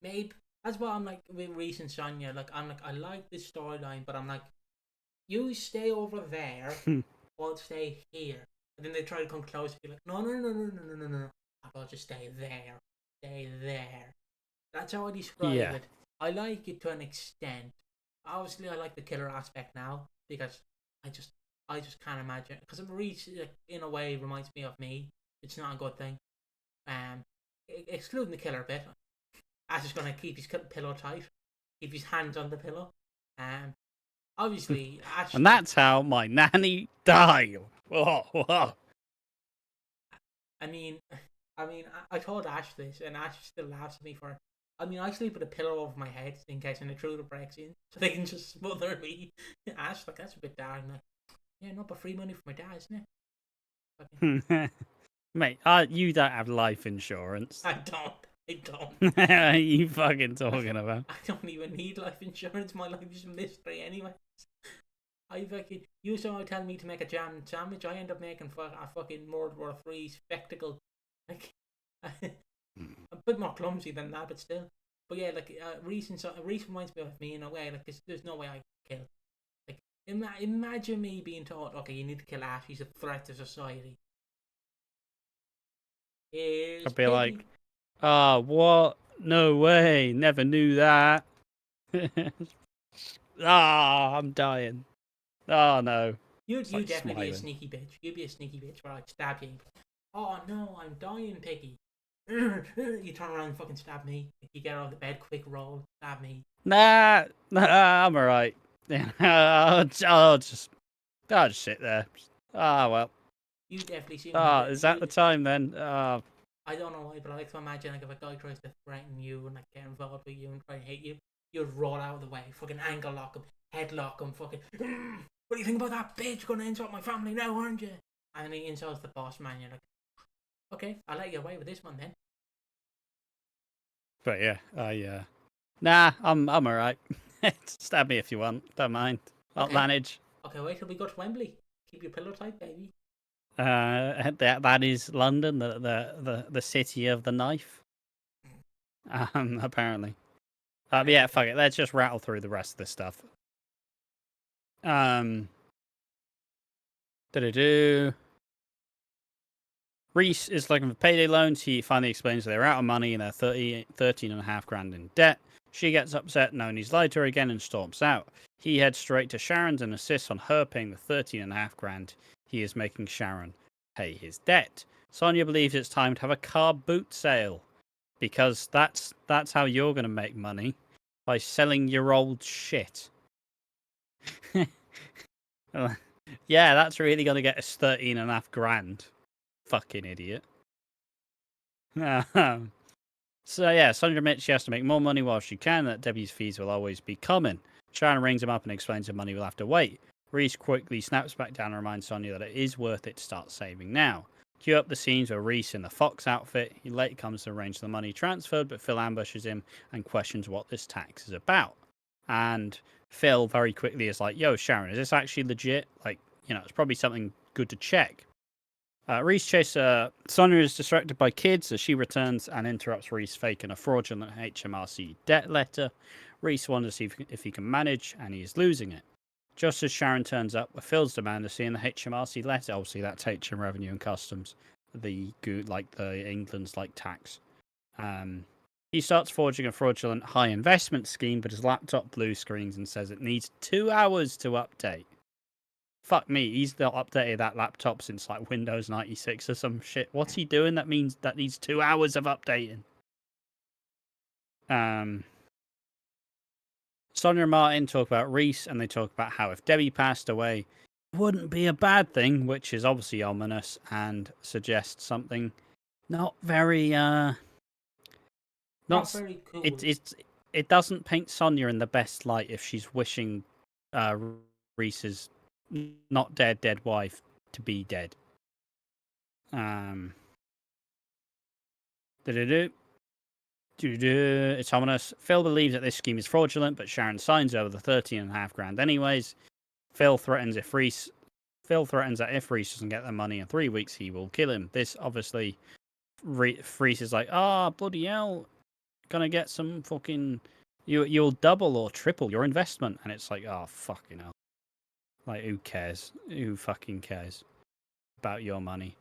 Maybe that's what I'm like with Reiss and Sonia. Like, I'm like, I like this storyline, but I'm like, you stay over there, I'll stay here. And then they try to come close and be like, no. I'll just stay there. That's how I describe it. I like it to an extent. Obviously, I like the killer aspect now because I just can't imagine, because Reiss, in a way, reminds me of me. It's not a good thing. Excluding the killer bit, Ash is gonna keep his pillow tight, keep his hands on the pillow. Obviously, Ash. And that's how my nanny died. Whoa. I mean, I told Ash this, and Ash still laughs at me for it. I mean, I sleep with a pillow over my head in case an intruder breaks in, so they can just smother me. Ash, like, that's a bit dark. Like, yeah, not but free money for my dad, isn't it? Mate, you don't have life insurance. I don't. What are you fucking talking about? I don't even need life insurance. My life is a mystery anyway. You somehow tell me to make a jam sandwich, I end up making a fucking World War III spectacle. Like, a bit more clumsy than that, but still. But yeah, like, Reiss reminds me of me in a way. Like, there's no way I could kill. Like, imagine me being told, okay, you need to kill Ash. He's a threat to society. I'd be like, what? No way. Never knew that. I'm dying. Oh, no. You'd definitely be a sneaky bitch. You'd be a sneaky bitch where I'd stab you. Oh, no, I'm dying, Piggy. You turn around and fucking stab me. You get out of the bed, quick roll, stab me. Nah, I'm alright. I'll just sit there. Well. You definitely see. Is that the time then? I don't know why, but I like to imagine, like, if a guy tries to threaten you and like get involved with you and try to hit you, you'd roll out of the way, fucking ankle lock him, headlock him, fucking. What do you think about that bitch? Gonna insult my family now, aren't you? And then he insults the boss man. You're like, okay, I'll let you away with this one then. But yeah, nah, I'm alright. Stab me if you want. Don't mind. I'll manage. Okay, wait till we go to Wembley. Keep your pillow tight, baby. That is London, the city of the knife. Apparently. Yeah, fuck it. Let's just rattle through the rest of this stuff. Reiss is looking for payday loans. He finally explains they're out of money and they're 13.5 grand in debt. She gets upset knowing he's lied to her again and storms out. He heads straight to Sharon's and insists on her paying the 13.5 grand. He is making Sharon pay his debt. Sonia believes it's time to have a car boot sale because that's how you're going to make money, by selling your old shit. Yeah, that's really going to get us 13.5 grand. Fucking idiot. So yeah, Sonia admits she has to make more money while she can, that Debbie's fees will always be coming. Sharon rings him up and explains the money will have to wait. Reiss quickly snaps back down and reminds Sonia that it is worth it to start saving now. Cue up the scenes where Reiss in the fox outfit. He later comes to arrange the money transferred, but Phil ambushes him and questions what this tax is about. And Phil very quickly is like, yo, Sharon, is this actually legit? Like, it's probably something good to check. Reiss chases Sonia is distracted by kids as she returns and interrupts Reiss faking a fraudulent HMRC debt letter. Reiss wonders if he can manage, and he is losing it. Just as Sharon turns up with Phil's demand of seeing the HMRC letter, obviously that's HM Revenue and Customs, the England's tax. He starts forging a fraudulent high investment scheme, but his laptop blue screens and says it needs 2 hours to update. Fuck me, he's not updated that laptop since Windows 96 or some shit. What's he doing that needs 2 hours of updating? Sonia and Martin talk about Reiss, and they talk about how if Debbie passed away, it wouldn't be a bad thing, which is obviously ominous and suggests something not very not very cool. It doesn't paint Sonia in the best light if she's wishing Reiss's not dead wife to be dead. It's ominous. Phil believes that this scheme is fraudulent, but Sharon signs over the 13.5 grand anyways. Phil threatens that if Reiss doesn't get the money in 3 weeks, he will kill him. This obviously, Reiss is like, bloody hell, gonna get some fucking, you'll double or triple your investment, and it's like, oh fucking hell. Like, who cares? Who fucking cares about your money?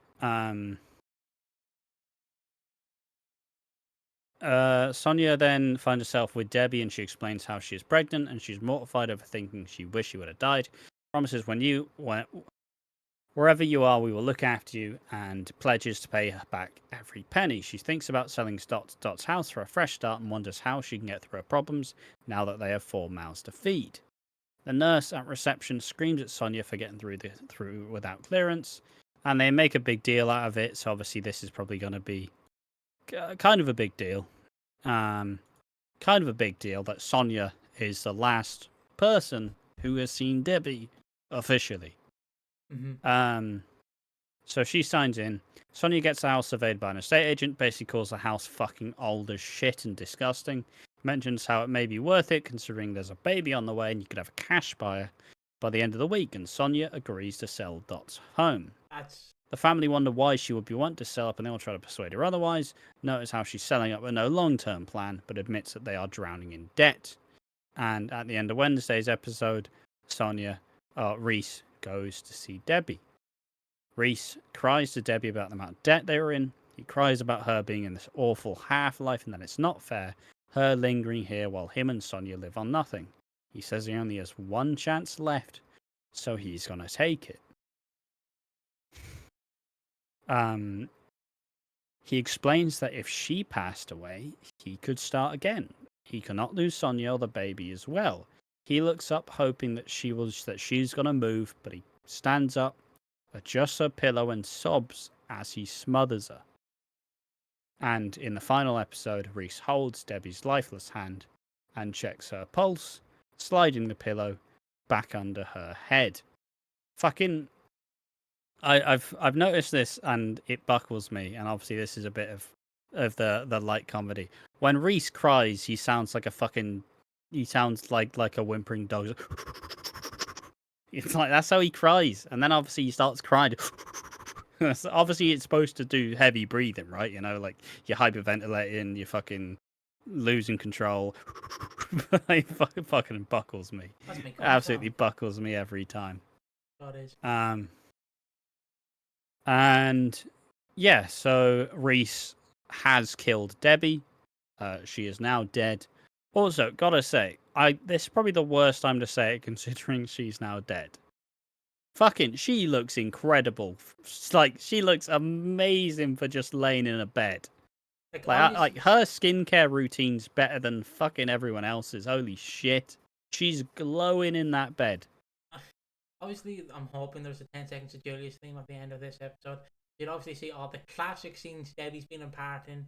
Sonia then finds herself with Debbie, and she explains how she is pregnant, and she's mortified over thinking she wished she would have died. Promises wherever you are, we will look after you, and pledges to pay her back every penny. She thinks about selling Dot's house for a fresh start and wonders how she can get through her problems now that they have 4 mouths to feed. The nurse at reception screams at Sonia for getting through without clearance, and they make a big deal out of it. So obviously this is probably going to be kind of a big deal. Kind of a big deal that Sonia is the last person who has seen Debbie officially. Mm-hmm. So she signs in. Sonia gets the house surveyed by an estate agent, basically calls the house fucking old as shit and disgusting. Mentions how it may be worth it considering there's a baby on the way and you could have a cash buyer by the end of the week, and Sonia agrees to sell Dot's home. The family wonder why she would be wanting to sell up, and they all try to persuade her otherwise. Notice how she's selling up with no long-term plan, but admits that they are drowning in debt. And at the end of Wednesday's episode, Reiss goes to see Debbie. Reiss cries to Debbie about the amount of debt they were in. He cries about her being in this awful half-life and that it's not fair, her lingering here while him and Sonia live on nothing. He says he only has one chance left, so he's going to take it. He explains that if she passed away, he could start again. He cannot lose Sonia or the baby as well. He looks up, hoping that she's going to move, but he stands up, adjusts her pillow, and sobs as he smothers her. And in the final episode, Reiss holds Debbie's lifeless hand and checks her pulse, sliding the pillow back under her head. Fucking, I've noticed this and it buckles me. And obviously, this is a bit of the light comedy. When Reiss cries, he sounds like a whimpering dog. It's like that's how he cries, and then obviously he starts crying. So obviously, it's supposed to do heavy breathing, right? Like you're hyperventilating, you're fucking losing control. It fucking buckles me. Absolutely buckles me every time. God is. And yeah, so Reiss has killed Debbie. She is now dead. Also, gotta say, this is probably the worst time to say it considering she's now dead. Fucking, she looks incredible. Like, she looks amazing for just laying in a bed. Like her skincare routine's better than fucking everyone else's. Holy shit. She's glowing in that bed. Obviously, I'm hoping there's a 10 seconds of Julius theme at the end of this episode. You'd obviously see all the classic scenes Debbie's been a part in.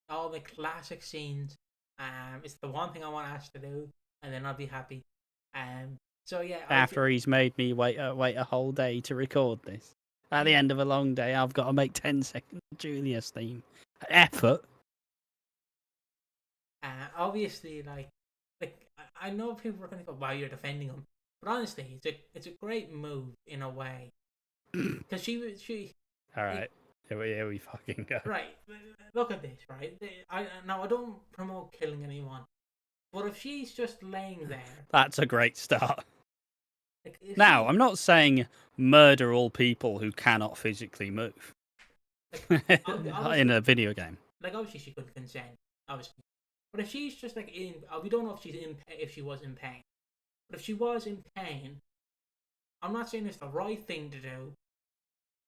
All the classic scenes. It's the one thing I want Ash to do, and then I'll be happy. So yeah. After he's made me wait a whole day to record this. At the end of a long day, I've got to make 10 seconds of Julius theme. Effort. Obviously, like I know people are going to go, "Wow, you're defending him," but honestly, it's a great move in a way because she. All right, here we fucking go. Right, look at this. Right, I don't promote killing anyone, but if she's just laying there, that's a great start. Now, I'm not saying murder all people who cannot physically move in a video game. Like obviously she couldn't consent, obviously. But if she's just like we don't know if she's if she was in pain. But if she was in pain, I'm not saying it's the right thing to do,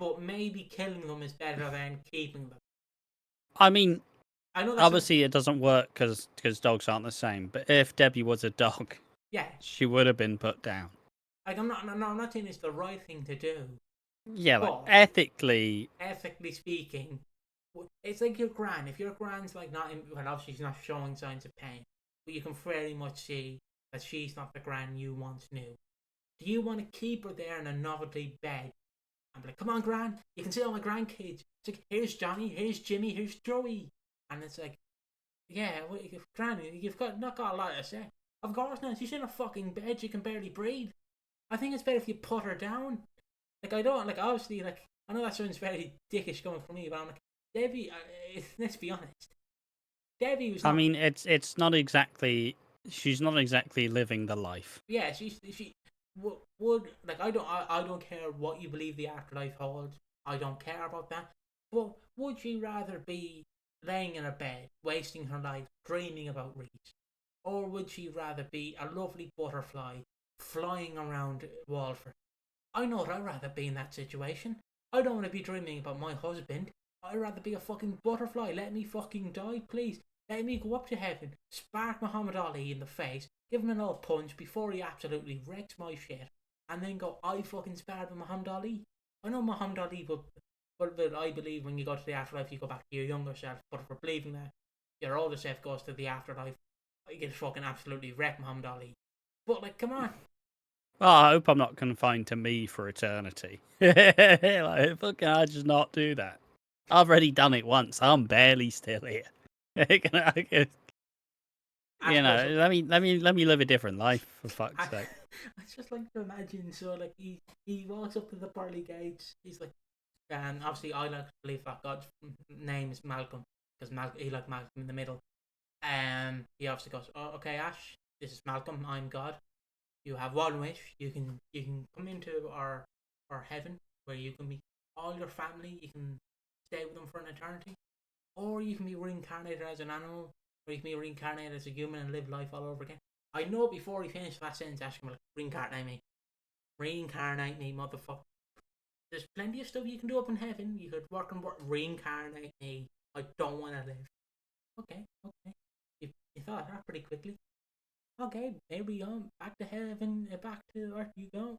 but maybe killing them is better than keeping them. I mean, I know obviously it doesn't work because dogs aren't the same. But if Debbie was a dog, yeah, she would have been put down. Like I'm not saying it's the right thing to do. Yeah, like ethically speaking. It's like your gran. If your gran's like not in, well, obviously she's not showing signs of pain, but you can very much see that she's not the gran you once knew. Do you want to keep her there in a novelty bed and be like, "Come on, gran, you can see all my grandkids. It's like, here's Johnny, here's Jimmy, here's Joey," and it's like, yeah, well, gran, you've not got a lot to say. Of course not. She's in a fucking bed. She can barely breathe. I think it's better if you put her down. Like I don't like obviously like I know that sounds very dickish coming from me, but I'm like. Debbie, let's be honest. Debbie was. I mean, it's not exactly. She's not exactly living the life. Yeah, she would like. I don't care what you believe the afterlife holds. I don't care about that. But would she rather be laying in a bed, wasting her life, dreaming about Reiss, or would she rather be a lovely butterfly flying around Walford? I know I'd rather be in that situation. I don't want to be dreaming about my husband. I'd rather be a fucking butterfly. Let me fucking die, please. Let me go up to heaven, spark Muhammad Ali in the face, give him an old punch before he absolutely wrecks my shit, and then go, I fucking sparred with Muhammad Ali. I know Muhammad Ali, but I believe when you go to the afterlife, you go back to your younger self. But if we're believing that your older self goes to the afterlife, you can fucking absolutely wreck Muhammad Ali. But, like, come on. Well, I hope I'm not confined to me for eternity. Like, fucking, I just not do that. I've already done it once. I'm barely still here. You know, let me live a different life for fuck's sake. I just like to imagine. So like he walks up to the pearly gates. He's like, obviously I like to believe that God's name is Malcolm because he like Malcolm in the middle. He obviously goes, "Oh, okay, Ash, this is Malcolm. I'm God. You have one wish. You can come into our heaven where you can meet all your family. You can stay with them for an eternity, or you can be reincarnated as an animal, or you can be reincarnated as a human and live life all over again." I know before he finished that sentence, Ash can be like, reincarnate me, motherfucker. There's plenty of stuff you can do up in heaven. You could work, reincarnate me. I don't want to live. Okay. You thought that pretty quickly. Okay, there we go. Back to heaven, back to earth you go.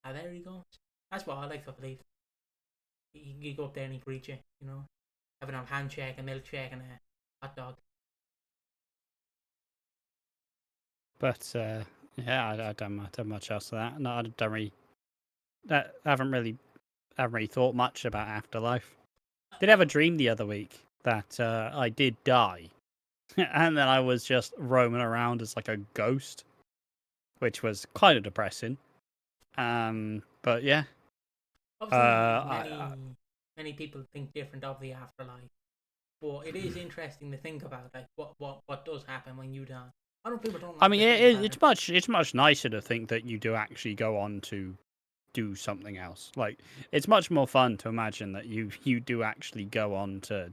There he goes. That's what I like to believe. You go up there and he greet you, you know, having a handshake, a milkshake, and a hot dog. But yeah, I don't much else to that. No, I haven't really thought much about afterlife. Did have a dream the other week that I did die, and then I was just roaming around as like a ghost, which was kind of depressing. But yeah. Many people think different of the afterlife, but it is interesting to think about, like what does happen when you die. I don't. People don't. Like I mean, it's much nicer to think that you do actually go on to do something else. Like, it's much more fun to imagine that you do actually go on to,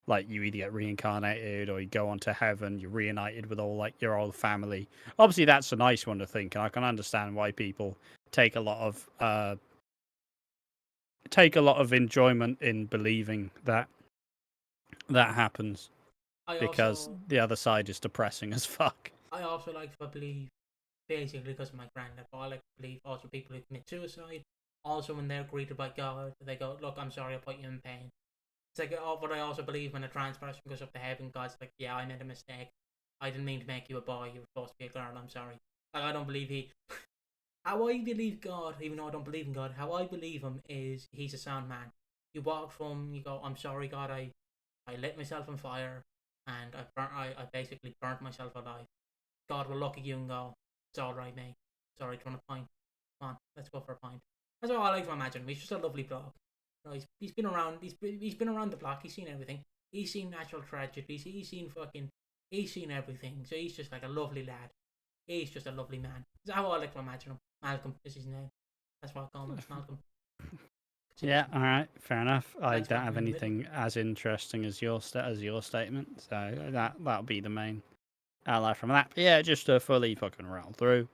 like, you either get reincarnated or you go on to heaven, you're reunited with all, like, your old family. Obviously, that's a nice one to think, and I can understand why people take a lot of enjoyment in believing that happens, because the other side is depressing as fuck. I also like to believe, basically because of my granddad, but I like to believe also people who commit suicide, also when they're greeted by God, they go, look, I'm sorry I put you in pain. It's like, oh, but I also believe when a trans person goes up to heaven, God's like, yeah, I made a mistake. I didn't mean to make you a boy. You were supposed to be a girl. I'm sorry. Like, I don't believe he. How I believe God, even though I don't believe in God, how I believe him is he's a sound man. You walk from, you go, I'm sorry, God, I lit myself on fire, and I basically burnt myself alive. God will look at you and go, it's all right, mate. Sorry, do you want a pint? Come on, let's go for a pint. That's all I like to imagine. He's just a lovely bloke. You know, he's been around. He's been around the block. He's seen everything. He's seen natural tragedies. He's seen everything. So he's just like a lovely lad. He's just a lovely man. That's how I like to imagine him. Malcolm is his name. That's what I call him, Malcolm. Yeah, all right, fair enough. I don't have anything as interesting as your statement, so that'll be the main ally from that. But yeah, just to fully fucking rattle through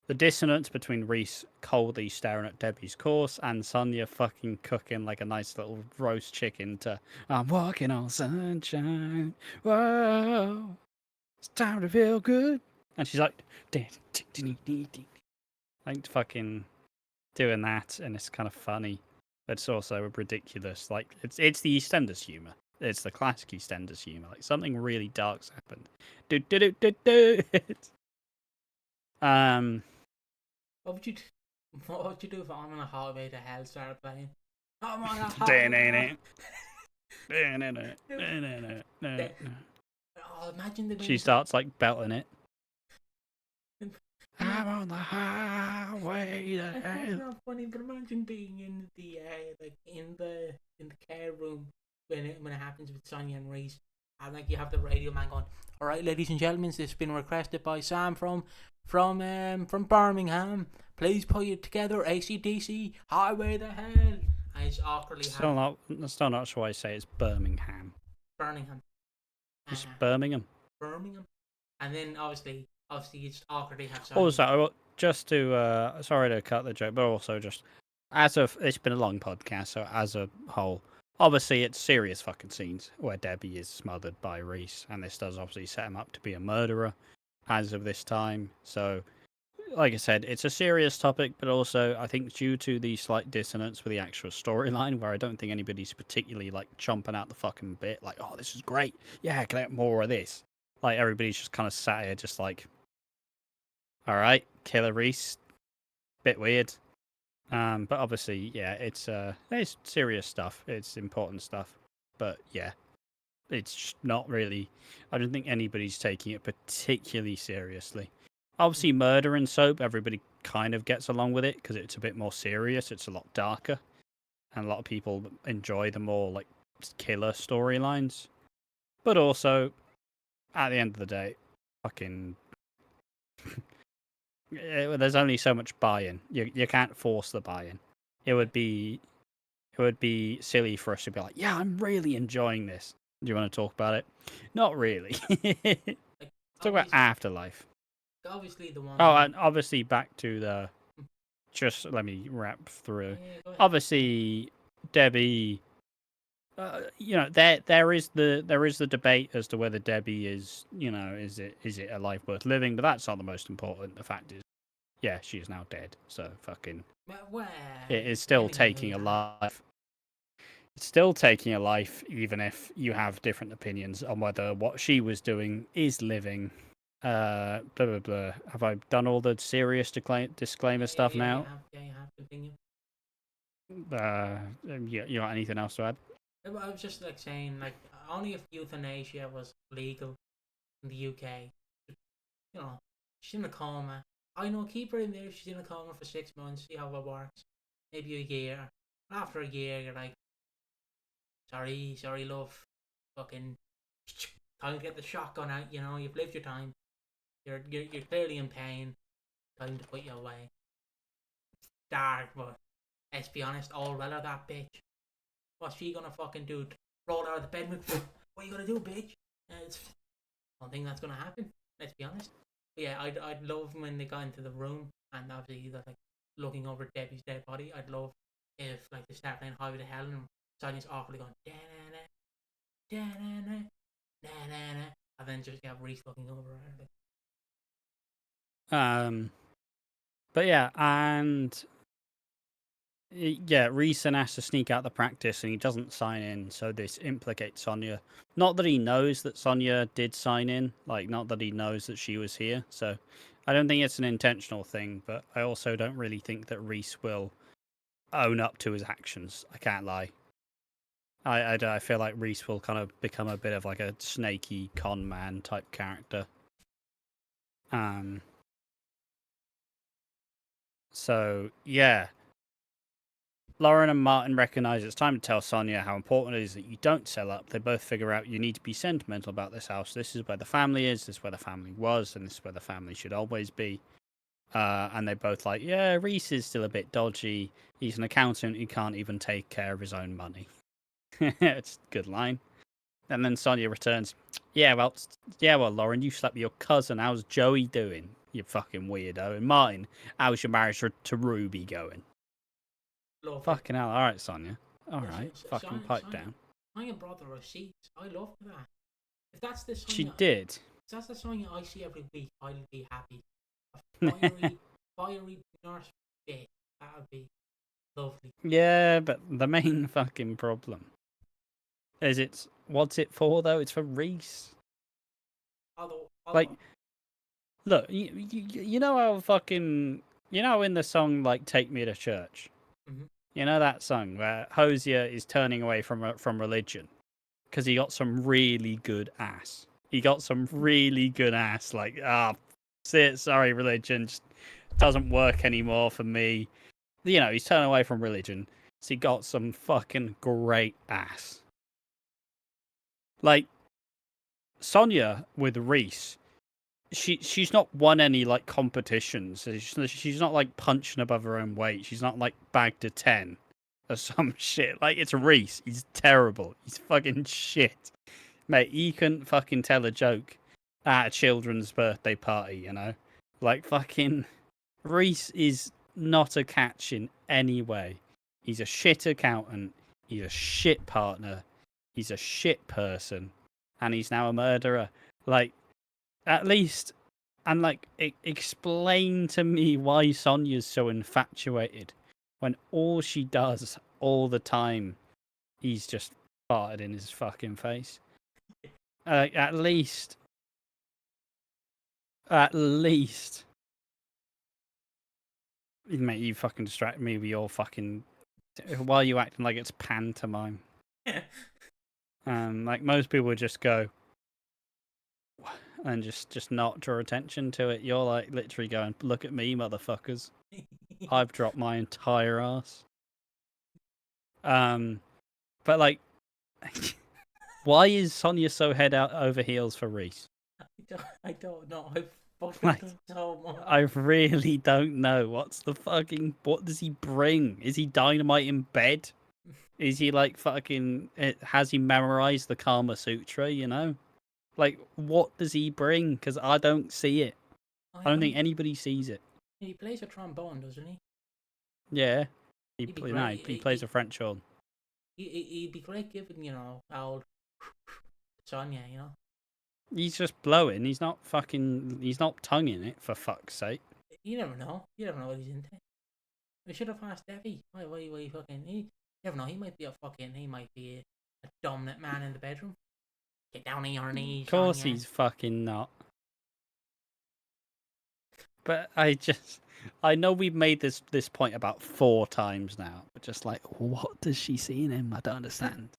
the dissonance between Reiss coldly staring at Debbie's course and Sonia fucking cooking like a nice little roast chicken to I'm walking on sunshine. Whoa, it's time to feel good. And she's like, like fucking doing that, and it's kind of funny, but it's also ridiculous. Like it's the EastEnders humor. It's the classic EastEnders humor. Like something really dark's happened. Do do do do do. What would you do if I'm on a Highway to Hell started playing? I'm on a highway. Oh, imagine the She starts like belting it. I'm on the highway to hell. It's not funny, but imagine being in the care room when it happens with Sonia and Reiss, and like you have the radio man going, "All right, ladies and gentlemen, this has been requested by Sam from Birmingham. Please put it together, AC/DC, Highway to Hell." And it's awkwardly still not sure why I say it's Birmingham. It's Birmingham. And then obviously it's awkwardly have Sonia. Also, just to sorry to cut the joke, but also just it's been a long podcast, so as a whole, obviously it's serious fucking scenes where Debbie is smothered by Reiss, and this does obviously set him up to be a murderer as of this time. So, like I said, it's a serious topic, but also I think due to the slight dissonance with the actual storyline, where I don't think anybody's particularly like chomping out the fucking bit, like, oh, this is great, yeah, can I get more of this? Like everybody's just kind of sat here, just like, all right, Killer Reiss, bit weird. But obviously, yeah, it's serious stuff. It's important stuff. But yeah, it's just not really. I don't think anybody's taking it particularly seriously. Obviously, murder and soap, everybody kind of gets along with it because it's a bit more serious. It's a lot darker, and a lot of people enjoy the more like killer storylines. But also, at the end of the day, fucking. There's only so much buy-in. You can't force the buy-in. It would be silly for us to be like, yeah, I'm really enjoying this. Do you want to talk about it? Not really. Talk about Afterlife. Obviously the one. Oh, and obviously back to the. Just let me wrap through. Yeah, obviously, Debbie. There is the debate as to whether Debbie is, is it a life worth living? But that's not the most important. The fact is, yeah, she is now dead. So fucking, it is still taking a life. It's still taking a life, even if you have different opinions on whether what she was doing is living. Blah blah blah. Have I done all the serious disclaimer stuff now? Yeah, you have. Continue. You got anything else to add? I was just like saying, like, only if euthanasia was legal in the UK, she's in a coma. I know, keep her in there. She's in a coma for 6 months. See how it works. Maybe a year. After a year, you're like, sorry, love. Fucking time to get the shotgun out. You've lived your time. You're clearly in pain. Time to put you away. dark, but let's be honest, all well of that bitch. What's she gonna fucking do? Roll out of the bed with, what are you gonna do, bitch? It's, I don't think that's gonna happen. Let's be honest. But yeah, I'd love when they got into the room and obviously they're like looking over Debbie's dead body. I'd love if like they start playing Highway to Hell and Sonia's awkwardly going da na na na na na, and then just have Reiss looking over her. But yeah, and yeah, Reiss has to sneak out the practice and he doesn't sign in, so this implicates Sonia. Not that he knows that Sonia did sign in, like, not that he knows that she was here, so I don't think it's an intentional thing, but I also don't really think that Reiss will own up to his actions. I can't lie. I feel like Reiss will kind of become a bit of like a snaky con man type character. So, yeah. Lauren and Martin recognise it's time to tell Sonia how important it is that you don't sell up. They both figure out you need to be sentimental about this house. This is where the family is, this is where the family was, and this is where the family should always be. And they both like, yeah, Reiss is still a bit dodgy. He's an accountant who can't even take care of his own money. It's a good line. And then Sonia returns, yeah, well, Lauren, you slept with your cousin. How's Joey doing? You fucking weirdo. And Martin, how's your marriage to Ruby going? Love fucking hell. All right, Sonia. All Yeah, right. Fucking pipe down. Sonia brought the receipts. I love that. If that's the Sonia, She did. If that's the Sonia I see every week, I'll be happy. A fiery nurse bitch. That would be lovely. Yeah, but the main fucking problem is what's it for though? It's for Reiss. Like, look, you know how fucking, you know in the song like "Take Me to Church," you know that song where Hosier is turning away from religion because he got some really good ass. He got some really good ass. Like, sorry, religion just doesn't work anymore for me. You know, he's turning away from religion, so he got some fucking great ass. Like, Sonia with Reiss, she's not won any like competitions. She's not like punching above her own weight. She's not like bagged a 10 or some shit. Like, it's Reiss. He's terrible. He's fucking shit. Mate, he couldn't fucking tell a joke at a children's birthday party, you know? Like, fucking Reiss is not a catch in any way. He's a shit accountant. He's a shit partner. He's a shit person. And he's now a murderer. Like, at least, and like, explain to me why Sonia's so infatuated when all she does all the time, he's just farted in his fucking face. At least, mate, you fucking distract me with your fucking. Why are you acting like it's pantomime? Like most people would just go and just not draw attention to it. You're like literally going, look at me, motherfuckers. I've dropped my entire ass. But like, why is Sonia so head out over heels for Reiss? I don't know. I really don't know. What does he bring? Is he dynamite in bed? Is he like fucking, has he memorized the Kama Sutra, you know? Like, what does he bring? Because I don't see it. I don't think anybody sees it. He plays a trombone, doesn't he? Yeah. He plays a French horn. He'd be great given, you know, old Sonia, you know? He's just blowing. He's not tonguing it, for fuck's sake. You never know. You never know what he's into. We should have asked Debbie. Why fucking... You never know. He might be a dominant man in the bedroom. Get down on your knees. Of course Sonia. he's fucking not. But I know we've made this point about 4 times now. But just like, what does she see in him? I don't understand.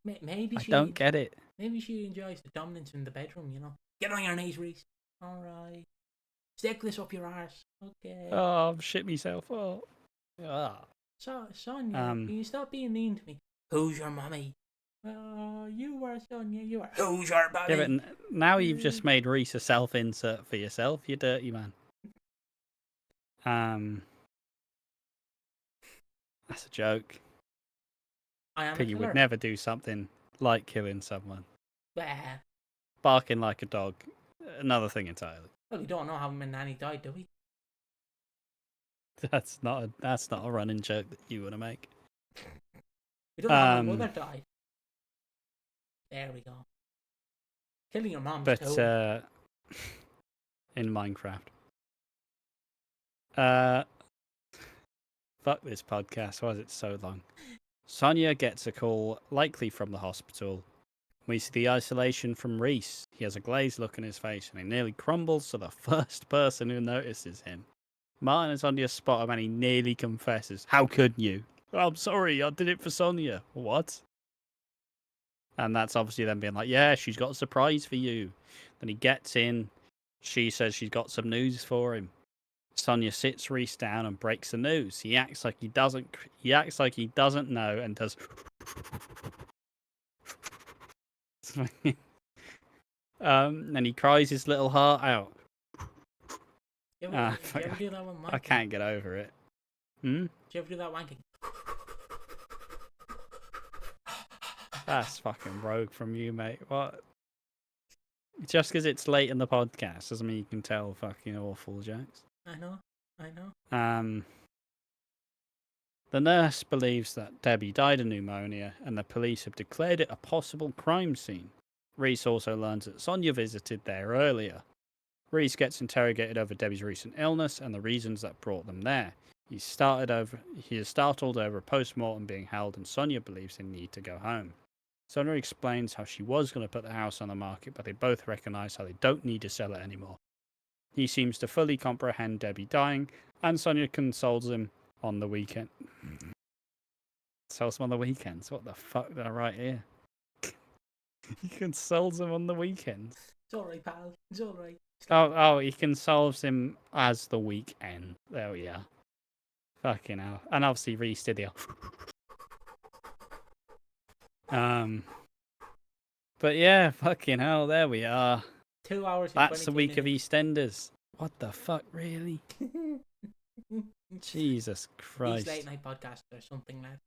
Maybe I don't get it. Maybe she enjoys the dominance in the bedroom, you know? Get on your knees, Reiss. Alright. Stick this up your arse. Okay. Oh, I've shit myself. Oh. So, Sonia, can you stop being mean to me? Who's your mummy? You are, Sonia. You are. Who's your mummy? Yeah, but now you've just made Reiss a self-insert for yourself, you dirty man. That's a joke. I am Piggy a killer. would never do something like killing someone. Bah. Barking like a dog. Another thing entirely. Well, we don't know how my nanny died, do we? That's not a running joke that you want to make. We don't know how my mother died. There we go. Killing your mom's But cool. in Minecraft. Fuck this podcast. Why is it so long? Sonia gets a call, likely from the hospital. We see the isolation from Reiss. He has a glazed look on his face and he nearly crumbles to the first person who notices him. Martin is on the spot him and he nearly confesses. How could you? Oh, I'm sorry, I did it for Sonia. What? And that's obviously them being like, yeah, she's got a surprise for you. Then he gets in. She says she's got some news for him. Sonia sits Reiss down and breaks the news. He acts like he doesn't. He acts like he doesn't know and does. And he cries his little heart out. You ever do that one, Mike? I can't get over it. Do you ever do that wanking? That's fucking rogue from you, mate. What? Just because it's late in the podcast doesn't mean you can tell fucking awful jokes. I know. The nurse believes that Debbie died of pneumonia and the police have declared it a possible crime scene. Reiss also learns that Sonia visited there earlier. Reiss gets interrogated over Debbie's recent illness and the reasons that brought them there. He is startled over a post-mortem being held and Sonia believes they need to go home. Sonia explains how she was going to put the house on the market, but they both recognise how they don't need to sell it anymore. He seems to fully comprehend Debbie dying, and Sonia consoles him on the weekend. Consoles him on the weekends? What the fuck did I write here? He consoles him on the weekends. It's alright, pal. It's alright. Oh, he consoles him as the weekend. There we are. Fucking hell. And obviously Reiss did the But yeah, fucking hell, there we are. 2 hours. That's the week of EastEnders. What the fuck, really? Jesus Christ. These late night podcasts or something, lad.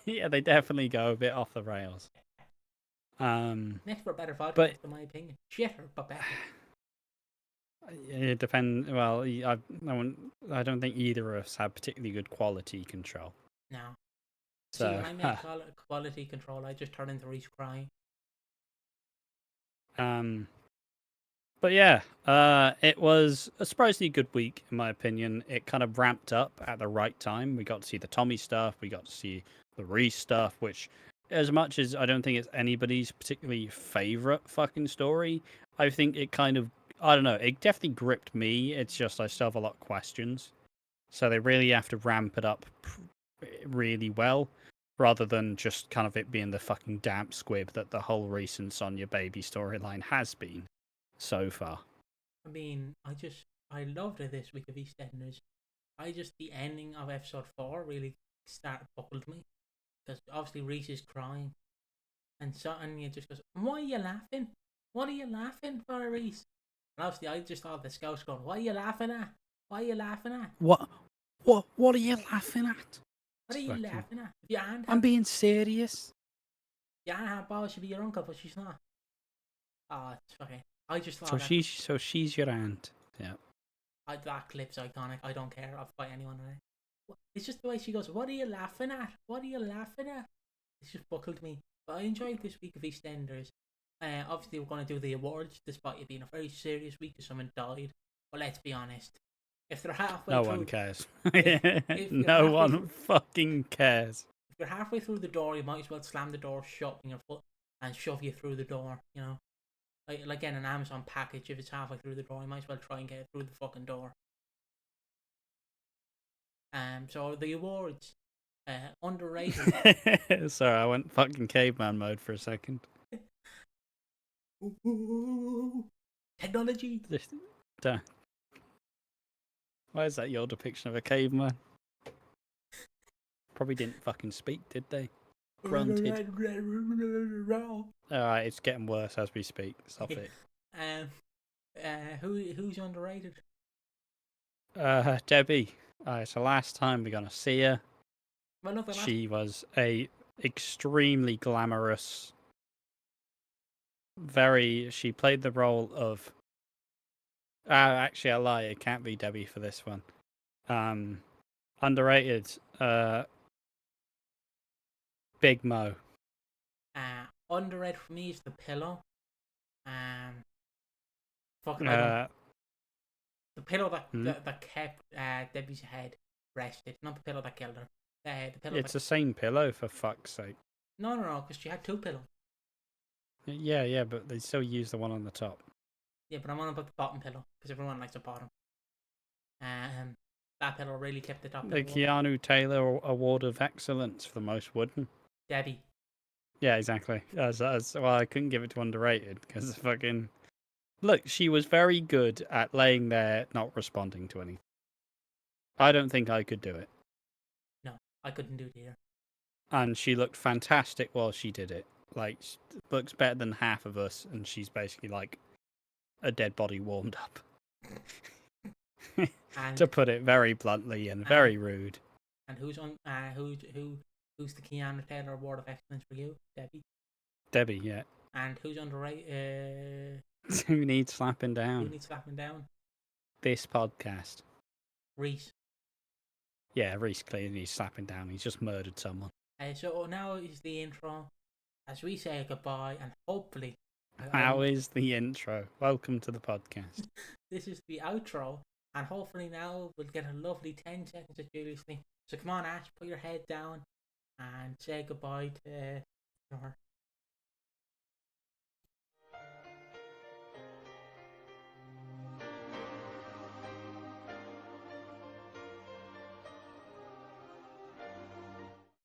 Yeah, they definitely go a bit off the rails. Next for a better podcast, in my opinion. Shitter, but better. It depends. Well, I don't think either of us have particularly good quality control. No. So, see, when I make quality control, I just turn into Reiss crying. But yeah, it was a surprisingly good week, in my opinion. It kind of ramped up at the right time. We got to see the Tommy stuff. We got to see the Reiss stuff, which, as much as I don't think it's anybody's particularly favorite fucking story, I think it kind of, I don't know, it definitely gripped me. It's just I still have a lot of questions. So they really have to ramp it up really well, rather than just kind of it being the fucking damp squib that the whole Reiss and Sonia baby storyline has been so far. I mean, I loved this week of EastEnders. The ending of episode 4 really buckled me. Because obviously Reiss is crying. And Sonia just goes, why are you laughing? What are you laughing for, Reiss? And obviously I just thought the scouts going, what are you laughing at? What are you laughing at? What are you laughing at? What are you laughing at? If your aunt I'm being serious. Your aunt had balls, she'd be your uncle, but she's not. Oh, it's fucking. I just thought. So she's your aunt. Yeah. That clip's iconic. I don't care. I'll fight anyone on it. It's just the way she goes. What are you laughing at? What are you laughing at? It's just buckled me. But I enjoyed this week of EastEnders. Obviously we're going to do the awards, despite it being a very serious week because someone died. But let's be honest. If they're halfway through... No one cares. No one fucking cares. If you're halfway through the door, you might as well slam the door shut in your foot and shove you through the door, you know? Like getting an Amazon package, if it's halfway through the door, you might as well try and get it through the fucking door. So the awards. Underrated. Sorry, I went fucking caveman mode for a second. Technology. Why is that your depiction of a caveman? Probably didn't fucking speak, did they? Grunted. Alright, it's getting worse as we speak. Stop it. Who's underrated? Debbie. It's the last time we're gonna see her. Well, look, She was a extremely glamorous, she played the role of, actually I lie, it can't be Debbie for this one. Underrated, Big Mo. Underrated for me is the pillow. Fucking the pillow that kept Debbie's head rested, not the pillow that killed her. The pillow. It's the same pillow, for fuck's sake. No, because she had two pillows. Yeah, but they still use the one on the top. Yeah, but I'm on about the bottom pillow because everyone likes the bottom. That pillow really kept the top. The Keanu Taylor Award of Excellence for the most wooden. Debbie. Yeah, exactly. Well, I couldn't give it to underrated because fucking. Look, she was very good at laying there, not responding to anything. I don't think I could do it. No, I couldn't do it either. And she looked fantastic while she did it. Like, looks better than half of us, and she's basically like a dead body warmed up. To put it very bluntly and very rude. And who's the Keanu Taylor Award of Excellence for you? Debbie. Debbie, yeah. And who's underrated? Who needs slapping down? This podcast. Reiss. Yeah, Reiss clearly needs slapping down. He's just murdered someone. So now is the intro, as we say goodbye, and hopefully. How is the intro? Welcome to the podcast. This is the outro, and hopefully now we'll get a lovely 10 seconds of Julius. So come on, Ash, put your head down and say goodbye to her.